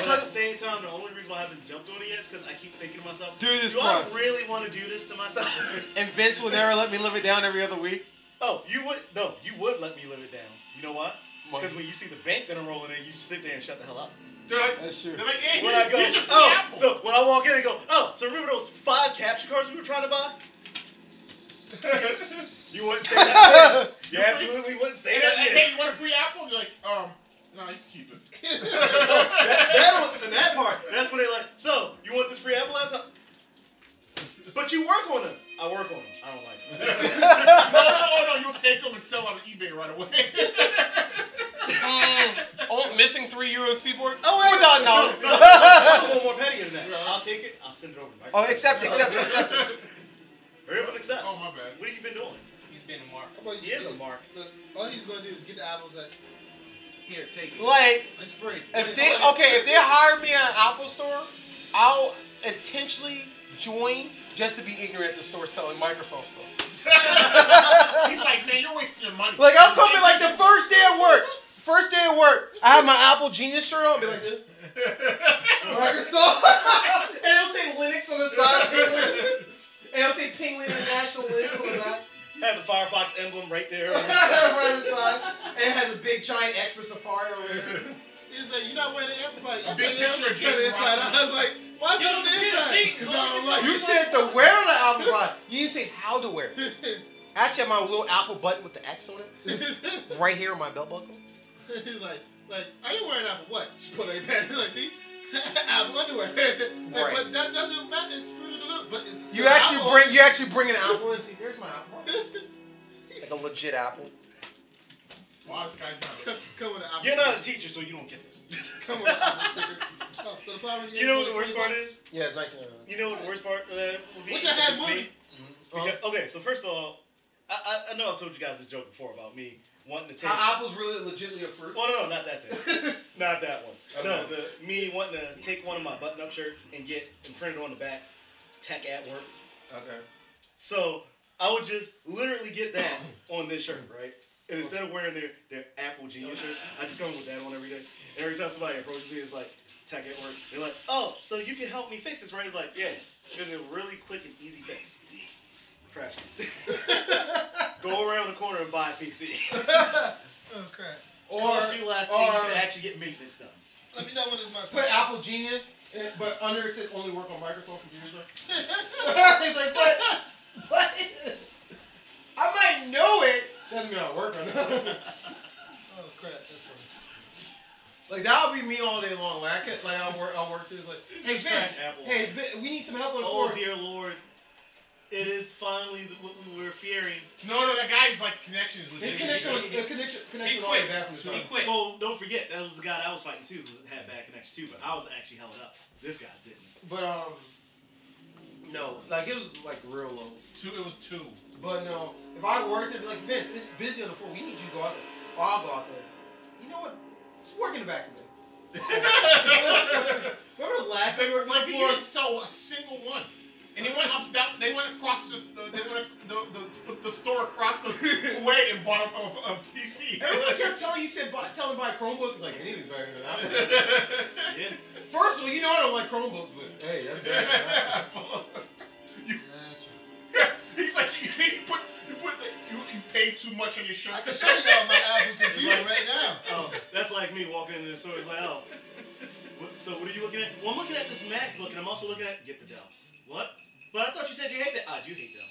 [SPEAKER 5] But at the same time, the only reason why I haven't jumped on it yet is because I keep thinking to myself,
[SPEAKER 1] Do this,
[SPEAKER 5] do I
[SPEAKER 1] bro.
[SPEAKER 5] really want to do this to myself?
[SPEAKER 1] And Vince would never let me live it down every other week.
[SPEAKER 5] Oh, you would? No, you would let me live it down. You know what? Because when you see the bank that I'm rolling in, you just sit there and shut the hell up.
[SPEAKER 3] They're like,
[SPEAKER 1] That's true.
[SPEAKER 3] They're like, hey,
[SPEAKER 5] When I go,
[SPEAKER 3] here's your free
[SPEAKER 5] oh,
[SPEAKER 3] apple.
[SPEAKER 5] so when I walk in and go, oh, so remember those 5 capture cards we were trying to buy? You wouldn't say that. You absolutely wouldn't say
[SPEAKER 3] And
[SPEAKER 5] that.
[SPEAKER 3] they're like, hey, you want a free apple? You're like, no, you can keep it.
[SPEAKER 5] That part, that's when they're like, so, you want this free Apple laptop? But you work on them. I work on them. I don't like them.
[SPEAKER 3] No, you'll take them and sell on eBay right away.
[SPEAKER 1] Missing €3 people.
[SPEAKER 5] Oh,
[SPEAKER 1] $4,000.
[SPEAKER 5] I'm a little more petty than that. I'll take it. I'll send it over to Mike.
[SPEAKER 1] Oh, accept it.
[SPEAKER 5] Hurry up and accept.
[SPEAKER 3] Oh, my bad.
[SPEAKER 5] What have you been doing?
[SPEAKER 2] He's been a mark.
[SPEAKER 6] How about
[SPEAKER 5] He
[SPEAKER 6] you
[SPEAKER 5] is a
[SPEAKER 6] sit-
[SPEAKER 5] mark.
[SPEAKER 6] Look, all he's gonna do is get the apples at Here, take it.
[SPEAKER 1] Like,
[SPEAKER 6] It's free.
[SPEAKER 1] if they hire me at an Apple store, I'll intentionally join just to be ignorant at the store selling Microsoft stuff.
[SPEAKER 3] He's like, man, you're wasting your money.
[SPEAKER 1] Like, I'm coming like the first day of work. First day of work, I have my Apple Genius shirt on, be like this. Microsoft. And it'll say Linux on the side. And it'll say Penguin International Linux on the back.
[SPEAKER 5] Have the Firefox emblem right there.
[SPEAKER 1] Right on the side. And it has a big giant X for Safari over there.
[SPEAKER 6] He's like, you're not wearing the Apple Body.
[SPEAKER 3] A big picture of Jason
[SPEAKER 6] inside. I was like, why is that on the inside? Because I don't like
[SPEAKER 1] You
[SPEAKER 6] it.
[SPEAKER 1] said to wear the Apple Body. You didn't say how to wear it. Actually, I have my little Apple button with the X on it. Right here on my belt buckle.
[SPEAKER 6] He's like, are you wearing Apple? What? Just put it in pants. Like, see? Apple underwear. Like,
[SPEAKER 1] Right.
[SPEAKER 6] but that doesn't matter. It's Fruit of the Loop. But it's
[SPEAKER 1] You
[SPEAKER 6] still
[SPEAKER 1] actually bring an apple and see, there's my apple. Like a legit apple.
[SPEAKER 3] Wow, this guy's not.
[SPEAKER 6] Come with an Apple
[SPEAKER 5] You're not a
[SPEAKER 6] sticker.
[SPEAKER 5] teacher, so you don't get this.
[SPEAKER 6] Come with an Apple sticker. Oh, so the Power Rangers.
[SPEAKER 5] You know what the worst part is?
[SPEAKER 1] Yeah, it's 1999.
[SPEAKER 5] You know what the worst part would be?
[SPEAKER 6] Wish I had
[SPEAKER 5] It's
[SPEAKER 6] money.
[SPEAKER 5] Because, okay, so first of all, I know I've told you guys this joke before about me wanting to take.
[SPEAKER 1] Apple's really legitimately a fruit.
[SPEAKER 5] Oh no, not that thing. Not that one. No,
[SPEAKER 1] Okay.
[SPEAKER 5] me wanting to take one of my button-up shirts and print it on the back, tech at work.
[SPEAKER 1] Okay.
[SPEAKER 5] So I would just literally get that on this shirt, right? And instead of wearing their Apple Genius shirt, I just come with that on every day. And every time somebody approaches me, it's like tech at work. They're like, "Oh, so you can help me fix this, right?" It's like, "Yeah, it's a really quick and easy fix." Trash. Go around the corner and buy a PC.
[SPEAKER 6] Oh, crap.
[SPEAKER 5] Cost you less, and you can actually get maintenance done.
[SPEAKER 6] Let me know when it's my
[SPEAKER 1] Put
[SPEAKER 6] time.
[SPEAKER 1] Apple Genius, but under it says only work on Microsoft computers. He's like, but I might know it. Doesn't mean I'll work on it.
[SPEAKER 6] Oh, crap. That's funny.
[SPEAKER 1] Like that would be me all day long. Like I'll work through. It's like, hey
[SPEAKER 5] Trash
[SPEAKER 1] Vince,
[SPEAKER 5] Apple.
[SPEAKER 1] hey, Vince, we need some help on the
[SPEAKER 5] Oh
[SPEAKER 1] floor.
[SPEAKER 5] dear Lord. It is finally what we were fearing.
[SPEAKER 3] No, that guy's like connection is
[SPEAKER 1] His
[SPEAKER 3] legit.
[SPEAKER 1] connection all the way back from the
[SPEAKER 2] He
[SPEAKER 1] start.
[SPEAKER 2] quit.
[SPEAKER 5] Well, don't forget, that was the guy that I was fighting too who had bad connection too, but I was actually held up. This guy's didn't.
[SPEAKER 1] But no, like it was like real low.
[SPEAKER 3] It was two.
[SPEAKER 1] But no, if I worked there, be like Vince, it's busy on the floor. We need you to go out there. Or I'll go out there. You know what? Just work in the back of me. Remember the last time we worked on
[SPEAKER 3] Like
[SPEAKER 1] the
[SPEAKER 3] he
[SPEAKER 1] floor?
[SPEAKER 3] didn't sew a single one. And they went up down. They went across the store across the way and bought a PC.
[SPEAKER 1] Everyone kept telling you said telling buy Chromebooks. Like anything's better than that.
[SPEAKER 5] Yeah.
[SPEAKER 1] First of all, you know I don't like Chromebooks, but hey, that's better than that.
[SPEAKER 6] Yeah, that's true.
[SPEAKER 3] He's like you paid too much on your shirt.
[SPEAKER 6] I can show y'all my Apple computer right now.
[SPEAKER 5] Oh, that's like me walking into the store. It's like, oh. So what are you looking at? Well, I'm looking at this MacBook, and I'm also looking at get the Dell. What? But I thought you said you hate that. I do hate Dell.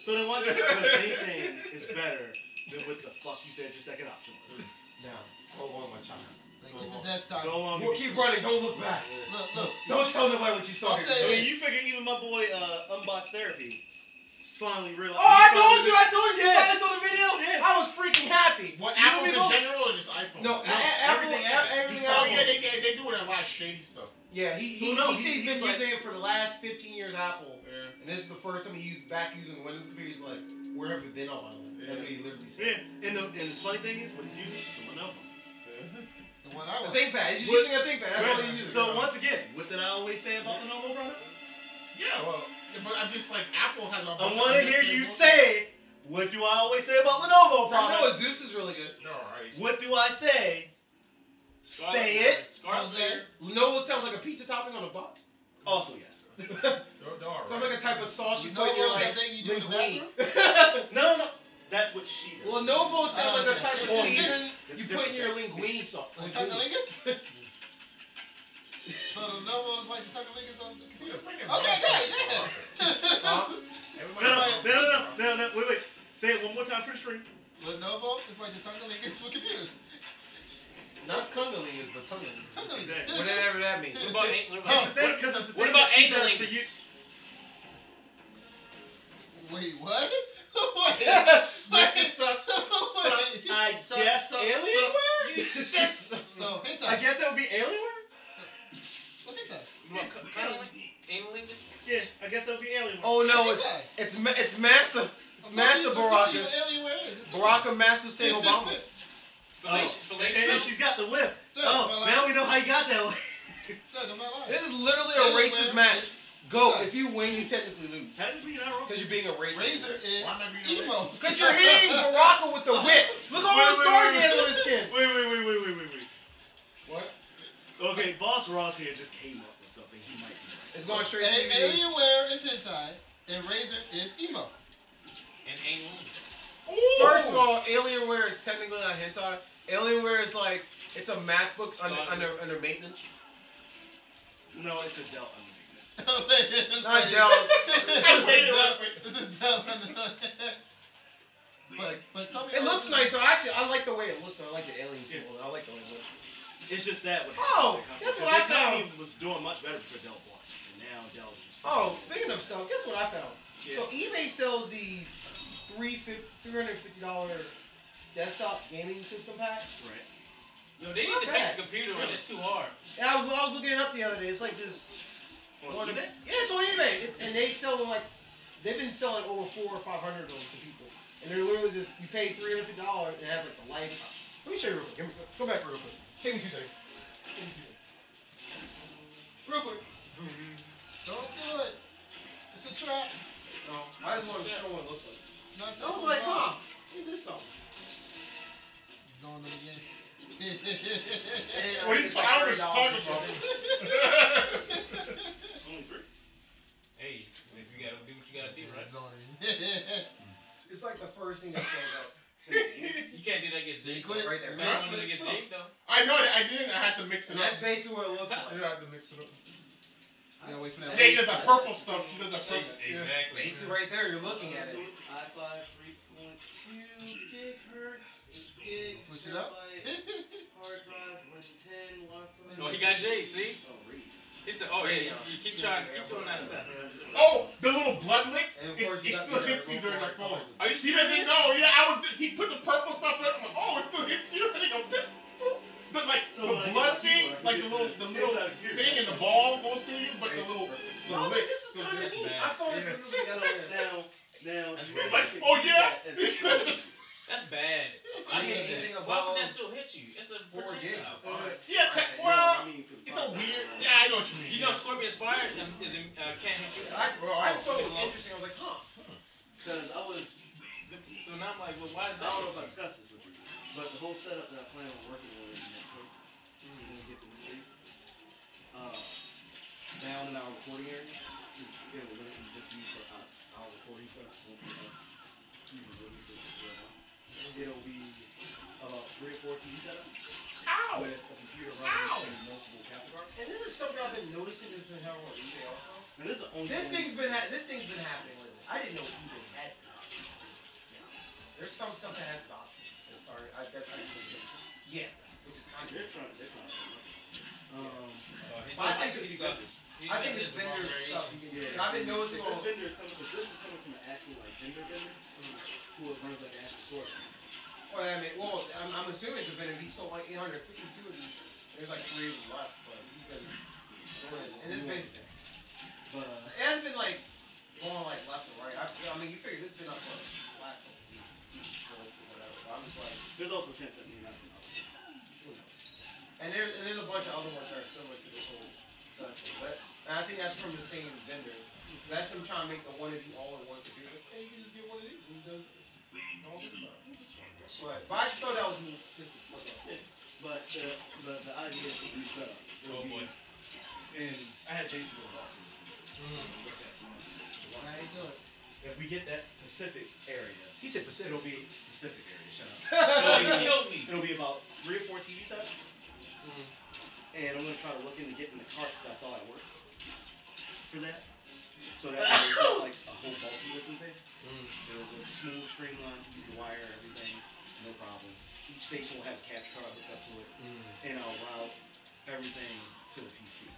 [SPEAKER 5] So then why? Because anything is better than what the fuck you said your second option was.
[SPEAKER 1] Now, hold on, my child.
[SPEAKER 6] Like, get the desktop.
[SPEAKER 5] Go along.
[SPEAKER 1] We'll keep running. Don't look back.
[SPEAKER 6] Look.
[SPEAKER 1] Don't tell nobody what you saw.
[SPEAKER 6] I'll say
[SPEAKER 5] I mean,
[SPEAKER 6] this.
[SPEAKER 5] you figure even my boy Unbox Therapy finally realized.
[SPEAKER 1] Oh, I told you. You
[SPEAKER 5] Yeah.
[SPEAKER 1] saw this on the video.
[SPEAKER 5] Yeah.
[SPEAKER 1] I was freaking happy.
[SPEAKER 3] What,
[SPEAKER 1] You
[SPEAKER 3] Apples
[SPEAKER 1] know
[SPEAKER 3] in
[SPEAKER 1] what?
[SPEAKER 3] general or just iPhone?
[SPEAKER 1] No,
[SPEAKER 5] everything
[SPEAKER 1] everything.
[SPEAKER 3] Oh,
[SPEAKER 1] Apple.
[SPEAKER 3] yeah, they do it a lot of shady stuff.
[SPEAKER 1] Yeah, he
[SPEAKER 5] Who knows?
[SPEAKER 1] said he's been
[SPEAKER 5] He's like-
[SPEAKER 1] using it for the last 15 years, Apple.
[SPEAKER 3] Yeah.
[SPEAKER 1] And this is the first time he's back using Windows computer. He's like, where have we been all my life? That's what he literally said.
[SPEAKER 5] Yeah, and the funny thing is, what he's using is someone else.
[SPEAKER 6] The one I
[SPEAKER 1] A
[SPEAKER 6] want.
[SPEAKER 1] ThinkPad. He's
[SPEAKER 5] What-
[SPEAKER 1] using a ThinkPad. That's all he's using.
[SPEAKER 5] So once again, what did I always say about the Lenovo products?
[SPEAKER 3] Yeah, well, but I'm just like Apple has a
[SPEAKER 5] I
[SPEAKER 3] bunch
[SPEAKER 5] want to
[SPEAKER 3] of
[SPEAKER 5] hear
[SPEAKER 3] different
[SPEAKER 5] you
[SPEAKER 3] ones.
[SPEAKER 5] say, what do I always say about Lenovo
[SPEAKER 1] I know
[SPEAKER 5] products?
[SPEAKER 1] Zeus is really good.
[SPEAKER 3] They're alright.
[SPEAKER 5] What do I say? Say it.
[SPEAKER 6] How's that?
[SPEAKER 1] Lenovo sounds like a pizza topping on a box.
[SPEAKER 5] Also, yes.
[SPEAKER 3] They're alright.
[SPEAKER 1] Sounds like a type of sauce you
[SPEAKER 6] You
[SPEAKER 1] put in your
[SPEAKER 6] know
[SPEAKER 1] like
[SPEAKER 6] that thing you do in the
[SPEAKER 1] linguine.
[SPEAKER 6] bathroom?
[SPEAKER 5] No. That's what she does.
[SPEAKER 1] Lenovo sounds like a type of
[SPEAKER 6] Oh,
[SPEAKER 1] season
[SPEAKER 5] it's
[SPEAKER 1] you put in
[SPEAKER 5] different.
[SPEAKER 1] your linguine sauce.
[SPEAKER 6] Like Tungalingus? So the Lenovo is like the Tungalingus on the computer.
[SPEAKER 3] It's like a
[SPEAKER 6] Okay,
[SPEAKER 3] dog.
[SPEAKER 6] yeah.
[SPEAKER 5] No. Wait. Say it one more time for the stream.
[SPEAKER 6] Lenovo is like the Tungalingus for computers.
[SPEAKER 1] Not cunnilingus, but tungalingus.
[SPEAKER 6] Tungalingus.
[SPEAKER 1] Whatever that means.
[SPEAKER 2] What about
[SPEAKER 5] It's the thing, because it's the
[SPEAKER 2] what
[SPEAKER 5] thing
[SPEAKER 2] about
[SPEAKER 5] that she does for you.
[SPEAKER 2] analingus?
[SPEAKER 6] Wait, what? What?
[SPEAKER 5] Mr. Sus, I guess.
[SPEAKER 1] Alienware?
[SPEAKER 6] So, hentai.
[SPEAKER 5] I guess that would be Alienware?
[SPEAKER 6] What is that?
[SPEAKER 2] What about analingus?
[SPEAKER 5] Yeah, I guess that would be Alienware.
[SPEAKER 1] Oh no,
[SPEAKER 6] Hentai.
[SPEAKER 1] it's massive. It's massive, Baraka.
[SPEAKER 6] Alienware is this?
[SPEAKER 1] Baraka massive saying Obama.
[SPEAKER 5] And she's got the whip.
[SPEAKER 6] Sir,
[SPEAKER 5] Now we know how you got that way.
[SPEAKER 6] Sir, I'm not lying.
[SPEAKER 1] This is literally a racist match. Go. If you win, you technically lose.
[SPEAKER 5] Technically, you're not wrong.
[SPEAKER 1] Because you're being a racist.
[SPEAKER 6] Razor is
[SPEAKER 3] Why am I being
[SPEAKER 6] emo.
[SPEAKER 1] Because you're hitting Baraka with the whip. Look at all the scars he has on his skin.
[SPEAKER 5] Wait.
[SPEAKER 1] What?
[SPEAKER 5] Okay, Boss Ross here just came up with something. He might be right.
[SPEAKER 1] It's going straight to you.
[SPEAKER 6] Alienware is hentai, and Razor is emo.
[SPEAKER 2] And anal.
[SPEAKER 1] First of all, Alienware is technically not hentai. Alienware is like, it's a math book under maintenance.
[SPEAKER 5] No, it's a Dell under maintenance.
[SPEAKER 1] Not Dell.
[SPEAKER 6] It's a Dell. But tell me.
[SPEAKER 1] It looks nice though. Actually, I like the way it looks. I like the alien symbol. I like the way it looks.
[SPEAKER 5] It's just sad.
[SPEAKER 1] That's what I found.
[SPEAKER 5] The company was doing much better for Dell Block, and now Dell just.
[SPEAKER 1] Oh, speaking of stuff, guess what I found?
[SPEAKER 5] Yeah.
[SPEAKER 1] So eBay sells these $350 desktop gaming system packs.
[SPEAKER 5] Right.
[SPEAKER 2] Yo, they need to fix the computer, and it's too hard.
[SPEAKER 1] And I was looking it up the other day. It's like this.
[SPEAKER 5] On eBay?
[SPEAKER 1] Yeah, it's on eBay, and they sell them like they've been selling over 400 or 500 of them to people, and they're literally just you pay $350 and have like the light. Let me show you real quick. Go back real quick. Take me 2 seconds. Real quick.
[SPEAKER 6] Don't do it. It's a trap.
[SPEAKER 1] No, I just want to show what it looks like.
[SPEAKER 6] It's not
[SPEAKER 1] I was like, huh? Look at this song.
[SPEAKER 6] He's on them again.
[SPEAKER 3] What are you talking about?
[SPEAKER 5] Only 3.
[SPEAKER 2] Hey, if you gotta do what you gotta do, right?
[SPEAKER 6] He's on it.
[SPEAKER 1] It's like the first thing that shows up.
[SPEAKER 2] You can't do that against Jake.
[SPEAKER 6] Quit.
[SPEAKER 1] Right there.
[SPEAKER 2] You don't want to do it against Jake, though.
[SPEAKER 3] I know that I didn't. I had to mix it
[SPEAKER 1] And
[SPEAKER 3] up.
[SPEAKER 1] that's basically what it looks like.
[SPEAKER 3] I had to mix it up.
[SPEAKER 6] I gotta wait for that.
[SPEAKER 3] Yeah, he does that purple stuff. He does that purple.
[SPEAKER 2] Exactly.
[SPEAKER 1] Basically, right there, you're looking at it.
[SPEAKER 5] i5 3.2 gigahertz.
[SPEAKER 6] Switch it up.
[SPEAKER 5] Hard drive, Win 10, Wi-Fi.
[SPEAKER 2] Oh, he got Jake, see?
[SPEAKER 5] Oh, read.
[SPEAKER 2] He said, oh, yeah, you keep trying, keep doing that stuff.
[SPEAKER 3] Oh, the little blood lick.
[SPEAKER 1] And of course,
[SPEAKER 3] It
[SPEAKER 1] you got
[SPEAKER 3] still
[SPEAKER 1] the
[SPEAKER 3] hits you during my phone.
[SPEAKER 2] Are you
[SPEAKER 3] He
[SPEAKER 2] serious?
[SPEAKER 3] doesn't know. Yeah, he put the purple stuff in. I'm like, oh, it still hits you. And he goes, but like
[SPEAKER 5] So
[SPEAKER 3] the
[SPEAKER 5] when I
[SPEAKER 3] blood
[SPEAKER 5] get my
[SPEAKER 3] thing,
[SPEAKER 5] keyboard, I
[SPEAKER 3] like
[SPEAKER 5] can
[SPEAKER 3] the
[SPEAKER 5] get
[SPEAKER 3] little
[SPEAKER 5] inside here.
[SPEAKER 3] thing and the ball goes through you, but the little
[SPEAKER 1] I was
[SPEAKER 3] lick.
[SPEAKER 1] like, this is kind of
[SPEAKER 3] That's
[SPEAKER 1] neat.
[SPEAKER 3] bad.
[SPEAKER 1] I saw this when it was together.
[SPEAKER 5] Now,
[SPEAKER 3] It's like, oh yeah.
[SPEAKER 2] That's bad.
[SPEAKER 1] I mean, anything
[SPEAKER 2] Why would
[SPEAKER 1] above
[SPEAKER 2] that still hit you? It's a
[SPEAKER 1] 4 gigs.
[SPEAKER 2] projectile.
[SPEAKER 3] Yeah, well, it's a weird. Yeah, I know what you mean.
[SPEAKER 2] You know, Scorpion's fire can't hit you.
[SPEAKER 1] I just thought it was interesting. I was like, huh.
[SPEAKER 5] because I was,
[SPEAKER 2] So now I'm like, well, why is
[SPEAKER 5] I
[SPEAKER 2] that?
[SPEAKER 5] don't know if I discussed this with you, but the whole setup that I plan on working on in the next place, when we get the new space, down in our recording area, we're going to just use for our recording stuff. Won't be us using what we just right now. It'll be about 3 or 4 TV setups with a computer running and multiple capture cards.
[SPEAKER 1] And this is something I've been noticing has been happening on eBay also.
[SPEAKER 5] And this is the only
[SPEAKER 1] This
[SPEAKER 5] thing-
[SPEAKER 1] thing's been happening lately. I didn't know eBay had this. There's some stuff that has the option. That started. I didn't know. Yeah, which is kind of.
[SPEAKER 5] They're trying to.
[SPEAKER 1] But I think this vendor stuff. I've been noticing.
[SPEAKER 5] This vendor is coming, because this is coming from an actual like vendor who runs like an actual store.
[SPEAKER 1] Well, I mean, I'm assuming it's a vendor. He sold like 852 of these. There's like 3 of them left, but he's been. And it's basically.
[SPEAKER 5] But
[SPEAKER 1] It hasn't been like going like left or right. I mean, you figure this has been up for the last couple weeks. Whatever. But I'm just like.
[SPEAKER 5] there's also a chance that you're not going to.
[SPEAKER 1] And there's a bunch of other ones that are similar to this whole setup. But and I think that's from the same vendor. That's them trying to make the one of the all-in-one computer. Hey, you can just get one of these and does all this stuff. But I just thought that was neat. Just look at it.
[SPEAKER 5] But the idea is to be set up.
[SPEAKER 2] Oh boy.
[SPEAKER 5] And I had Jason go off. If we get that Pacific area,
[SPEAKER 1] He said Pacific.
[SPEAKER 5] it'll be specific area. Shut up.
[SPEAKER 2] You killed me.
[SPEAKER 5] It'll be about 3 or 4 TV setups. And I'm gonna try to look into getting the carts that I saw at work for that. So that way it's not like a whole bulky looking thing. There's a smooth, streamlined, easy to wire, everything, no problem. Each station will have a capture card hooked up to it, and I'll route everything to the PC.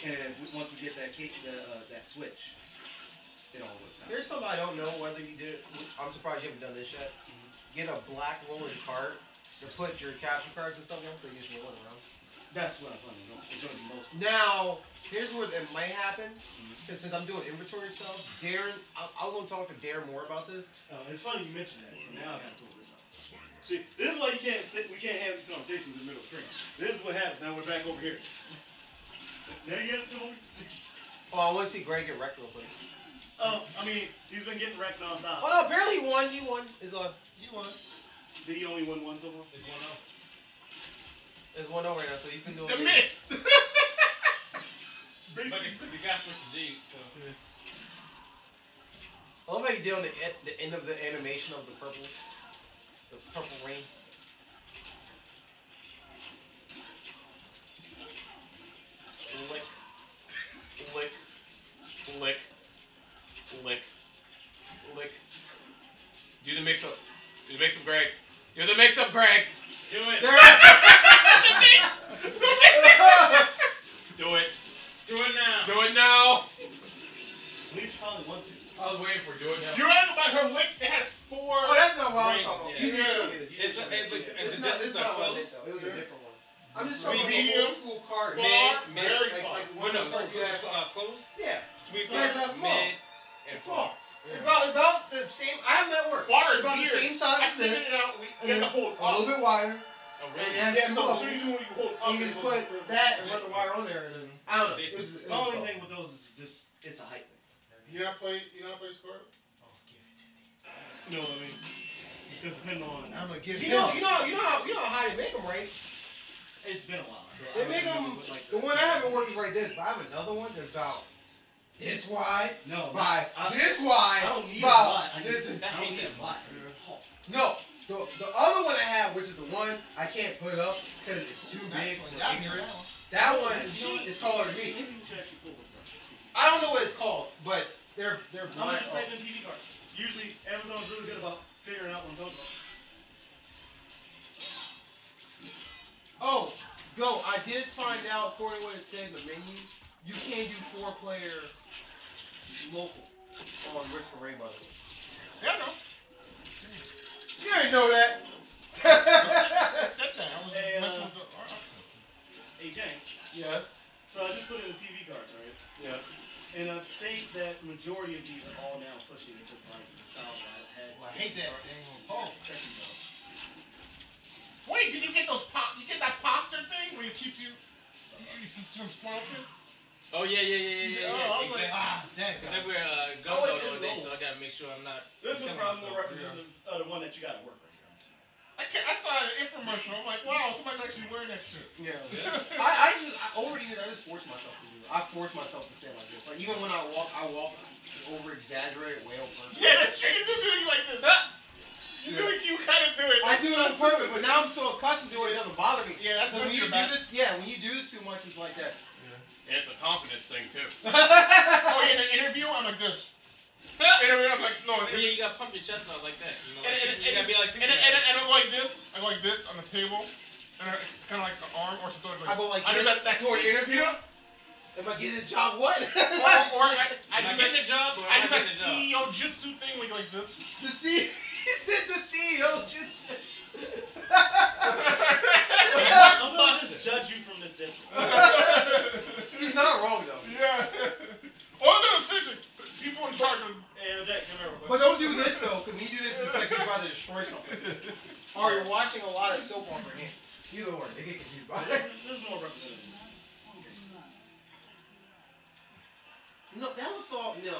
[SPEAKER 5] And once we get that that switch, it all works out.
[SPEAKER 1] There's something I don't know whether you did it. I'm surprised you haven't done this yet. Get a black rolling cart to put your capture cards and stuff in, so you just roll it around.
[SPEAKER 5] That's what I plan on doing. It's going to be multiple.
[SPEAKER 1] Now, here's what it might happen. Since I'm doing inventory stuff, Darren, I'll go talk to Darren more about this.
[SPEAKER 5] It's funny you mentioned that, so now I gotta pull this up. See, this is why you can't sit, we can't have these conversations in the middle of screen. This is what happens, now we're back over here. Now you get it, Tony?
[SPEAKER 1] Oh, I want to see Greg get wrecked real quick.
[SPEAKER 5] I mean, he's been getting wrecked nonstop.
[SPEAKER 1] Oh no, apparently he won. You won. You won.
[SPEAKER 5] Did he only win one so far?
[SPEAKER 2] It's 1-0.
[SPEAKER 1] There's 1-0 right now, so he's been doing
[SPEAKER 3] The
[SPEAKER 1] good.
[SPEAKER 3] mix.
[SPEAKER 2] But the guy switched to G, so.
[SPEAKER 1] I love how you did on the end of the animation of the purple rain. Lick, lick, lick, lick, lick. Do the mix up. Do the mix up, Greg. Do the mix up, Greg.
[SPEAKER 2] Do it. Do it. Do it now.
[SPEAKER 1] Do it now.
[SPEAKER 5] He's probably one, two.
[SPEAKER 1] I was waiting for it. Do it now.
[SPEAKER 3] You're right about her lick. It has 4.
[SPEAKER 1] Oh, that's not what I was
[SPEAKER 2] rings,
[SPEAKER 1] talking about.
[SPEAKER 2] yeah.
[SPEAKER 1] You did show me this.
[SPEAKER 2] It's
[SPEAKER 1] It's not what I meant, though. It was a different one. I'm just talking about
[SPEAKER 3] Sweet
[SPEAKER 1] the old school card.
[SPEAKER 3] Far,
[SPEAKER 2] Mid,
[SPEAKER 3] very
[SPEAKER 1] like-
[SPEAKER 3] far.
[SPEAKER 1] like the one that's
[SPEAKER 2] close.
[SPEAKER 1] Yeah.
[SPEAKER 2] Sweet
[SPEAKER 1] Smash
[SPEAKER 2] spot,
[SPEAKER 1] not small.
[SPEAKER 2] mid, and
[SPEAKER 1] It's
[SPEAKER 2] far.
[SPEAKER 1] small. It's about the same. I have that work.
[SPEAKER 3] Far
[SPEAKER 1] It's
[SPEAKER 3] is
[SPEAKER 1] about the
[SPEAKER 3] weird.
[SPEAKER 1] same size
[SPEAKER 3] I
[SPEAKER 1] as
[SPEAKER 3] figured
[SPEAKER 1] this.
[SPEAKER 3] it out. We
[SPEAKER 1] And
[SPEAKER 3] get
[SPEAKER 1] then
[SPEAKER 3] the hold
[SPEAKER 1] a little
[SPEAKER 3] up.
[SPEAKER 1] bit wider.
[SPEAKER 2] Oh,
[SPEAKER 1] And it
[SPEAKER 2] really?
[SPEAKER 1] has
[SPEAKER 3] Yeah,
[SPEAKER 1] two
[SPEAKER 3] so
[SPEAKER 1] of
[SPEAKER 3] what
[SPEAKER 1] them.
[SPEAKER 3] you do when you hold up?
[SPEAKER 1] And you just put that and run the wire on there, and then I don't know. It was
[SPEAKER 5] The only thing with those is just, it's a height thing.
[SPEAKER 3] You not play Squirtle?
[SPEAKER 5] Oh, give it to me. You know what I mean? Because depending on,
[SPEAKER 6] I'm gonna give
[SPEAKER 1] You know how they make them, right?
[SPEAKER 5] it's been a while. So
[SPEAKER 1] They
[SPEAKER 5] I
[SPEAKER 1] make
[SPEAKER 5] don't
[SPEAKER 1] them.
[SPEAKER 5] really like
[SPEAKER 1] The one I haven't worked is like this, but I have another one that's about this wide
[SPEAKER 5] No,
[SPEAKER 1] by
[SPEAKER 5] I-
[SPEAKER 1] this wide
[SPEAKER 5] I don't need a
[SPEAKER 1] about
[SPEAKER 5] lot. I
[SPEAKER 1] this.
[SPEAKER 5] don't need a lot.
[SPEAKER 1] No, the other one I have, which is the one I can't put up because it's too big for ignorance. That one is taller than me.
[SPEAKER 5] Maybe we should actually pull those up.
[SPEAKER 1] I don't know what it's called, but they're
[SPEAKER 5] I'm
[SPEAKER 1] blind.
[SPEAKER 5] just typing in TV cards. Usually, Amazon's really good about figuring out what I'm talking about.
[SPEAKER 1] Oh, go! I did find out, according to what it said in the menu, you can do 4-player local on Risk of Rain, by the way.
[SPEAKER 3] Yeah, no.
[SPEAKER 1] You didn't know that.
[SPEAKER 3] I said that. I was
[SPEAKER 5] Hey,
[SPEAKER 3] messing with the.
[SPEAKER 5] Hey, James.
[SPEAKER 1] Yes.
[SPEAKER 5] So I just put in the TV cards, right?
[SPEAKER 1] Yeah.
[SPEAKER 5] And I think that majority of these are all now pushing into like the style that I had.
[SPEAKER 6] I hate that thing. Oh,
[SPEAKER 5] Check these out.
[SPEAKER 3] Wait, did you get those pop? You get that posture thing where it keeps you from slouching?
[SPEAKER 2] Oh, yeah.
[SPEAKER 3] I was like,
[SPEAKER 2] Exactly.
[SPEAKER 6] damn.
[SPEAKER 2] Because I wear gun
[SPEAKER 5] Oh, wait,
[SPEAKER 2] mode all day,
[SPEAKER 5] there's
[SPEAKER 2] so I gotta make sure I'm not.
[SPEAKER 5] This one's
[SPEAKER 2] killing
[SPEAKER 5] probably more
[SPEAKER 2] myself.
[SPEAKER 5] representative of the one that you got to work right here. I'm saying.
[SPEAKER 3] I saw an infomercial. I'm like, wow, somebody's actually wearing that shit.
[SPEAKER 1] Yeah. Over the years, I just force myself to do it. I force myself to stand like this. Like, even when I walk over exaggerated way on purpose.
[SPEAKER 3] Yeah, that's true. You do you like this. You kind of do it.
[SPEAKER 1] I do it on purpose, but now I'm so accustomed to it, it doesn't bother me.
[SPEAKER 3] Yeah, that's
[SPEAKER 1] So when
[SPEAKER 3] good
[SPEAKER 1] you
[SPEAKER 3] for
[SPEAKER 1] do
[SPEAKER 3] your back.
[SPEAKER 1] this, when you do this too much, it's like that.
[SPEAKER 7] And it's a confidence thing too.
[SPEAKER 3] Oh, yeah, in the interview, I'm like this. Interview, I'm like, no.
[SPEAKER 2] Yeah, you gotta pump your chest out like that. You know,
[SPEAKER 3] And,
[SPEAKER 2] like, you gotta be like
[SPEAKER 3] and I go like this. I go like this on the table. And it's kind of like the arm, or something like
[SPEAKER 1] I go like
[SPEAKER 3] I do
[SPEAKER 1] this
[SPEAKER 3] that
[SPEAKER 1] for an
[SPEAKER 3] seat.
[SPEAKER 1] interview. Am I getting a job? What?
[SPEAKER 3] Or I
[SPEAKER 2] Am I
[SPEAKER 3] do
[SPEAKER 2] getting
[SPEAKER 3] that,
[SPEAKER 2] a job or
[SPEAKER 3] I
[SPEAKER 2] am
[SPEAKER 3] do
[SPEAKER 2] I
[SPEAKER 3] that
[SPEAKER 2] getting a job?
[SPEAKER 3] CEO jutsu thing where you go like this.
[SPEAKER 1] He said the CEO just.
[SPEAKER 5] I'm gonna just judge you from this distance.
[SPEAKER 1] He's not wrong though.
[SPEAKER 3] Yeah. Oh, no, seriously. People in charge of.
[SPEAKER 5] Hey, Jack, come here real quick.
[SPEAKER 1] But don't do this though, because when you do this, it's like you're about to destroy something. Or you're watching a lot of soap opera here. Either way, they get confused by it.
[SPEAKER 5] This is more representative.
[SPEAKER 1] No, that looks all no.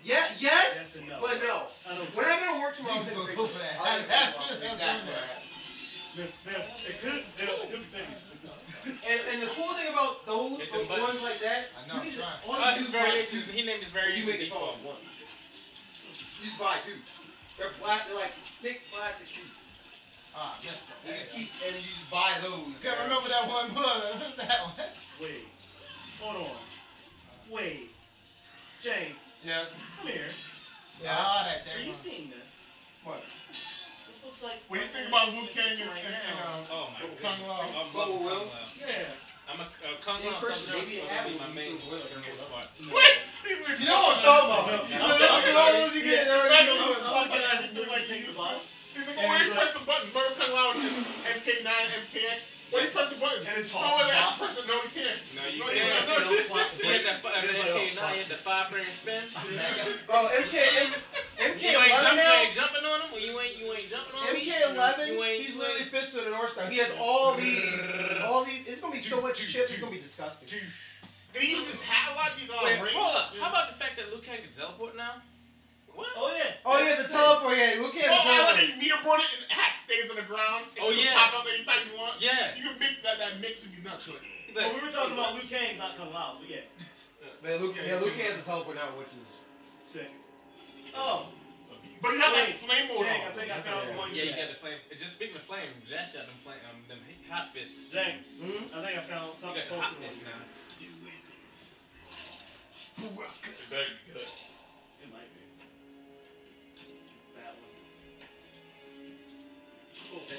[SPEAKER 1] Yeah, yes,
[SPEAKER 5] and no.
[SPEAKER 1] but no.
[SPEAKER 5] I don't.
[SPEAKER 1] When I go to work tomorrow, I'll
[SPEAKER 6] You
[SPEAKER 1] take a
[SPEAKER 6] go
[SPEAKER 1] picture.
[SPEAKER 6] for that.
[SPEAKER 1] I'll take a
[SPEAKER 6] That's
[SPEAKER 1] picture.
[SPEAKER 6] it.
[SPEAKER 1] Exactly.
[SPEAKER 5] Man, it could be things.
[SPEAKER 1] And the cool thing about those
[SPEAKER 2] Hit them
[SPEAKER 1] ones like that,
[SPEAKER 6] I know,
[SPEAKER 1] you can just,
[SPEAKER 6] I'm
[SPEAKER 1] all you
[SPEAKER 2] His
[SPEAKER 1] do is buy
[SPEAKER 2] variations.
[SPEAKER 1] two.
[SPEAKER 2] He named his
[SPEAKER 1] You
[SPEAKER 2] variations
[SPEAKER 1] make it fall
[SPEAKER 2] default.
[SPEAKER 1] in one. You just buy two. They're black. They're like thick plastic shoes.
[SPEAKER 6] Ah, yes,
[SPEAKER 1] You just keep and you just buy those.
[SPEAKER 6] Can't remember that one. What's that one?
[SPEAKER 5] Wait. Hold on. Wait. Jane,
[SPEAKER 1] Yeah.
[SPEAKER 5] come here.
[SPEAKER 6] Ah, that
[SPEAKER 5] Are you
[SPEAKER 6] one.
[SPEAKER 5] seeing this?
[SPEAKER 1] What?
[SPEAKER 5] This looks like.
[SPEAKER 3] What do you think about Liu Kang and
[SPEAKER 2] Oh my
[SPEAKER 3] Kung
[SPEAKER 2] god.
[SPEAKER 3] Lao?
[SPEAKER 2] I'm
[SPEAKER 1] Bubble
[SPEAKER 2] loving
[SPEAKER 1] Will?
[SPEAKER 2] Kung Lao.
[SPEAKER 5] Yeah.
[SPEAKER 2] I'm a Kung
[SPEAKER 1] In
[SPEAKER 2] Lao
[SPEAKER 1] person,
[SPEAKER 2] Sub-Zero
[SPEAKER 1] maybe it
[SPEAKER 2] is gonna be
[SPEAKER 1] happens
[SPEAKER 2] my
[SPEAKER 1] when
[SPEAKER 2] main
[SPEAKER 1] you do it.
[SPEAKER 2] part.
[SPEAKER 3] What?
[SPEAKER 1] You know what I'm talking about. That's all those you get.
[SPEAKER 3] Yeah.
[SPEAKER 1] Everything
[SPEAKER 5] Everything like takes the box.
[SPEAKER 3] He's like, oh, he pressed the button. Third Kung Lao and MK9 and MKX. When you press the button,
[SPEAKER 5] And it
[SPEAKER 3] oh,
[SPEAKER 5] tosses
[SPEAKER 3] wait,
[SPEAKER 5] box.
[SPEAKER 3] no, you can't.
[SPEAKER 2] No, you
[SPEAKER 3] No,
[SPEAKER 2] can't.
[SPEAKER 3] can't.
[SPEAKER 2] You had that MK9, you had the 5-frame spin.
[SPEAKER 1] Oh,
[SPEAKER 2] You ain't
[SPEAKER 1] MK11
[SPEAKER 2] jumping on him, or you ain't jumping on him.
[SPEAKER 1] MK11,
[SPEAKER 2] You ain't-
[SPEAKER 1] he's literally fisted an North Star. He has all these. It's gonna be so much chips. It's gonna be disgusting.
[SPEAKER 3] And he uses hat a lot. He's all
[SPEAKER 2] Wait,
[SPEAKER 3] range.
[SPEAKER 2] hold up. How about the fact that Liu Kang can teleport now? What?
[SPEAKER 5] Oh yeah.
[SPEAKER 1] Oh, he has a teleport. Yeah, look at
[SPEAKER 3] Oh, I
[SPEAKER 1] the
[SPEAKER 3] like it. Meter board it and the hat stays on the ground. And
[SPEAKER 2] Oh,
[SPEAKER 3] you can
[SPEAKER 2] yeah.
[SPEAKER 3] pop up anytime you want.
[SPEAKER 2] Yeah.
[SPEAKER 3] You can mix that mix and you nuts to it.
[SPEAKER 5] Well, we were talking about Liu Kang's not coming out, but yeah.
[SPEAKER 1] Man, Luke has the teleport now, which is
[SPEAKER 5] Sick. Oh.
[SPEAKER 3] But you have like flame mode
[SPEAKER 5] Jang,
[SPEAKER 3] on.
[SPEAKER 5] I think I found the one
[SPEAKER 2] Yeah,
[SPEAKER 5] you
[SPEAKER 2] you
[SPEAKER 5] had.
[SPEAKER 2] got the flame. Just speaking of flame, Jack shot them flame, them hot fists.
[SPEAKER 5] Jang,
[SPEAKER 1] Hmm?
[SPEAKER 5] I think I found
[SPEAKER 2] You
[SPEAKER 5] something
[SPEAKER 2] got the hot
[SPEAKER 5] posted on
[SPEAKER 2] fists
[SPEAKER 5] you.
[SPEAKER 2] now.
[SPEAKER 7] It better be good.
[SPEAKER 5] It might be. That one.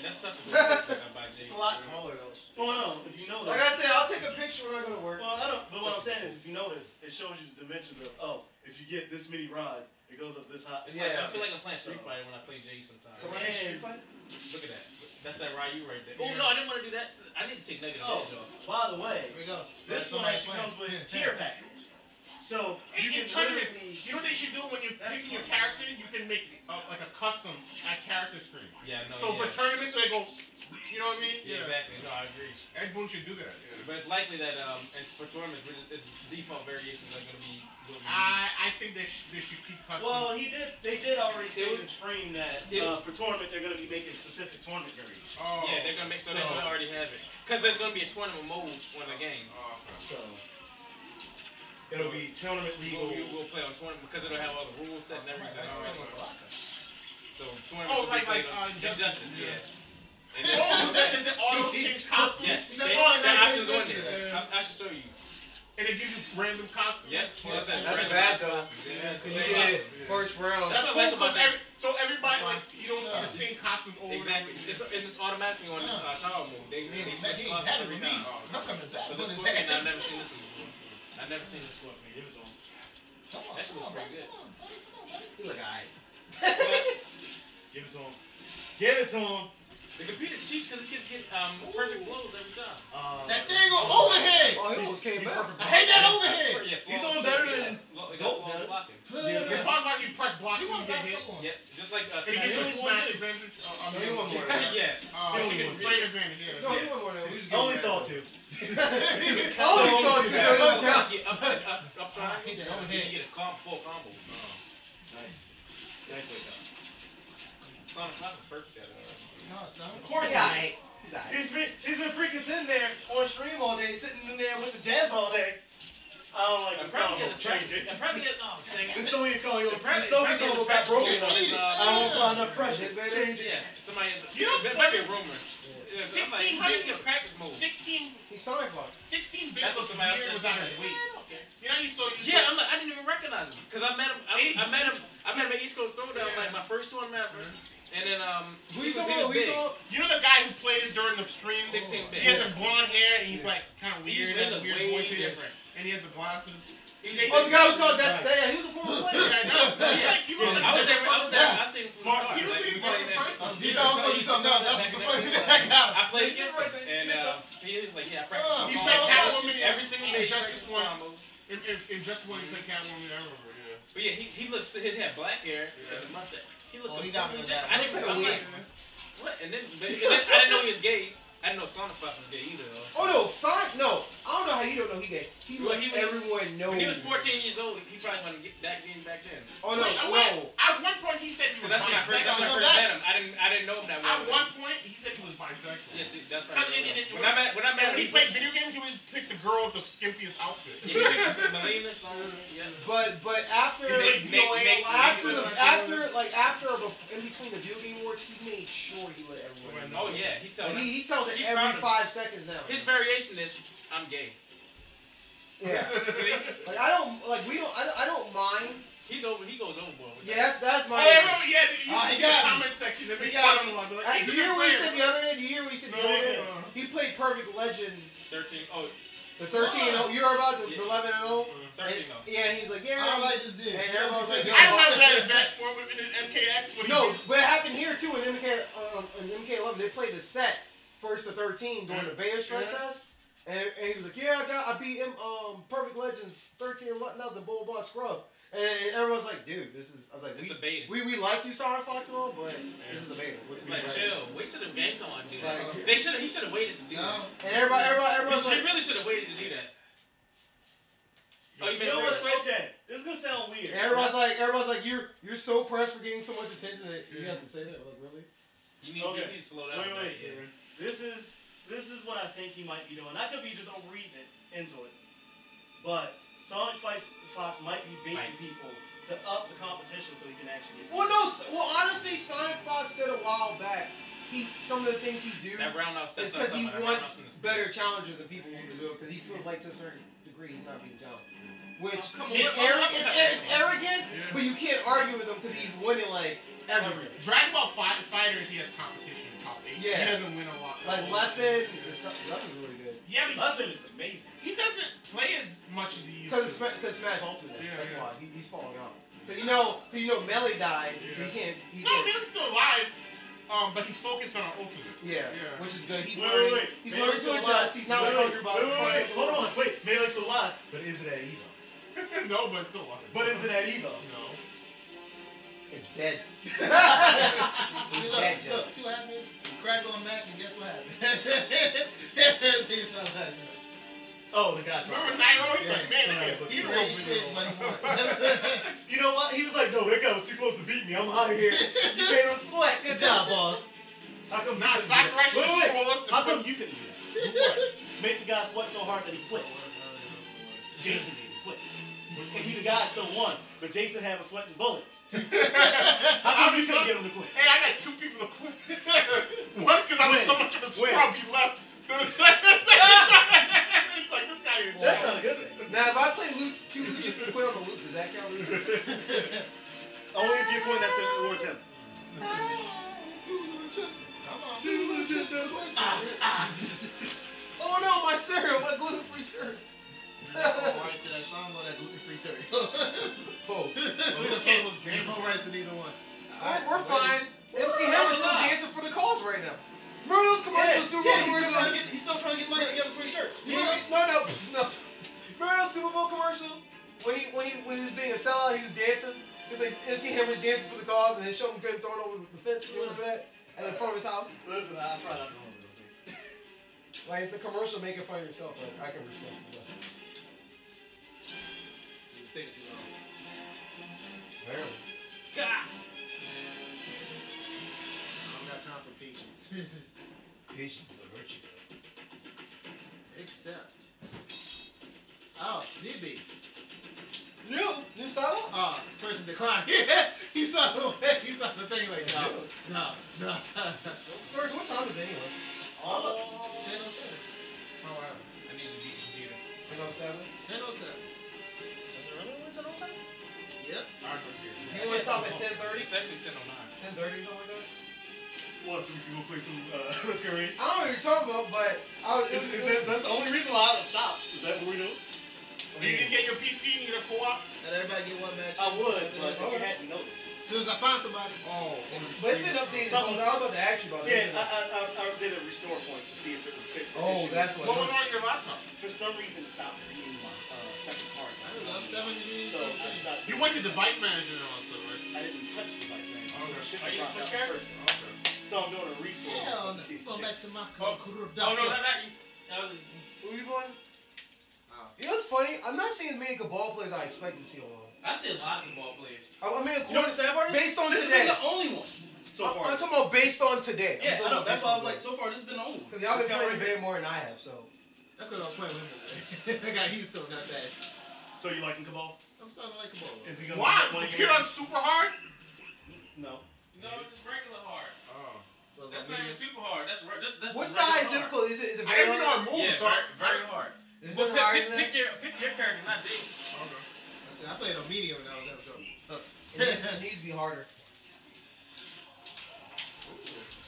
[SPEAKER 2] That's such a good thing about Jay.
[SPEAKER 1] it's a lot taller though.
[SPEAKER 5] Well, no, if you notice.
[SPEAKER 1] Like I said, I'll take a picture when I go to work.
[SPEAKER 5] Well, I don't. But what I'm saying is, if you notice, it shows you the dimensions of. Oh, if you get this many rides, it goes up this high.
[SPEAKER 2] It's like, I feel like I'm playing Street Fighter when I play Jay sometimes.
[SPEAKER 1] Someone say Street Fighter?
[SPEAKER 2] Look at that. That's that Ryu right there. Oh no, I didn't want to do that. I need to take negative
[SPEAKER 5] Oh,
[SPEAKER 2] edge off.
[SPEAKER 5] by the way,
[SPEAKER 6] Here we go.
[SPEAKER 5] this one actually comes with a tier package. So you
[SPEAKER 3] You
[SPEAKER 5] can
[SPEAKER 3] can
[SPEAKER 5] literally.
[SPEAKER 3] You know what they should do when you're picking your character? You can make like a custom character screen.
[SPEAKER 2] Yeah, no.
[SPEAKER 3] So
[SPEAKER 2] yeah.
[SPEAKER 3] for tournaments, so they go. You know what I mean?
[SPEAKER 2] Yeah, exactly. No, I agree.
[SPEAKER 3] Everyone should do that. Yeah.
[SPEAKER 2] But it's likely that and for tournaments, the default variations are going to be.
[SPEAKER 3] I think they should keep custom.
[SPEAKER 5] Well, they did already say in the stream that
[SPEAKER 2] It-
[SPEAKER 5] for tournament they're going to be making specific tournament variations.
[SPEAKER 3] Oh.
[SPEAKER 2] Yeah, they're going to make so they're going to already have it because there's going to be a tournament mode on the game.
[SPEAKER 3] Oh, okay.
[SPEAKER 5] So it'll be tournament legal.
[SPEAKER 2] We'll play on tournament because it'll have all the rules set and everything already. So tournament.
[SPEAKER 3] Oh,
[SPEAKER 2] will be
[SPEAKER 3] like
[SPEAKER 2] played on
[SPEAKER 3] Injustice,
[SPEAKER 2] Injustice, yeah. And
[SPEAKER 3] Oh, is it auto change costumes?
[SPEAKER 2] yes,
[SPEAKER 3] That's
[SPEAKER 2] they,
[SPEAKER 3] all
[SPEAKER 2] the
[SPEAKER 3] that
[SPEAKER 2] options on
[SPEAKER 3] makes
[SPEAKER 2] there.
[SPEAKER 3] sense.
[SPEAKER 2] I should show you.
[SPEAKER 3] And it gives you random costumes.
[SPEAKER 2] Yep.
[SPEAKER 1] That's
[SPEAKER 2] random
[SPEAKER 1] bad
[SPEAKER 2] ass
[SPEAKER 1] though.
[SPEAKER 2] costumes, yeah.
[SPEAKER 1] Because you did first round.
[SPEAKER 2] That's
[SPEAKER 3] That's
[SPEAKER 2] what I
[SPEAKER 3] cool
[SPEAKER 2] like about
[SPEAKER 3] because so everybody like you don't see the same costume over
[SPEAKER 2] Exactly.
[SPEAKER 3] and over.
[SPEAKER 2] It's automatically on this tower move. They switch
[SPEAKER 6] He
[SPEAKER 2] costumes
[SPEAKER 6] had it
[SPEAKER 2] every
[SPEAKER 6] with me.
[SPEAKER 2] time.
[SPEAKER 6] I'm coming back.
[SPEAKER 2] So
[SPEAKER 6] What
[SPEAKER 2] this
[SPEAKER 6] is
[SPEAKER 2] scorpion, I've
[SPEAKER 6] that?
[SPEAKER 2] never seen this one before. I've never seen this scorpion. Give it to him. That shit looks pretty good.
[SPEAKER 1] You look alright.
[SPEAKER 5] Give it to him. Give it to him.
[SPEAKER 2] The computer cheats because it kids get perfect blows every time.
[SPEAKER 6] That thing on overhead.
[SPEAKER 1] Oh, he almost came back.
[SPEAKER 6] I hate that overhead.
[SPEAKER 2] Yeah,
[SPEAKER 5] He's
[SPEAKER 2] flawless
[SPEAKER 5] doing better
[SPEAKER 2] shooting,
[SPEAKER 5] than
[SPEAKER 2] yeah.
[SPEAKER 5] Goat
[SPEAKER 2] Flawless
[SPEAKER 5] does.
[SPEAKER 2] blocking.
[SPEAKER 3] It's part like you press block
[SPEAKER 6] You
[SPEAKER 3] and
[SPEAKER 6] want
[SPEAKER 3] you get hit.
[SPEAKER 6] basketball?
[SPEAKER 2] Yeah, just like
[SPEAKER 3] And it gives you a
[SPEAKER 5] only
[SPEAKER 3] smash
[SPEAKER 5] one
[SPEAKER 3] advantage.
[SPEAKER 1] No, he won more than that.
[SPEAKER 2] yeah.
[SPEAKER 3] You get a straight advantage, yeah.
[SPEAKER 1] No, he won more than that. We just
[SPEAKER 5] I only
[SPEAKER 1] getting
[SPEAKER 5] saw
[SPEAKER 1] back.
[SPEAKER 5] two.
[SPEAKER 1] I only saw two.
[SPEAKER 2] Up,
[SPEAKER 1] Yeah.
[SPEAKER 2] up triangle.
[SPEAKER 6] hate that
[SPEAKER 2] Then
[SPEAKER 6] overhead.
[SPEAKER 2] you get a full combo.
[SPEAKER 5] Nice. Nice way down.
[SPEAKER 2] Sonic Fox is perfect at it.
[SPEAKER 6] No, son.
[SPEAKER 5] Of course
[SPEAKER 1] Yeah,
[SPEAKER 5] he is.
[SPEAKER 1] he's alright.
[SPEAKER 5] He's been freaking sitting there on stream all day, sitting in there with the devs all day. I don't like this combo. Change it.
[SPEAKER 2] Oh, dang it.
[SPEAKER 5] There's so many combos.
[SPEAKER 2] The
[SPEAKER 5] There's so many combos got broken on it. I don't find enough pressure. Change it.
[SPEAKER 2] Yeah, somebody is.
[SPEAKER 3] You know
[SPEAKER 2] That might be a rumor. Yeah, so I'm like,
[SPEAKER 3] 16
[SPEAKER 2] how do you get practice mode?
[SPEAKER 3] 16
[SPEAKER 1] He's Sonic Fox.
[SPEAKER 3] 16 bits
[SPEAKER 2] That's what
[SPEAKER 3] was
[SPEAKER 2] somebody else
[SPEAKER 3] weird
[SPEAKER 2] said.
[SPEAKER 3] without his weight.
[SPEAKER 2] Okay.
[SPEAKER 3] You know, you saw.
[SPEAKER 2] Yeah, I didn't even recognize him because I met him. I met him at East Coast Throwdown, like my first tournament ever. And then
[SPEAKER 1] Who
[SPEAKER 2] he
[SPEAKER 1] you
[SPEAKER 2] was
[SPEAKER 1] talking about?
[SPEAKER 2] big.
[SPEAKER 3] You know the guy who plays during the stream?
[SPEAKER 2] 16 bit.
[SPEAKER 3] He has the blonde hair and he's like kind of
[SPEAKER 2] He
[SPEAKER 3] weird.
[SPEAKER 2] used to
[SPEAKER 3] Has a
[SPEAKER 2] look
[SPEAKER 3] weird
[SPEAKER 2] way
[SPEAKER 3] voice.
[SPEAKER 2] different.
[SPEAKER 3] And he has the glasses.
[SPEAKER 1] Oh, the guy who talked. That's yeah. He was a former player.
[SPEAKER 3] Yeah, I know. He's like, he was like,
[SPEAKER 2] I was there. I seen him from the start.
[SPEAKER 3] He was
[SPEAKER 2] Like,
[SPEAKER 3] like,
[SPEAKER 2] we played
[SPEAKER 3] he's
[SPEAKER 2] that.
[SPEAKER 3] like,
[SPEAKER 6] He thought I was going to do something else. That's the funny thing I got.
[SPEAKER 2] I played against him, and he was like, "Yeah, I practice."
[SPEAKER 3] He's
[SPEAKER 2] my
[SPEAKER 3] like
[SPEAKER 2] combos.
[SPEAKER 3] Catwoman
[SPEAKER 2] every single day. He
[SPEAKER 3] Justice
[SPEAKER 2] practices
[SPEAKER 3] One.
[SPEAKER 2] combos.
[SPEAKER 3] In just when he played Catwoman, I remember, yeah.
[SPEAKER 2] But yeah, he looks. He had black hair and a mustache. He looked.
[SPEAKER 6] Oh, he got me with that.
[SPEAKER 2] I didn't.
[SPEAKER 1] Looks like a
[SPEAKER 2] I'm like,
[SPEAKER 1] wig.
[SPEAKER 2] what? And then I didn't know he was gay. I didn't know Sonic Fox was gay either. Though.
[SPEAKER 1] Oh no, Sonic. No, I don't know how you don't know he gay. He
[SPEAKER 2] Well,
[SPEAKER 1] let
[SPEAKER 2] he was-
[SPEAKER 1] everyone know.
[SPEAKER 2] When he was 14 years old, he probably wasn't that gay back then.
[SPEAKER 1] Oh no,
[SPEAKER 3] Wait,
[SPEAKER 1] no.
[SPEAKER 3] at one point he said he was
[SPEAKER 2] Because that's when I first
[SPEAKER 3] bisexual.
[SPEAKER 2] met him. I didn't know him that
[SPEAKER 3] At
[SPEAKER 2] well.
[SPEAKER 3] one point he said he was bisexual.
[SPEAKER 2] Yeah, see, that's
[SPEAKER 3] When
[SPEAKER 2] right. When I met
[SPEAKER 3] he
[SPEAKER 2] him,
[SPEAKER 3] played video games, he always picked the girl with the skimpiest outfit.
[SPEAKER 2] he picked Melina song. Yeah.
[SPEAKER 1] But after
[SPEAKER 2] Nate-
[SPEAKER 1] in between the video game awards, he made sure he let everyone know.
[SPEAKER 2] Oh yeah, he tells.
[SPEAKER 1] And he tells it
[SPEAKER 2] He
[SPEAKER 1] every
[SPEAKER 2] proud of
[SPEAKER 1] 5 seconds now.
[SPEAKER 2] His variation is, I'm gay.
[SPEAKER 1] Yeah.
[SPEAKER 2] See?
[SPEAKER 1] Like I don't mind.
[SPEAKER 2] He goes overboard. With
[SPEAKER 1] Yeah, that's
[SPEAKER 3] Oh,
[SPEAKER 1] my.
[SPEAKER 3] yeah, remember, yeah, you
[SPEAKER 6] he
[SPEAKER 3] see the
[SPEAKER 6] got me.
[SPEAKER 3] comment section. They
[SPEAKER 6] He
[SPEAKER 3] make
[SPEAKER 6] got
[SPEAKER 3] fun of him. Like,
[SPEAKER 1] Do
[SPEAKER 3] he's
[SPEAKER 1] you hear
[SPEAKER 3] a
[SPEAKER 1] what he
[SPEAKER 3] player.
[SPEAKER 1] said the other day? Do you hear what he said the other day? He played Perfect Legend,
[SPEAKER 2] 13. Oh,
[SPEAKER 1] the 13 and 0. You heard about the
[SPEAKER 2] Yeah.
[SPEAKER 1] 11 and 0?
[SPEAKER 2] 13 though.
[SPEAKER 1] Yeah, and he's like, yeah.
[SPEAKER 6] I don't like this dude.
[SPEAKER 1] And everyone was like,
[SPEAKER 3] I remember that event in MKX when
[SPEAKER 1] No,
[SPEAKER 3] he
[SPEAKER 1] but it happened here too in MK11. They played a set, 1st to 13 during the Bayer stress test. And he was like, yeah, I beat him, Perfect Legends 13 nothing, blah, blah, scrub. And everyone's like, dude, this is, I was like,
[SPEAKER 2] It's a beta.
[SPEAKER 1] we like you, Sonic Fox and all, but this is the beta.
[SPEAKER 2] It's like, chill. Wait till the game come on, dude.
[SPEAKER 1] Like,
[SPEAKER 2] He should have waited to do that.
[SPEAKER 1] And everyone's
[SPEAKER 2] He
[SPEAKER 1] like,
[SPEAKER 2] really should have waited to do that. Oh, you
[SPEAKER 5] You know
[SPEAKER 2] made
[SPEAKER 5] what's
[SPEAKER 2] it
[SPEAKER 5] okay? This is gonna sound weird.
[SPEAKER 1] and everyone's like, you're so pressed for getting so much attention that you have to say that. Like, really?
[SPEAKER 2] You need to slow down.
[SPEAKER 5] Wait. This is what I think he might be doing. I could be just overreading it into it, but Sonic Fox might be baiting people to up the competition so he can actually get.
[SPEAKER 1] Well, honestly, Sonic Fox said a while back, some of the things he do
[SPEAKER 2] That roundhouse,
[SPEAKER 1] is because he wants better challengers and people who can do it because he feels like to a certain degree he's not being challenged. Which it's arrogant, but you can't argue with him because he's winning like everything.
[SPEAKER 3] Dragon Ball Fighters, he has competition in top 8.
[SPEAKER 1] Yeah.
[SPEAKER 3] He doesn't win a lot.
[SPEAKER 1] Like Leffen, Leffen's really good.
[SPEAKER 3] Yeah, but
[SPEAKER 5] Leffen is amazing.
[SPEAKER 3] he doesn't play as much as he used
[SPEAKER 1] Because
[SPEAKER 3] to.
[SPEAKER 1] Smash Ultimate,
[SPEAKER 3] Yeah,
[SPEAKER 1] that's
[SPEAKER 3] yeah.
[SPEAKER 1] why he's falling out. Because you know Melee died, so he can't.
[SPEAKER 3] No, Millie's still alive, but he's focused on Ultimate.
[SPEAKER 1] Yeah, which is good. He's
[SPEAKER 5] Wait.
[SPEAKER 1] learning. He's
[SPEAKER 5] Melee's
[SPEAKER 1] learning to
[SPEAKER 5] still
[SPEAKER 1] adjust. He's not like Hungry Body.
[SPEAKER 5] Wait. Hold on. Wait. Melee's still alive, but is it at Evo?
[SPEAKER 3] No, but still alive.
[SPEAKER 5] But is it at Evo?
[SPEAKER 3] No.
[SPEAKER 1] It's dead.
[SPEAKER 6] See, look, see what happens? You crack on Mac, and guess what happens? It's not like that.
[SPEAKER 5] Oh, the guy.
[SPEAKER 3] Remember Nairo? He's like, man,
[SPEAKER 5] Sorry,
[SPEAKER 3] that
[SPEAKER 5] but-
[SPEAKER 3] guy's hero.
[SPEAKER 6] Rage quit, but he won.
[SPEAKER 5] You know what? He was like, no, that guy was too close to beat me. I'm out of here. You made him sweat. Good job, boss. How come
[SPEAKER 3] Nah,
[SPEAKER 5] you couldn't do that?
[SPEAKER 3] Sakurai should
[SPEAKER 5] Wait.
[SPEAKER 3] troll us and
[SPEAKER 5] How come
[SPEAKER 3] put-
[SPEAKER 5] you couldn't do that? Make the guy sweat so hard that he quit. Jason did. He quit. And he the guy still won, but Jason had him sweating bullets. How come you couldn't get him to quit?
[SPEAKER 3] Hey, I got 2 people to quit. One, because I was so much of a scrub, he left. Then the second it's like, this guy is
[SPEAKER 5] That's not a good thing.
[SPEAKER 1] Now, if I play Luke 2 Luigi quit on the loop, does that count?
[SPEAKER 5] Only if you're pointing that towards him.
[SPEAKER 1] Oh no, my cereal, my gluten-free cereal.
[SPEAKER 6] Rice to that song or that gluten-free cereal?
[SPEAKER 1] Both.
[SPEAKER 6] Ain't no rice in either one.
[SPEAKER 1] We're fine. MC Hammer's still dancing for the cause right now. Remember those commercials, Super Bowl commercials?
[SPEAKER 5] He's still trying to get money together for his shirt.
[SPEAKER 1] No. Remember those Super Bowl commercials? When he was being a sellout, he was dancing. Like MC Hammer's dancing for the cause, and then Sheldon Graham throwing over the fence. You remember that? In front of his house.
[SPEAKER 5] Listen, I probably not remember those things.
[SPEAKER 1] Like it's a commercial making fun of yourself. Like I can respect it.
[SPEAKER 6] You stay too long.
[SPEAKER 1] Barely.
[SPEAKER 2] God.
[SPEAKER 6] I don't got time for patience.
[SPEAKER 1] Patience will hurt you.
[SPEAKER 6] Except. Oh, DB.
[SPEAKER 1] New solo?
[SPEAKER 6] Person declined. he saw the thing like, no.
[SPEAKER 1] Sorry, what time is it anyway?
[SPEAKER 6] 10:07.
[SPEAKER 1] Oh wow.
[SPEAKER 2] I need to beat the computer.
[SPEAKER 1] 10:07.
[SPEAKER 6] 10:07. Yep.
[SPEAKER 1] You want to stop at 10:30?
[SPEAKER 2] It's actually 10:09.
[SPEAKER 1] 10:30 something like that?
[SPEAKER 5] What, so we can go play some Masquerade?
[SPEAKER 1] I don't know what you're talking about, but
[SPEAKER 5] That's the only reason why I stopped. Is that what we do?
[SPEAKER 3] You can get your PC, you need a co-op.
[SPEAKER 6] Let everybody get one match.
[SPEAKER 5] I would, but you hadn't noticed.
[SPEAKER 6] As soon as I find somebody.
[SPEAKER 3] Oh.
[SPEAKER 1] but it's been updated. I was about to ask you about
[SPEAKER 5] Yeah,
[SPEAKER 1] it.
[SPEAKER 5] I did a restore point to see if it would fix the issue.
[SPEAKER 1] That's
[SPEAKER 3] What was
[SPEAKER 1] what.
[SPEAKER 3] on your laptop?
[SPEAKER 5] For some reason, it stopped reading my second part.
[SPEAKER 6] I don't know, 70
[SPEAKER 5] So I decided.
[SPEAKER 3] You went to device manager and all that stuff, right?
[SPEAKER 5] I didn't touch the device manager.
[SPEAKER 3] Okay.
[SPEAKER 5] So
[SPEAKER 2] Are you
[SPEAKER 5] dropped
[SPEAKER 2] switch
[SPEAKER 5] out
[SPEAKER 2] characters?
[SPEAKER 5] first. So I'm doing a restore.
[SPEAKER 6] Hell no.
[SPEAKER 5] to see if it
[SPEAKER 6] Go back
[SPEAKER 5] fixes
[SPEAKER 6] to my
[SPEAKER 2] Oh no, not you. That was
[SPEAKER 1] Who you going? You know what's funny? I'm not seeing as many good ball players I expect to see on.
[SPEAKER 2] I see a lot of ball players.
[SPEAKER 1] I mean, of
[SPEAKER 5] You know what
[SPEAKER 1] course,
[SPEAKER 5] the sad part is?
[SPEAKER 1] based on
[SPEAKER 5] this
[SPEAKER 1] today.
[SPEAKER 5] has been the only one so far.
[SPEAKER 1] I'm talking about based on today.
[SPEAKER 5] Yeah, I know. That's why I was like, so far this has been the only one.
[SPEAKER 1] Because y'all been
[SPEAKER 5] This guy
[SPEAKER 1] playing
[SPEAKER 5] right
[SPEAKER 1] way more than I have, so.
[SPEAKER 6] That's because I was playing with him. I got used to it, not that.
[SPEAKER 5] here. So you liking Cabal?
[SPEAKER 6] I'm starting to like the ball.
[SPEAKER 5] Is he gonna
[SPEAKER 3] Why?
[SPEAKER 5] be
[SPEAKER 3] Is the computer on super hard?
[SPEAKER 5] No.
[SPEAKER 2] No, it's just regular hard.
[SPEAKER 3] Oh.
[SPEAKER 6] So it's
[SPEAKER 2] That's
[SPEAKER 6] like
[SPEAKER 2] not even super hard. That's
[SPEAKER 1] What's the
[SPEAKER 2] regular
[SPEAKER 1] highest
[SPEAKER 2] hard.
[SPEAKER 1] difficulty? Is it
[SPEAKER 3] I
[SPEAKER 1] very
[SPEAKER 3] didn't even know
[SPEAKER 1] hard?
[SPEAKER 3] it moved,
[SPEAKER 2] Yeah,
[SPEAKER 3] so
[SPEAKER 2] very hard.
[SPEAKER 1] Is
[SPEAKER 2] Well,
[SPEAKER 1] it higher than that?
[SPEAKER 2] pick your character, not Jake.
[SPEAKER 3] Okay.
[SPEAKER 6] I played on medium when I was at the
[SPEAKER 1] It needs to be harder.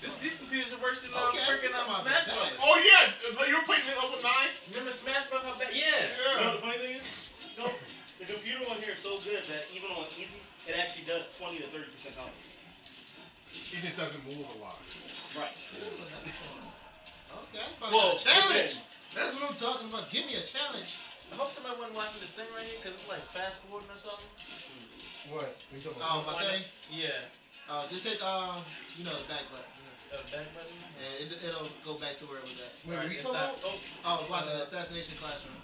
[SPEAKER 2] These computers are worse than
[SPEAKER 6] Okay,
[SPEAKER 2] freaking
[SPEAKER 6] come on,
[SPEAKER 2] Smash
[SPEAKER 6] man.
[SPEAKER 2] Bros.
[SPEAKER 3] Oh yeah, you were playing it up with 9?
[SPEAKER 2] Remember Smash Bros? How bad? Yeah.
[SPEAKER 5] You know
[SPEAKER 3] Yeah.
[SPEAKER 5] the funny thing is? No, the computer on here is so good that even on easy, it actually does 20 to 30% combos.
[SPEAKER 3] It just doesn't move a lot.
[SPEAKER 5] Right.
[SPEAKER 6] Okay. But
[SPEAKER 5] Well,
[SPEAKER 6] a challenge. That's what I'm talking about. Give me a challenge.
[SPEAKER 2] I hope somebody wasn't watching this thing right here because it's like fast forwarding or something.
[SPEAKER 1] What? What you talking
[SPEAKER 6] Oh,
[SPEAKER 1] about?
[SPEAKER 6] my thing.
[SPEAKER 2] Yeah.
[SPEAKER 6] Just hit you know, the back button.
[SPEAKER 2] Back button.
[SPEAKER 6] And it'll go back to where it was at.
[SPEAKER 1] Wait,
[SPEAKER 2] Alright,
[SPEAKER 1] what you
[SPEAKER 2] it's
[SPEAKER 1] talking
[SPEAKER 2] not-
[SPEAKER 1] about?
[SPEAKER 6] Oh, I was watching the Assassination Classroom.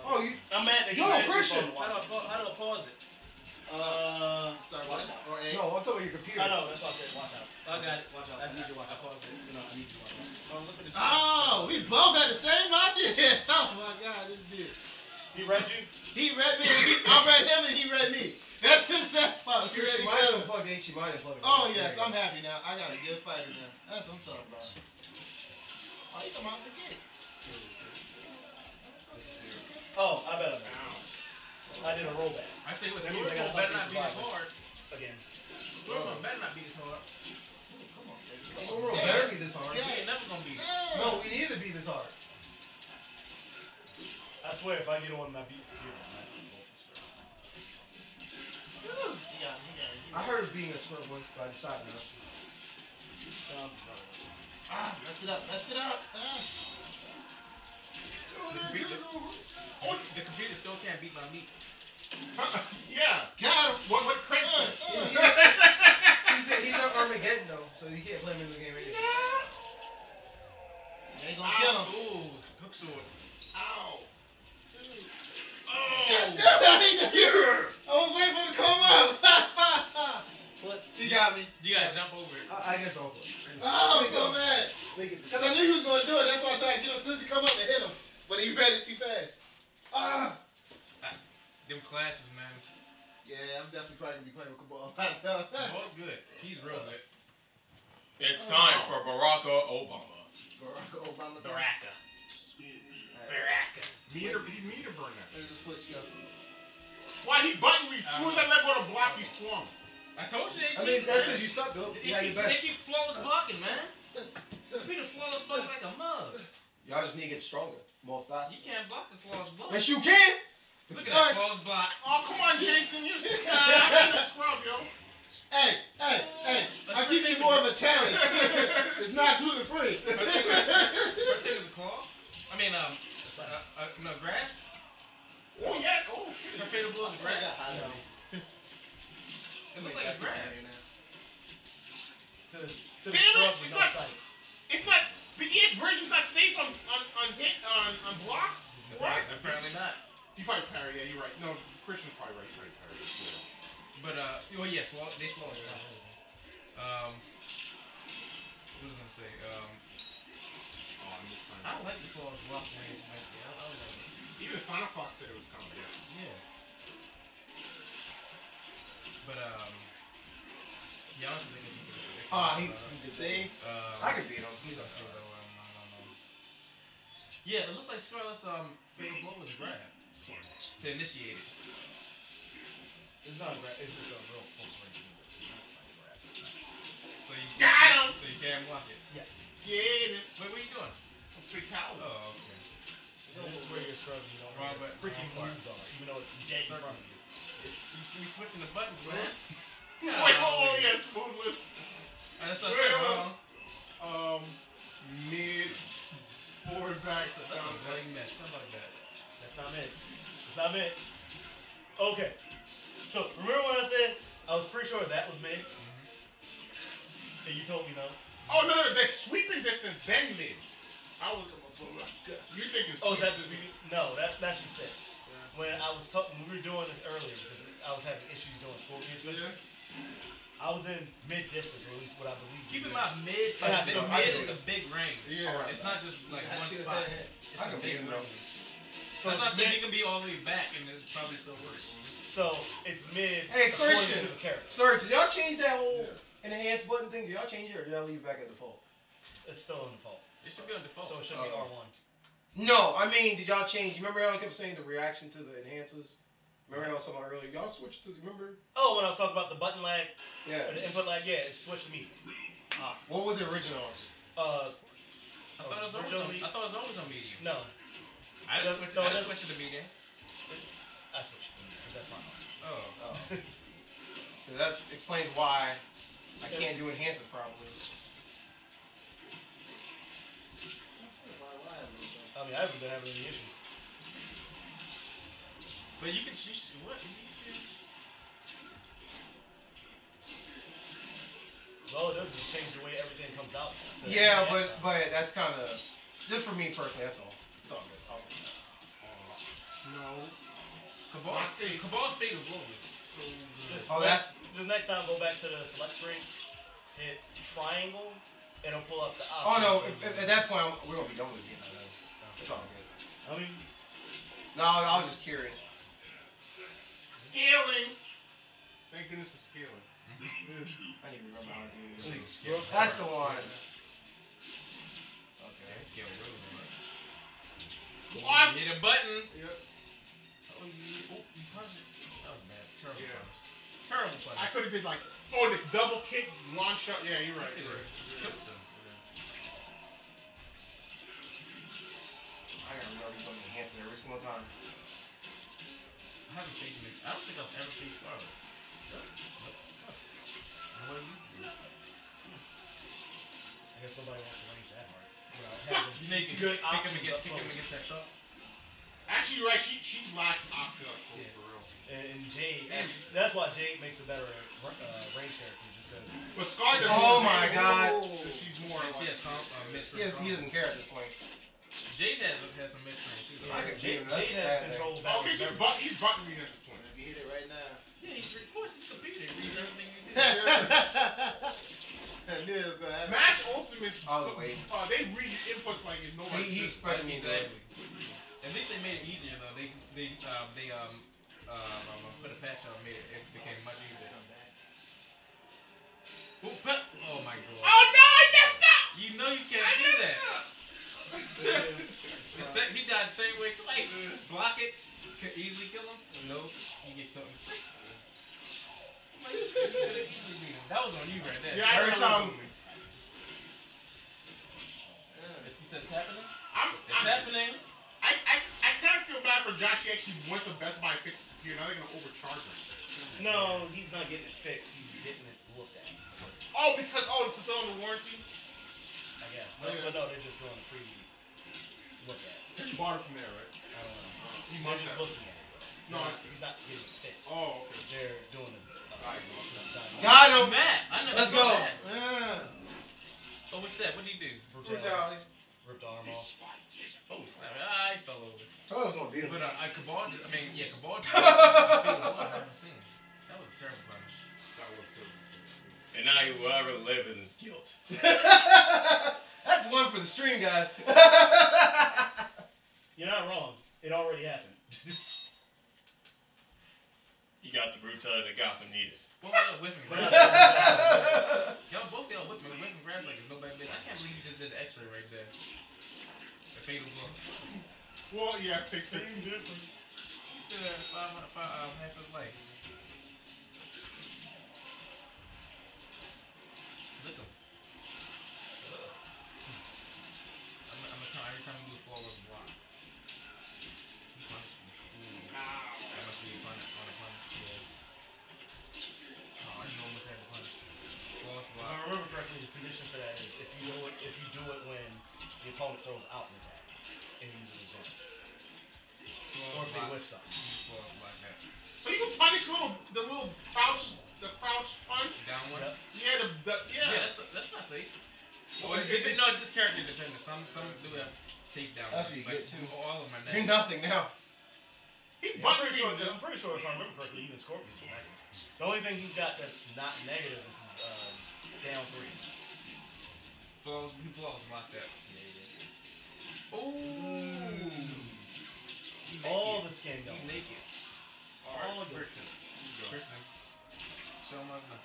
[SPEAKER 1] Oh, you.
[SPEAKER 5] I'm mad that he
[SPEAKER 1] Yo,
[SPEAKER 5] said
[SPEAKER 1] Christian!
[SPEAKER 5] before
[SPEAKER 2] How
[SPEAKER 5] to
[SPEAKER 2] do I pause it?
[SPEAKER 6] Start watching. Or A.
[SPEAKER 1] No, I'm talking about your computer.
[SPEAKER 5] I know, that's why I said watch out.
[SPEAKER 2] I got it.
[SPEAKER 5] Watch out.
[SPEAKER 2] I
[SPEAKER 5] I need you to watch
[SPEAKER 2] I
[SPEAKER 5] out.
[SPEAKER 2] paused it.
[SPEAKER 5] No, I need you to watch out.
[SPEAKER 2] Oh, look at this.
[SPEAKER 6] Oh, we both had the same idea. Oh my God, this dude.
[SPEAKER 5] He read you?
[SPEAKER 6] He read me. I read him and he read me. That's himself. We read each other. Oh yes, I'm happy now. I got a good fighter now. That's what I'm talking about. Oh, you come out the gate.
[SPEAKER 5] Oh, I better know. I did a rollback.
[SPEAKER 2] I say what,
[SPEAKER 5] That means I
[SPEAKER 2] Storybook
[SPEAKER 5] got
[SPEAKER 2] better not be as
[SPEAKER 5] drivers.
[SPEAKER 2] hard.
[SPEAKER 5] Again.
[SPEAKER 2] Storybook better not be as hard.
[SPEAKER 1] Overall, better be this hard.
[SPEAKER 2] He ain't never gonna be.
[SPEAKER 1] No, we need to be this hard.
[SPEAKER 5] I swear, if I get on, I beat you.
[SPEAKER 1] I heard being a smart voice, but I decided not.
[SPEAKER 6] Messed it up. Messed it up.
[SPEAKER 2] The computer still can't beat my meat.
[SPEAKER 3] Yeah.
[SPEAKER 6] Got him.
[SPEAKER 3] What Craig said.
[SPEAKER 1] He's an Armageddon though, so you can't play him in the game anyway.
[SPEAKER 6] They ain't gonna kill him.
[SPEAKER 2] Ooh, hook sword.
[SPEAKER 3] Ow.
[SPEAKER 6] God damn it, I was waiting for it to come up. You got me.
[SPEAKER 2] You gotta jump over it.
[SPEAKER 1] I guess I'll play.
[SPEAKER 6] Oh, I'm so mad.
[SPEAKER 1] Make it.
[SPEAKER 6] Because I knew he was going to do it. That's why I tried to get him as soon as he come up and hit him. But he read it too fast.
[SPEAKER 2] Them classes, man.
[SPEAKER 6] Yeah, I'm definitely probably going to be playing with Cabal.
[SPEAKER 2] Ball's good. He's real good.
[SPEAKER 7] It's time for Barack Obama.
[SPEAKER 6] Barack Obama.
[SPEAKER 2] Baraka. Baraka.
[SPEAKER 3] Meter burn that.
[SPEAKER 6] Let me just switch you up.
[SPEAKER 3] Why he buttoned me? As soon as I let go of the block, he swung.
[SPEAKER 2] I told you they
[SPEAKER 1] I
[SPEAKER 2] cheat,
[SPEAKER 1] mean, that's
[SPEAKER 2] man.
[SPEAKER 1] because you suck though.
[SPEAKER 2] They
[SPEAKER 1] Yeah, you
[SPEAKER 2] keep,
[SPEAKER 1] bet.
[SPEAKER 2] they keep flawless blocking, man. Peter flawless block like a mug.
[SPEAKER 1] Y'all just need to get stronger, more fast.
[SPEAKER 2] You can't block a flawless block.
[SPEAKER 1] Yes, you can.
[SPEAKER 2] Look at that flawless block.
[SPEAKER 3] Oh, come on, Jason. You're a scrub, yo.
[SPEAKER 6] Hey. I give you more of a challenge. It's not gluten free.
[SPEAKER 2] What thing is a claw? I mean, no, grab?
[SPEAKER 3] Oh, yeah. Oh,
[SPEAKER 2] Her favorite blow is a grab. It looks like a grab.
[SPEAKER 5] To the
[SPEAKER 3] damn
[SPEAKER 5] scrub
[SPEAKER 3] it.
[SPEAKER 5] with no sight.
[SPEAKER 3] It's not. The EX version's not safe on block. What?
[SPEAKER 2] Apparently not.
[SPEAKER 3] You probably parry. Yeah, you're right. No, Christian's probably right. Parry. Yeah.
[SPEAKER 2] But, oh yeah, they flawless. What was I gonna say? I don't like the flawless block. I don't like it.
[SPEAKER 3] Even Sonic Fox said it was kind of good.
[SPEAKER 2] Yeah. But, yeah, I don't think it's
[SPEAKER 1] He can see. I can see it on. He's on.
[SPEAKER 2] Yeah, it looks like Scarlett's favorite blow was a grab to initiate it.
[SPEAKER 5] It's not a grab. It's just a real close range.
[SPEAKER 3] Got him!
[SPEAKER 2] So you can't block it.
[SPEAKER 5] Yes.
[SPEAKER 3] Yeah.
[SPEAKER 2] Wait, what are you doing?
[SPEAKER 3] Big power.
[SPEAKER 2] Oh, okay.
[SPEAKER 5] This is where you're scrubbing. You don't know
[SPEAKER 2] Wrong
[SPEAKER 5] where the
[SPEAKER 2] button.
[SPEAKER 5] freaking moves are, even though it's dead in front of you.
[SPEAKER 2] You see me switching the buttons, man.
[SPEAKER 3] Wait, oh, yeah, smooth lift.
[SPEAKER 2] That's what I said wrong.
[SPEAKER 3] Mid, forward, back,
[SPEAKER 2] That's a bloody mess. Something like that.
[SPEAKER 5] That's not it. That's not it. Okay. So, remember when I said I was pretty sure that was mid? And you told me no.
[SPEAKER 3] Oh, no, that's sweeping distance, then mid. I was you think it's
[SPEAKER 5] Oh, is that the No, that's just it. When I was talking, we were doing this earlier because I was having issues doing Scorpion especially. I was in mid distance, or at least what I believe.
[SPEAKER 2] Keep in mind, mid is a big range.
[SPEAKER 6] Yeah.
[SPEAKER 2] It's not just like one spot. It's a big range.
[SPEAKER 5] So
[SPEAKER 2] That's not
[SPEAKER 5] it's
[SPEAKER 2] saying
[SPEAKER 5] mid,
[SPEAKER 2] you can be all the way back and it probably still works.
[SPEAKER 5] so it's mid
[SPEAKER 1] Hey,
[SPEAKER 5] according
[SPEAKER 1] Christian.
[SPEAKER 5] to the character.
[SPEAKER 1] Sorry, did y'all change that whole enhanced button thing? Did y'all change it or did y'all leave it back at default?
[SPEAKER 5] It's still on default.
[SPEAKER 2] It should be on default.
[SPEAKER 5] So it should be R1.
[SPEAKER 1] No, I mean, did y'all change? You remember how I kept saying the reaction to the enhancers? Remember how I was talking about earlier? Y'all switched to, remember?
[SPEAKER 5] Oh, when I was talking about the button lag,
[SPEAKER 1] Yeah.
[SPEAKER 5] or the input lag, yeah, it switched to me.
[SPEAKER 1] What was it original?
[SPEAKER 2] I thought it was always on medium.
[SPEAKER 5] No,
[SPEAKER 2] I didn't switch to the medium.
[SPEAKER 5] I switched to me because that's my own.
[SPEAKER 2] Oh.
[SPEAKER 1] That explains why I can't do enhancers properly.
[SPEAKER 5] been having any issues.
[SPEAKER 2] But you can what?
[SPEAKER 5] All it does is change the way everything comes out.
[SPEAKER 1] Yeah, but that's kind of just for me personally. That's all. It's all good.
[SPEAKER 3] No.
[SPEAKER 2] Cabal's fatal blow is so good.
[SPEAKER 1] Oh, that's
[SPEAKER 5] Just next time, go back to the select screen, hit triangle, and it'll pull up the options.
[SPEAKER 1] oh no! At that point, we're gonna be done with it. It's all good.
[SPEAKER 5] I mean,
[SPEAKER 1] No, I was just curious.
[SPEAKER 3] Scaling. Thank goodness for scaling.
[SPEAKER 1] I need to remember how to do this.
[SPEAKER 2] Scale
[SPEAKER 1] That's the one.
[SPEAKER 2] Okay, scale really hard.
[SPEAKER 3] What?
[SPEAKER 2] Hit a button.
[SPEAKER 3] Yep.
[SPEAKER 2] Oh, you punched it. That was bad. Terrible
[SPEAKER 3] Yeah.
[SPEAKER 2] punch. Terrible punch.
[SPEAKER 3] I could have did like, the double kick, launch shot. Yeah, you're right. You're right.
[SPEAKER 2] Killed them.
[SPEAKER 1] I gotta remember he's gonna enhance it every single time.
[SPEAKER 2] I haven't faced him. I don't think I've ever faced Scarlet. I know what he used to do.
[SPEAKER 5] I guess nobody wants to range that hard.
[SPEAKER 2] You know, you can
[SPEAKER 5] Good
[SPEAKER 2] kick him
[SPEAKER 5] options
[SPEAKER 2] against,
[SPEAKER 5] up close.
[SPEAKER 2] that shot.
[SPEAKER 3] Actually, you're right. She lacks option up close,
[SPEAKER 2] Yeah.
[SPEAKER 3] for real.
[SPEAKER 5] And Jade, that's why Jade makes a better range character, just because.
[SPEAKER 3] But Scar doesn't.
[SPEAKER 1] Oh my God.
[SPEAKER 3] So she's more
[SPEAKER 2] And she
[SPEAKER 3] like.
[SPEAKER 2] has mystery.
[SPEAKER 1] He doesn't care at this point.
[SPEAKER 2] Jade has some mystery too.
[SPEAKER 1] I could
[SPEAKER 5] Jade
[SPEAKER 1] beat him. That's
[SPEAKER 5] has
[SPEAKER 1] sad,
[SPEAKER 5] control
[SPEAKER 3] Oh, okay,
[SPEAKER 5] back.
[SPEAKER 3] he's button me at this point.
[SPEAKER 6] Let me hit it right now.
[SPEAKER 2] Yeah, of course he's computer. He reads everything you do.
[SPEAKER 6] I knew it was gonna happen.
[SPEAKER 3] Smash Ultimates.
[SPEAKER 1] Oh, wait.
[SPEAKER 3] They read inputs like it's nobody's
[SPEAKER 1] He
[SPEAKER 3] business.
[SPEAKER 1] expected me to.
[SPEAKER 2] Exactly. At least they made it easier though. They put a patch out, made it became much easier. Oh my God.
[SPEAKER 3] Oh no, I messed up!
[SPEAKER 2] You know you can't do that. He died the same way twice. Block it, could easily kill him. No, you get killed. That was on you right there.
[SPEAKER 3] Yeah,
[SPEAKER 1] Every time.
[SPEAKER 2] You said it's happening? It's
[SPEAKER 3] I'm,
[SPEAKER 2] happening.
[SPEAKER 3] I kind of feel bad for Josh. He actually went to Best Buy and fixed it here. Now they're gonna overcharge him.
[SPEAKER 5] No, he's not getting it fixed. He's getting it looked at.
[SPEAKER 3] Oh, because it's still under warranty.
[SPEAKER 5] I guess. No, but no, they're just doing a free look at it.
[SPEAKER 3] You bought it from there, right?
[SPEAKER 5] I don't know.
[SPEAKER 3] He
[SPEAKER 5] They're
[SPEAKER 3] must
[SPEAKER 5] just
[SPEAKER 3] have.
[SPEAKER 5] looking at it.
[SPEAKER 3] No,
[SPEAKER 5] He's not getting it fixed.
[SPEAKER 3] Oh, okay.
[SPEAKER 5] They're doing it.
[SPEAKER 1] Got him.
[SPEAKER 2] Matt, I know.
[SPEAKER 1] Let's
[SPEAKER 2] I saw
[SPEAKER 1] go.
[SPEAKER 2] that.
[SPEAKER 6] Yeah.
[SPEAKER 2] Oh, what's that? What did he do?
[SPEAKER 1] Brutality.
[SPEAKER 5] Ripped the arm off.
[SPEAKER 2] Oh, snap. I fell over.
[SPEAKER 1] Told him it was gonna beat him.
[SPEAKER 2] But Cabal, I haven't seen. That was a terrible punch.
[SPEAKER 3] That was good.
[SPEAKER 7] And now you will ever live in this guilt.
[SPEAKER 1] That's one for the stream, guys.
[SPEAKER 5] You're not wrong. It already happened.
[SPEAKER 7] You got the brutality that Gotham needed.
[SPEAKER 2] Well, yeah, with me. Y'all both with me. With me, grabs like it's no bad bitch. I can't believe you just did the X-ray right there. The fatal blow.
[SPEAKER 3] Well, yeah, fix it.
[SPEAKER 2] He still had half his life. Look him. I'm gonna try every time you do a forward block. He punched you. That must be a punch on a punch. Yeah. Oh, you almost had the punch. Forward
[SPEAKER 5] If
[SPEAKER 2] block.
[SPEAKER 5] I remember correctly, the condition for that is if you do it when the opponent throws out an attack and you use it again. Or if they whiff something.
[SPEAKER 2] Forward block that.
[SPEAKER 3] So you can punish the little crouch punch.
[SPEAKER 2] Down one.
[SPEAKER 5] Yep.
[SPEAKER 3] Yeah,
[SPEAKER 2] Yeah, that's not safe.
[SPEAKER 3] Well,
[SPEAKER 2] No, this character dependent. Some do have safe down.
[SPEAKER 1] That's what you
[SPEAKER 2] but
[SPEAKER 1] get, too.
[SPEAKER 2] all of them are
[SPEAKER 1] You're
[SPEAKER 2] negative.
[SPEAKER 1] nothing now.
[SPEAKER 5] I'm pretty sure if I remember correctly, even Scorpion's negative. The only thing he's got that's not negative is his down 3.
[SPEAKER 2] He flaws block that.
[SPEAKER 5] All the skin
[SPEAKER 2] He's
[SPEAKER 5] don't.
[SPEAKER 2] naked.
[SPEAKER 5] All the
[SPEAKER 2] Christian. Show him up now.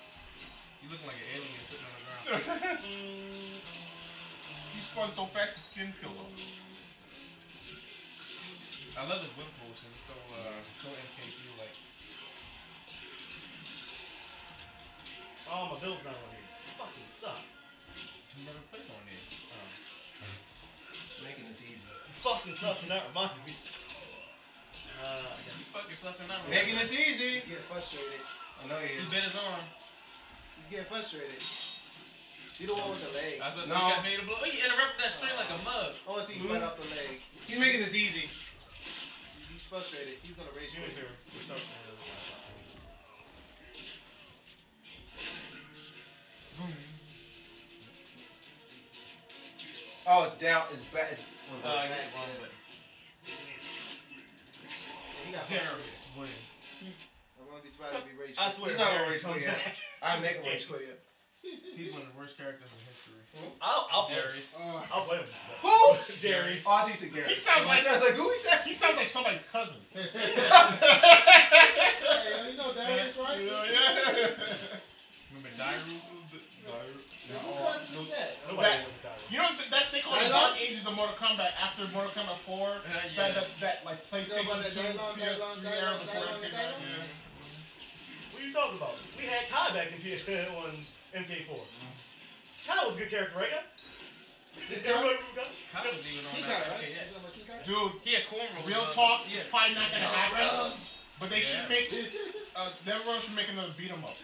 [SPEAKER 2] You looking like an alien sitting on the ground.
[SPEAKER 3] He spun so fast his skin killed him.
[SPEAKER 2] I love his wind potion. It's so MKQ like.
[SPEAKER 5] Oh, my bill's not on here. Fucking suck.
[SPEAKER 2] You never played on it.
[SPEAKER 1] Making this easy.
[SPEAKER 5] You fucking suck and that reminded me.
[SPEAKER 2] You fucking slept in that room.
[SPEAKER 1] Making this easy.
[SPEAKER 6] He's getting frustrated.
[SPEAKER 1] I know he
[SPEAKER 2] He
[SPEAKER 1] is.
[SPEAKER 2] bit his arm.
[SPEAKER 6] He's getting frustrated. She the one with the leg.
[SPEAKER 2] I was about to say,
[SPEAKER 1] No.
[SPEAKER 2] you got made a blow. Oh, you interrupted that string like a mug.
[SPEAKER 6] I want to see you fight off the leg.
[SPEAKER 1] He's making this easy.
[SPEAKER 6] He's frustrated. He's gonna rage
[SPEAKER 3] Give me
[SPEAKER 6] quit.
[SPEAKER 3] here. Or something.
[SPEAKER 1] Oh, it's down. It's back. It's
[SPEAKER 2] You hit the wrong button.
[SPEAKER 6] He got
[SPEAKER 2] Darius wins.
[SPEAKER 6] I'm gonna be surprised if he rage
[SPEAKER 5] I
[SPEAKER 6] quit.
[SPEAKER 5] swear,
[SPEAKER 1] He's not gonna
[SPEAKER 5] Darius
[SPEAKER 1] rage quit
[SPEAKER 5] comes
[SPEAKER 1] yet.
[SPEAKER 5] back.
[SPEAKER 1] I'm making rage quit yet.
[SPEAKER 2] He's one of the worst characters in history.
[SPEAKER 5] I'll play him.
[SPEAKER 2] Darius.
[SPEAKER 5] I'll play him.
[SPEAKER 1] Who?
[SPEAKER 5] Darius.
[SPEAKER 1] Oh, I think it's Garrett.
[SPEAKER 3] He sounds like
[SPEAKER 1] who he said?
[SPEAKER 3] he sounds like somebody's cousin.
[SPEAKER 6] Hey, you know Darius, right?
[SPEAKER 2] Remember Dairu?
[SPEAKER 6] Who cousin is that?
[SPEAKER 5] Nobody
[SPEAKER 3] That-
[SPEAKER 5] knows Darius.
[SPEAKER 3] You know that they call it the Dark Ages of Mortal Kombat after Mortal Kombat 4.
[SPEAKER 2] Yeah.
[SPEAKER 3] That like PlayStation 2, PS3 era before everything.
[SPEAKER 5] What are you talking about? We had Kai back in on MK4. Kai was a good character, right, guys? Everybody remember Kai?
[SPEAKER 2] How was even on
[SPEAKER 6] King
[SPEAKER 2] that?
[SPEAKER 6] Kai, right?
[SPEAKER 2] Okay, yeah.
[SPEAKER 6] You talking about King Kai?
[SPEAKER 3] Dude,
[SPEAKER 2] He had cornrows.
[SPEAKER 3] real talk,
[SPEAKER 2] Yeah.
[SPEAKER 3] probably not gonna happen. But they
[SPEAKER 2] Yeah.
[SPEAKER 3] should make everyone should make another beat 'em up.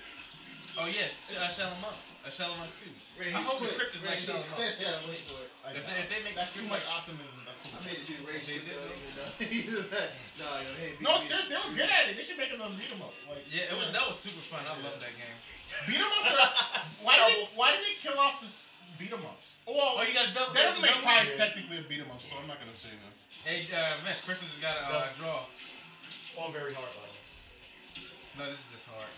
[SPEAKER 2] Oh yes, Shallow Monks. Shallow Monks too.
[SPEAKER 6] Rage
[SPEAKER 2] I hope the
[SPEAKER 6] quit.
[SPEAKER 2] crypt is like
[SPEAKER 6] Rage
[SPEAKER 2] Shallow
[SPEAKER 6] quit.
[SPEAKER 2] Monks.
[SPEAKER 6] Yeah, wait for it.
[SPEAKER 2] If they make
[SPEAKER 3] That's
[SPEAKER 2] too
[SPEAKER 3] too
[SPEAKER 2] much.
[SPEAKER 3] much optimism. That's too
[SPEAKER 6] I
[SPEAKER 3] much.
[SPEAKER 6] made it do rage
[SPEAKER 2] They
[SPEAKER 6] quit
[SPEAKER 2] did,
[SPEAKER 6] though.
[SPEAKER 2] though.
[SPEAKER 6] Even though. No, yo, hey,
[SPEAKER 3] No,
[SPEAKER 6] beat me.
[SPEAKER 3] seriously, they were good at it. They should make another beat 'em up. Like,
[SPEAKER 2] Yeah, that was super fun. I love that game.
[SPEAKER 3] beat 'em ups. Why did they kill off the beat 'em ups?
[SPEAKER 2] Oh,
[SPEAKER 3] Well,
[SPEAKER 2] you got a double.
[SPEAKER 3] that doesn't make
[SPEAKER 2] double?
[SPEAKER 3] Prize technically a beat 'em up, so I'm not gonna say that.
[SPEAKER 2] Hey, Miss Christmas has got a draw.
[SPEAKER 5] On very hard, by the way.
[SPEAKER 2] No, this is just hard.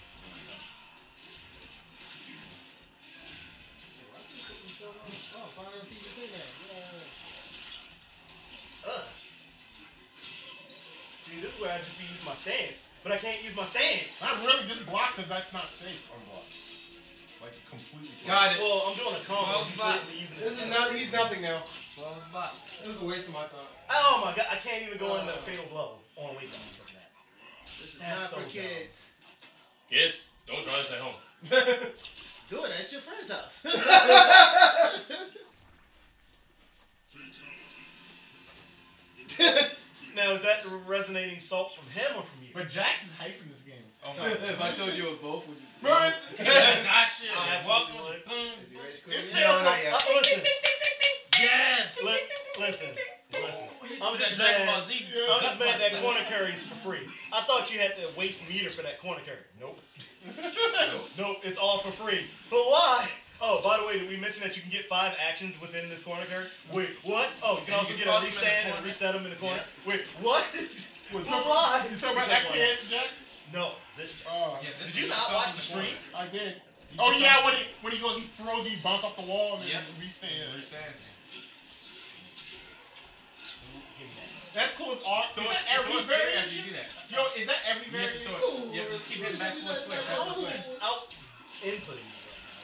[SPEAKER 6] Oh, finally see this in there.
[SPEAKER 5] See, this is where I just use my stance, but I can't use my stance.
[SPEAKER 3] Not really, just block because that's not safe on block. Like completely.
[SPEAKER 1] Got it.
[SPEAKER 5] Well, I'm doing a combo.
[SPEAKER 2] Well,
[SPEAKER 5] He's
[SPEAKER 2] but-
[SPEAKER 5] literally using
[SPEAKER 1] This
[SPEAKER 5] it.
[SPEAKER 1] is not. He's nothing now.
[SPEAKER 2] Well, it's bot.
[SPEAKER 1] This is a waste of my time.
[SPEAKER 5] Oh my god, I can't even go in the fatal blow on weight because of that.
[SPEAKER 6] This is
[SPEAKER 5] That's
[SPEAKER 6] not
[SPEAKER 5] so
[SPEAKER 6] for
[SPEAKER 5] dumb.
[SPEAKER 6] kids.
[SPEAKER 7] Kids, don't try this at home.
[SPEAKER 6] Do it at your friend's house.
[SPEAKER 5] Now, is that resonating salts from him or from you?
[SPEAKER 3] But Jax is hyping this game.
[SPEAKER 2] Oh my
[SPEAKER 1] If I told you it was both, would you?
[SPEAKER 3] Bro,
[SPEAKER 2] Yes, I should.
[SPEAKER 5] I
[SPEAKER 2] Welcome.
[SPEAKER 5] absolutely would.
[SPEAKER 2] Boom.
[SPEAKER 6] Is he rage quit
[SPEAKER 3] It's
[SPEAKER 6] yet?
[SPEAKER 1] No, not yet.
[SPEAKER 5] Listen,
[SPEAKER 2] Yes.
[SPEAKER 5] listen. I'm
[SPEAKER 2] That
[SPEAKER 5] just
[SPEAKER 2] Dragon Ball
[SPEAKER 5] mad.
[SPEAKER 2] Z.
[SPEAKER 5] I'm just mad that corner carry is for free. I thought you had to waste meter for that corner carry. Nope. Nope, it's all for free. But why? Oh, by the way, did we mention that you can get 5 actions within this corner carry? Wait, what? Oh, you can
[SPEAKER 2] And
[SPEAKER 5] also
[SPEAKER 2] you
[SPEAKER 5] get
[SPEAKER 2] can
[SPEAKER 5] a
[SPEAKER 2] toss them in the
[SPEAKER 5] restand and
[SPEAKER 2] corner.
[SPEAKER 5] reset them in the corner.
[SPEAKER 2] Yeah.
[SPEAKER 5] Wait, what?
[SPEAKER 3] What,
[SPEAKER 5] But why?
[SPEAKER 3] You talking about FKX Jax?
[SPEAKER 5] No, this.
[SPEAKER 3] Oh,
[SPEAKER 2] Yeah, this
[SPEAKER 5] Did you
[SPEAKER 2] is
[SPEAKER 5] not
[SPEAKER 2] something
[SPEAKER 5] watch the
[SPEAKER 2] in corner.
[SPEAKER 5] stream?
[SPEAKER 3] I did. Oh yeah, when he goes, he throws, he bounce off the wall and then
[SPEAKER 2] Yeah.
[SPEAKER 3] he restands.
[SPEAKER 2] Understand.
[SPEAKER 3] That's cool as art. Is that every
[SPEAKER 2] Don't scare
[SPEAKER 3] variant?
[SPEAKER 2] after you do that.
[SPEAKER 3] Yo, is that every
[SPEAKER 2] You have to
[SPEAKER 3] variant?
[SPEAKER 2] sort. Yeah, just keep hitting back forward square.
[SPEAKER 5] How
[SPEAKER 2] That's
[SPEAKER 5] is
[SPEAKER 2] the
[SPEAKER 5] he
[SPEAKER 2] square.
[SPEAKER 5] out inputting?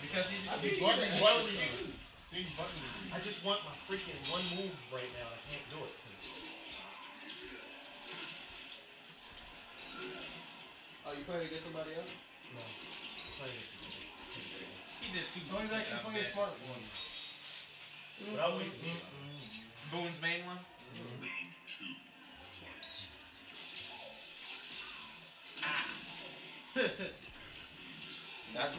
[SPEAKER 2] Because he's.
[SPEAKER 3] He's button me. He's button me.
[SPEAKER 5] I just want my freaking one move right now. I can't do it. 'cause
[SPEAKER 6] Oh, you playing against somebody else?
[SPEAKER 5] No.
[SPEAKER 2] He did two.
[SPEAKER 1] So he's actually playing a smart one.
[SPEAKER 5] Without wasting meter.
[SPEAKER 2] Boone's main one.
[SPEAKER 1] That's.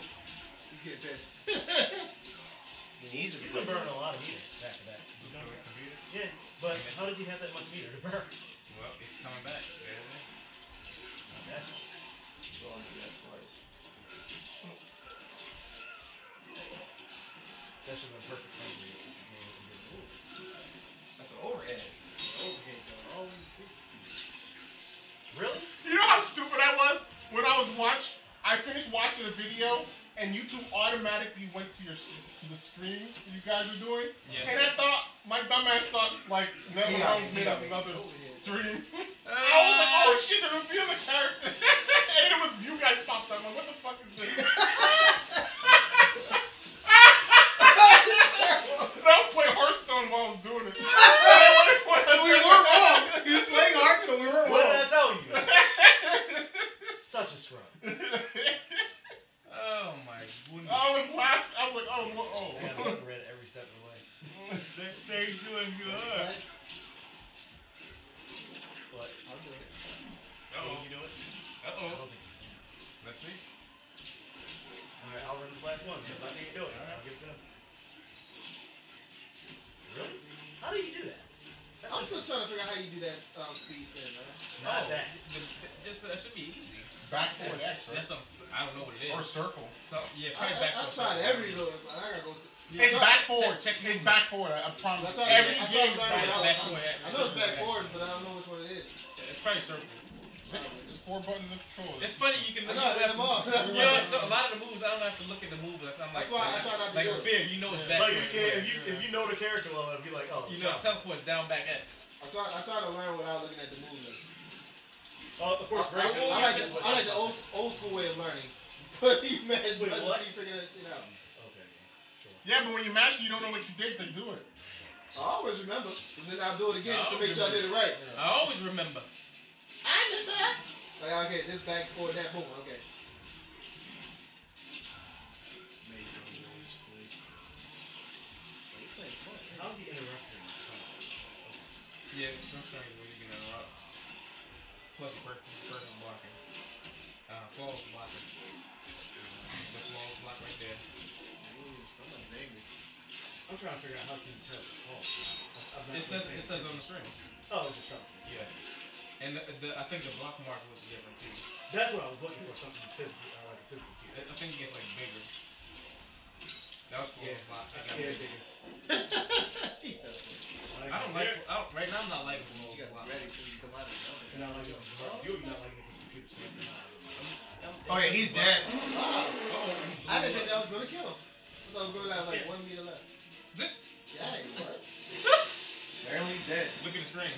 [SPEAKER 6] He's getting pissed.
[SPEAKER 1] He needs
[SPEAKER 5] He's
[SPEAKER 1] it.
[SPEAKER 5] been burning a lot of meter back to back. You know what I'm saying? Yeah, but how does he have that much meter to burn?
[SPEAKER 2] Well, it's coming back. There it is.
[SPEAKER 5] That's That should have been perfect for me.
[SPEAKER 1] That's an overhead.
[SPEAKER 6] Overhead though. Oh,
[SPEAKER 5] Really?
[SPEAKER 3] You know how stupid I was when I was I finished watching the video and YouTube automatically went to the stream you guys were doing.
[SPEAKER 2] Yeah.
[SPEAKER 3] And I thought my dumbass thought like never
[SPEAKER 1] Yeah,
[SPEAKER 3] made up
[SPEAKER 1] yeah.
[SPEAKER 3] another stream. I was like, oh shit, they're revealing the character. And it was you guys popped up. I'm like, what the fuck is this? And I was playing Hearthstone while I was doing it.
[SPEAKER 1] So we weren't wrong. He was playing hard, so we weren't
[SPEAKER 5] What did
[SPEAKER 1] wrong.
[SPEAKER 5] I tell you? Such a scrub.
[SPEAKER 2] Oh my goodness.
[SPEAKER 3] I was laughing. I was like, oh,
[SPEAKER 5] I got red every step of the way.
[SPEAKER 3] They're doing good.
[SPEAKER 5] But
[SPEAKER 6] I'll do it.
[SPEAKER 5] can you do it? I
[SPEAKER 2] Uh-oh.
[SPEAKER 5] don't think you can.
[SPEAKER 2] Let's see.
[SPEAKER 5] Alright, I'll run this last one. If I can't do it, I'll give it to him. How do you do that?
[SPEAKER 6] I'm still trying to figure out how you do that speed spin, man.
[SPEAKER 5] Not that.
[SPEAKER 2] Just that should be easy.
[SPEAKER 3] Back forward X, right?
[SPEAKER 2] That's what I don't know what it is.
[SPEAKER 3] Or circle.
[SPEAKER 2] So yeah, probably back
[SPEAKER 6] I've
[SPEAKER 2] forward.
[SPEAKER 6] tried every little. I gotta go to.
[SPEAKER 3] It's back forward.
[SPEAKER 2] check
[SPEAKER 3] It's back forward. I promise.
[SPEAKER 6] I tried
[SPEAKER 3] Every
[SPEAKER 6] to
[SPEAKER 3] game
[SPEAKER 6] learn
[SPEAKER 3] is
[SPEAKER 6] it out.
[SPEAKER 2] back forward.
[SPEAKER 6] I know it's back forward, but I don't know which one it is.
[SPEAKER 2] It's probably circle.
[SPEAKER 3] There's 4 buttons of control.
[SPEAKER 2] It's funny you can.
[SPEAKER 6] I know, I did them all.
[SPEAKER 2] You know, so a lot of the moves I don't have to look at the move list. I'm like,
[SPEAKER 6] That's why I try not to
[SPEAKER 2] like
[SPEAKER 6] do it.
[SPEAKER 2] spear. You know it's back.
[SPEAKER 5] Like
[SPEAKER 2] forward.
[SPEAKER 5] if you know the character well enough, you're like, oh,
[SPEAKER 2] You know teleport's down back X.
[SPEAKER 6] I try to learn without looking at the move list.
[SPEAKER 5] of course,
[SPEAKER 6] I like the old school way of learning. But you managed to
[SPEAKER 5] what?
[SPEAKER 6] keep figuring that shit out.
[SPEAKER 5] Okay, sure.
[SPEAKER 3] Yeah, but when you mash it, you don't know what you did to do it.
[SPEAKER 6] I always remember. And then I'll do it again just to make sure I did it right.
[SPEAKER 2] I always remember.
[SPEAKER 6] I just that. Like, okay, this back forward, that boom. Okay.
[SPEAKER 5] How's he interrupting?
[SPEAKER 2] Yeah, sometimes when you can interrupt. Plus person blocking. Flawless blocking. The flawless block right there.
[SPEAKER 6] Someone's angry.
[SPEAKER 5] I'm trying to figure out how can you tell.
[SPEAKER 2] It says on the screen.
[SPEAKER 5] Oh, it's just something.
[SPEAKER 2] Yeah. And I think the block marker was different too.
[SPEAKER 5] That's what I was looking for. Something physical, like a physical key.
[SPEAKER 2] I think it gets like bigger. That was flawless block.
[SPEAKER 5] Yeah, bigger.
[SPEAKER 2] I don't like. Right now, I'm not liking flawless
[SPEAKER 6] You got
[SPEAKER 2] block.
[SPEAKER 6] ready till you come out of it.
[SPEAKER 5] And I like it. You're not liking the computer speed.
[SPEAKER 1] Oh yeah, he's dead.
[SPEAKER 2] Uh-oh.
[SPEAKER 6] I didn't think that was going to kill him. I thought I was going to have like 1 meter left. Yeah, what?
[SPEAKER 1] Apparently he's dead.
[SPEAKER 2] Look at the screen.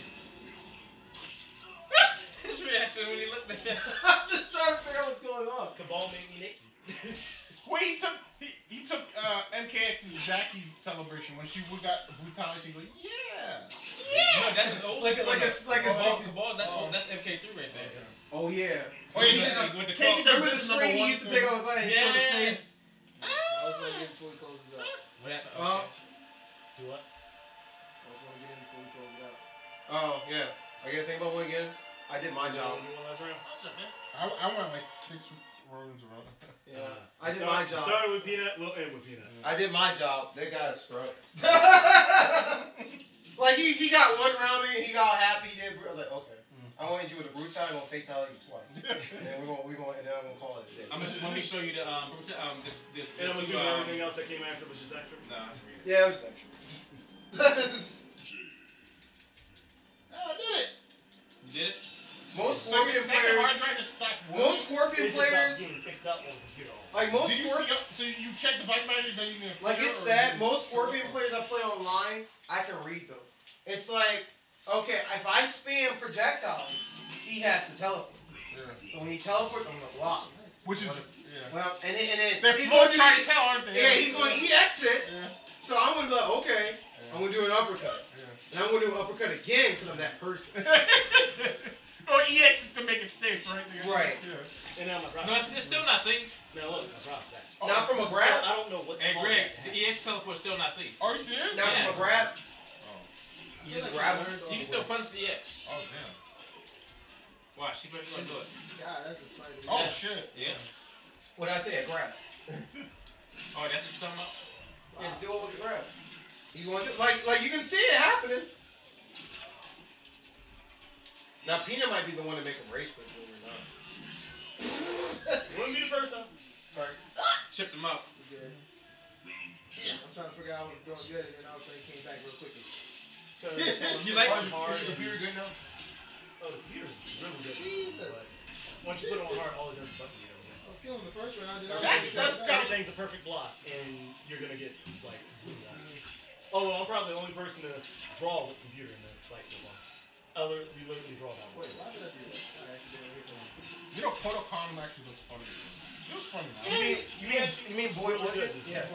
[SPEAKER 2] His reaction when he looked at it.
[SPEAKER 1] I'm just trying to figure out what's going on.
[SPEAKER 5] Cabal made me naked.
[SPEAKER 3] Wait, he took MKX's Jackie's celebration when she got brutality. She goes, yeah.
[SPEAKER 2] No, that's his old
[SPEAKER 1] Like a
[SPEAKER 2] Cabal, that's MK3 right there.
[SPEAKER 1] Oh yeah.
[SPEAKER 3] Oh yeah, he
[SPEAKER 2] With
[SPEAKER 3] does.
[SPEAKER 2] the
[SPEAKER 3] Casey
[SPEAKER 2] club.
[SPEAKER 1] Remember
[SPEAKER 3] does
[SPEAKER 1] the
[SPEAKER 3] this
[SPEAKER 1] screen
[SPEAKER 3] number
[SPEAKER 1] he
[SPEAKER 3] one
[SPEAKER 1] used to
[SPEAKER 3] thing.
[SPEAKER 1] take on the and show the face?
[SPEAKER 6] I was going to get before he closes it out.
[SPEAKER 2] What happened?
[SPEAKER 1] Well,
[SPEAKER 5] Do what?
[SPEAKER 6] I was going to get in before he closes it out.
[SPEAKER 1] oh yeah. I guess think about one again. I did my job.
[SPEAKER 5] You want last round?
[SPEAKER 3] I went like 6 rounds around.
[SPEAKER 1] Yeah. I did my job.
[SPEAKER 5] Started with Peanut, we'll end with Peanut.
[SPEAKER 1] I did my job. That guy's scrub. Like he got one round in, he got happy. He did. I was like, okay. I want to hit you with a brutality. I'm gonna fatality you twice. And we're gonna, and then I'm gonna call it a day.
[SPEAKER 2] I'm just let me show you the
[SPEAKER 5] And I'm assuming everything else that came after was just extra.
[SPEAKER 2] Nah, I forget it.
[SPEAKER 1] Yeah, it was extra.
[SPEAKER 6] Oh, I did it.
[SPEAKER 2] You did it?
[SPEAKER 1] Most
[SPEAKER 3] So your
[SPEAKER 1] Scorpion
[SPEAKER 3] second
[SPEAKER 1] players,
[SPEAKER 3] hard drive is stacked one.
[SPEAKER 1] most Scorpion
[SPEAKER 5] It just stopped
[SPEAKER 1] players,
[SPEAKER 5] getting picked up on the computer.
[SPEAKER 1] like most
[SPEAKER 3] Did you
[SPEAKER 1] Scorpion,
[SPEAKER 3] see, so you check the device manager, then you can
[SPEAKER 1] like it's sad. Most Scorpion players I play online, I can read them. It's like, okay, if I spam projectiles, he has to teleport. So when he teleports, I'm gonna block.
[SPEAKER 3] Which is
[SPEAKER 1] Well, and then
[SPEAKER 3] they're
[SPEAKER 1] he's
[SPEAKER 3] flow
[SPEAKER 1] going to
[SPEAKER 3] chart as hell, aren't they?
[SPEAKER 1] yeah, he's going to exit.
[SPEAKER 3] Yeah.
[SPEAKER 1] So I'm gonna be like, okay, I'm gonna do an uppercut, and I'm gonna do an uppercut again because I'm that person.
[SPEAKER 3] Or EX to make it safe, right?
[SPEAKER 1] Right.
[SPEAKER 3] Yeah.
[SPEAKER 5] And now I'm
[SPEAKER 2] No, it's still not safe.
[SPEAKER 5] Now look, I dropped that.
[SPEAKER 1] Not from a
[SPEAKER 5] So
[SPEAKER 1] grab.
[SPEAKER 5] I don't know what the
[SPEAKER 2] Hey,
[SPEAKER 5] fuck
[SPEAKER 2] Greg,
[SPEAKER 5] that
[SPEAKER 2] the EX teleport's still not safe.
[SPEAKER 3] Are you serious?
[SPEAKER 1] Not
[SPEAKER 2] Yeah.
[SPEAKER 1] from a grab. You just grab him.
[SPEAKER 2] You can still punch the EX.
[SPEAKER 3] Oh damn.
[SPEAKER 2] Watch, see if you gonna do it.
[SPEAKER 6] God, that's a spider.
[SPEAKER 3] Oh shit.
[SPEAKER 2] Yeah.
[SPEAKER 1] What did I say? A grab.
[SPEAKER 2] Oh, that's what you're talking about?
[SPEAKER 1] Yeah, just do it with the grab. You want to like you can see it happening. Now Peanut might be the one to make a rage quit, believe it or not.
[SPEAKER 5] Wouldn't be the first time.
[SPEAKER 1] Sorry.
[SPEAKER 2] Chipped him out.
[SPEAKER 6] Good. I'm trying to figure out what's going good, and then all of a sudden he came back real quickly.
[SPEAKER 2] You like
[SPEAKER 1] Is the computer good now?
[SPEAKER 5] Oh, the computer's really good.
[SPEAKER 6] Jesus.
[SPEAKER 5] But once you put it on hard, all it does is button you.
[SPEAKER 6] I was killing the first round.
[SPEAKER 3] That's
[SPEAKER 5] Everything's a perfect block, and you're gonna get like. Although I'm probably the only person to draw with computer in this fight so far. You literally draw that.
[SPEAKER 6] Wait, why did I do that? I accidentally hit one.
[SPEAKER 3] You know, Kodo Khan actually looks funny. He looks funny now.
[SPEAKER 1] You mean boy orchid? Yeah.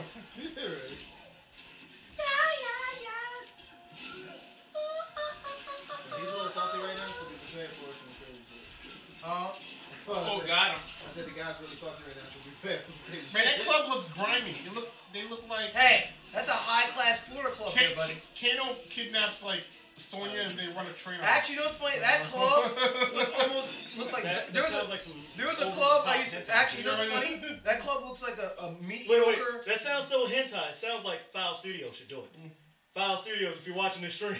[SPEAKER 6] So he's a little salty right now, so be prepared for some crazy shit. That's all I
[SPEAKER 2] Oh,
[SPEAKER 6] said.
[SPEAKER 2] got him.
[SPEAKER 6] I said the guy's really salty right now, so be prepared for some crazy
[SPEAKER 3] Man, that
[SPEAKER 6] shit.
[SPEAKER 3] club looks grimy. They look like
[SPEAKER 1] Hey, that's a high class Florida club there, buddy.
[SPEAKER 3] Kano kidnaps like Sonya and they run a train.
[SPEAKER 1] Actually, you know what's funny? That club looks like
[SPEAKER 5] That
[SPEAKER 1] there was
[SPEAKER 5] sounds
[SPEAKER 1] a
[SPEAKER 5] like some.
[SPEAKER 1] there was a
[SPEAKER 5] over
[SPEAKER 1] club
[SPEAKER 5] the top
[SPEAKER 1] I used to
[SPEAKER 5] hentai.
[SPEAKER 1] actually. You know what's funny? That club looks like a
[SPEAKER 5] Wait,
[SPEAKER 1] mediocre.
[SPEAKER 5] that sounds so hentai. It sounds like Foul Studio should do it. File Studios, if you're watching this stream,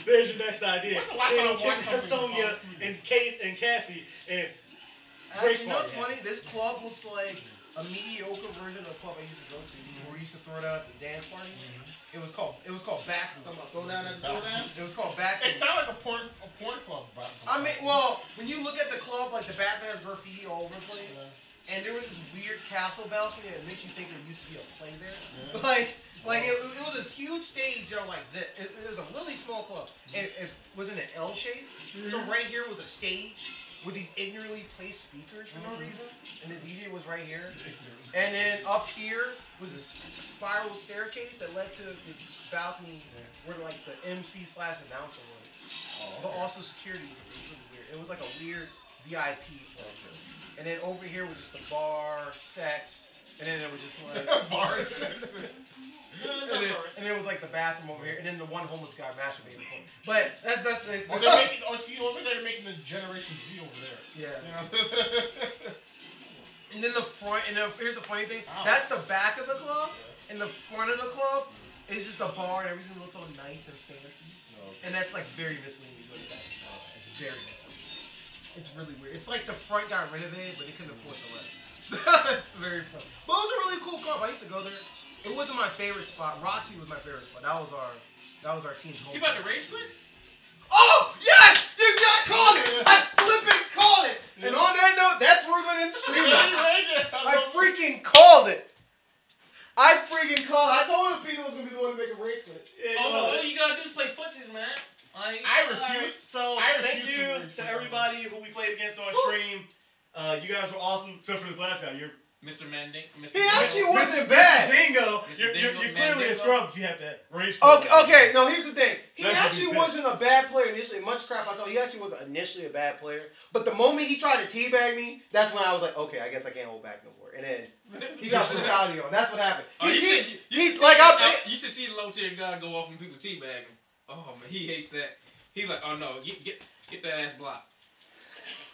[SPEAKER 5] there's your next idea.
[SPEAKER 3] When's the last time I watched
[SPEAKER 5] Have
[SPEAKER 3] something
[SPEAKER 5] Sonya
[SPEAKER 3] from
[SPEAKER 5] and Cassie and
[SPEAKER 1] Actually, you know what's funny? This club looks like a mediocre version of the club I used to go to, where we used to throw down at the dance party. It was called Backwards.
[SPEAKER 6] Talking about throw down and throw down.
[SPEAKER 1] It was called
[SPEAKER 3] It
[SPEAKER 1] Backwards.
[SPEAKER 3] sounded like a porn club, bro.
[SPEAKER 1] I mean, well, when you look at the club, like the Batman has graffiti all over the place, and there was this weird castle balcony that makes you think there used to be a play there. Like it was this huge stage, like this. It was a really small club. It was in an L shape. So right here was a stage with these ignorantly placed speakers for no reason, and the DJ was right here. And then up here was a spiral staircase that led to this balcony where like the MC/announcer was, but also security was really weird. It was like a weird VIP place. And then over here was just the bar, sex, and then it was just like
[SPEAKER 3] Bar sex.
[SPEAKER 1] and then it was like the bathroom over here, and then the one homeless guy masturbating. But that's
[SPEAKER 3] They're making. See, over there, they're making the Generation Z over there.
[SPEAKER 1] yeah.
[SPEAKER 3] You know?
[SPEAKER 1] And then the front, and then here's the funny thing.
[SPEAKER 3] Wow.
[SPEAKER 1] That's the back of the club, and the front of the club is just a bar, and everything looks all nice and fancy. And that's like very misleading. When you look at that. It's very misleading. It's really weird. It's like the front got rid of it, but they couldn't afford the rest. That's very fun. But it was a really cool club. I used to go there. It wasn't my favorite spot. Roxy was my favorite spot. That was our team's home.
[SPEAKER 2] You about to race quit?
[SPEAKER 1] Oh yes! You got called it. I flipping called it. And on that note, that's where we're going to end the stream. I freaking called it. I told him Peter was going to be the one to make a race quit.
[SPEAKER 2] All you gotta do is play footsies, man.
[SPEAKER 3] I refuse.
[SPEAKER 5] So
[SPEAKER 3] I
[SPEAKER 5] thank
[SPEAKER 3] refuse
[SPEAKER 5] you
[SPEAKER 3] to
[SPEAKER 5] to everybody who we played against on stream. You guys were awesome, except for this last guy. You're
[SPEAKER 2] Mr. Manding.
[SPEAKER 1] He actually wasn't bad.
[SPEAKER 5] Mr. Dingo.
[SPEAKER 2] Mr.
[SPEAKER 5] You're
[SPEAKER 2] Dingo,
[SPEAKER 5] clearly
[SPEAKER 2] Mandingo.
[SPEAKER 5] a scrub if you have that rage.
[SPEAKER 1] Okay, no, here's the thing. He
[SPEAKER 5] That's
[SPEAKER 1] actually
[SPEAKER 5] what he
[SPEAKER 1] wasn't a bad player initially. Much crap I thought. He actually wasn't initially a bad player. But the moment he tried to teabag me, that's when I was like, okay, I guess I can't hold back no more. And then he got brutality on. That's what happened.
[SPEAKER 2] Oh, you should see the low tier guy go off when people teabag him. Oh man, he hates that. He's like, oh no, get that ass blocked.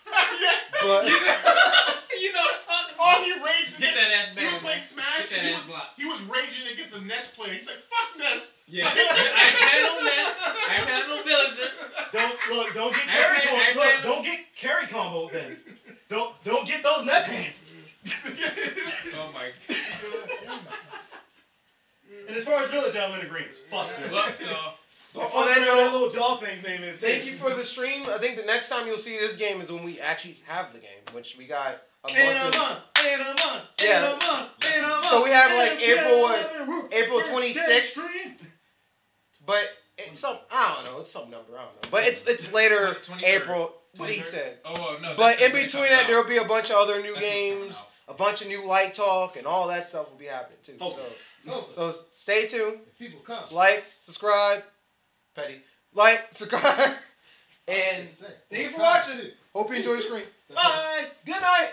[SPEAKER 1] But
[SPEAKER 2] You know what I'm talking about?
[SPEAKER 3] Oh, he raged
[SPEAKER 2] Get
[SPEAKER 3] against.
[SPEAKER 2] that ass back.
[SPEAKER 3] He was playing Smash.
[SPEAKER 2] Get that ass blocked.
[SPEAKER 3] He was raging against a Nest player. He's like, "Fuck Nest."
[SPEAKER 2] Yeah, I ain't had no mess. I ain't had no villager.
[SPEAKER 5] Don't get carry combo. Look, don't get carry combo then. Don't get those nest hands.
[SPEAKER 2] Oh my god.
[SPEAKER 5] And as far as village, I'm in agreement. Fuck.
[SPEAKER 2] Look, so
[SPEAKER 1] on that
[SPEAKER 5] that
[SPEAKER 1] note,
[SPEAKER 5] little dog thing's name is.
[SPEAKER 1] thank you for the stream. I think the next time you'll see this game is when we actually have the game, which we got a
[SPEAKER 5] In a
[SPEAKER 1] bunch of.
[SPEAKER 5] month.
[SPEAKER 1] So we have like April 26th. But it's some, I don't know, it's some number, I don't know. But it's later
[SPEAKER 2] 23rd.
[SPEAKER 1] April, what he
[SPEAKER 2] 23rd?
[SPEAKER 1] said.
[SPEAKER 2] Oh no.
[SPEAKER 1] But in
[SPEAKER 2] that's
[SPEAKER 1] between
[SPEAKER 2] when it
[SPEAKER 1] that,
[SPEAKER 2] comes
[SPEAKER 1] there'll be a bunch of other new
[SPEAKER 2] That's when it's coming
[SPEAKER 1] games,
[SPEAKER 2] out.
[SPEAKER 1] a bunch of new light talk, and all that stuff will be happening too. So stay tuned,
[SPEAKER 6] People come.
[SPEAKER 1] like, subscribe, petty, like, subscribe, and thank you for watching. Hope you enjoy the screen. Bye. Good night.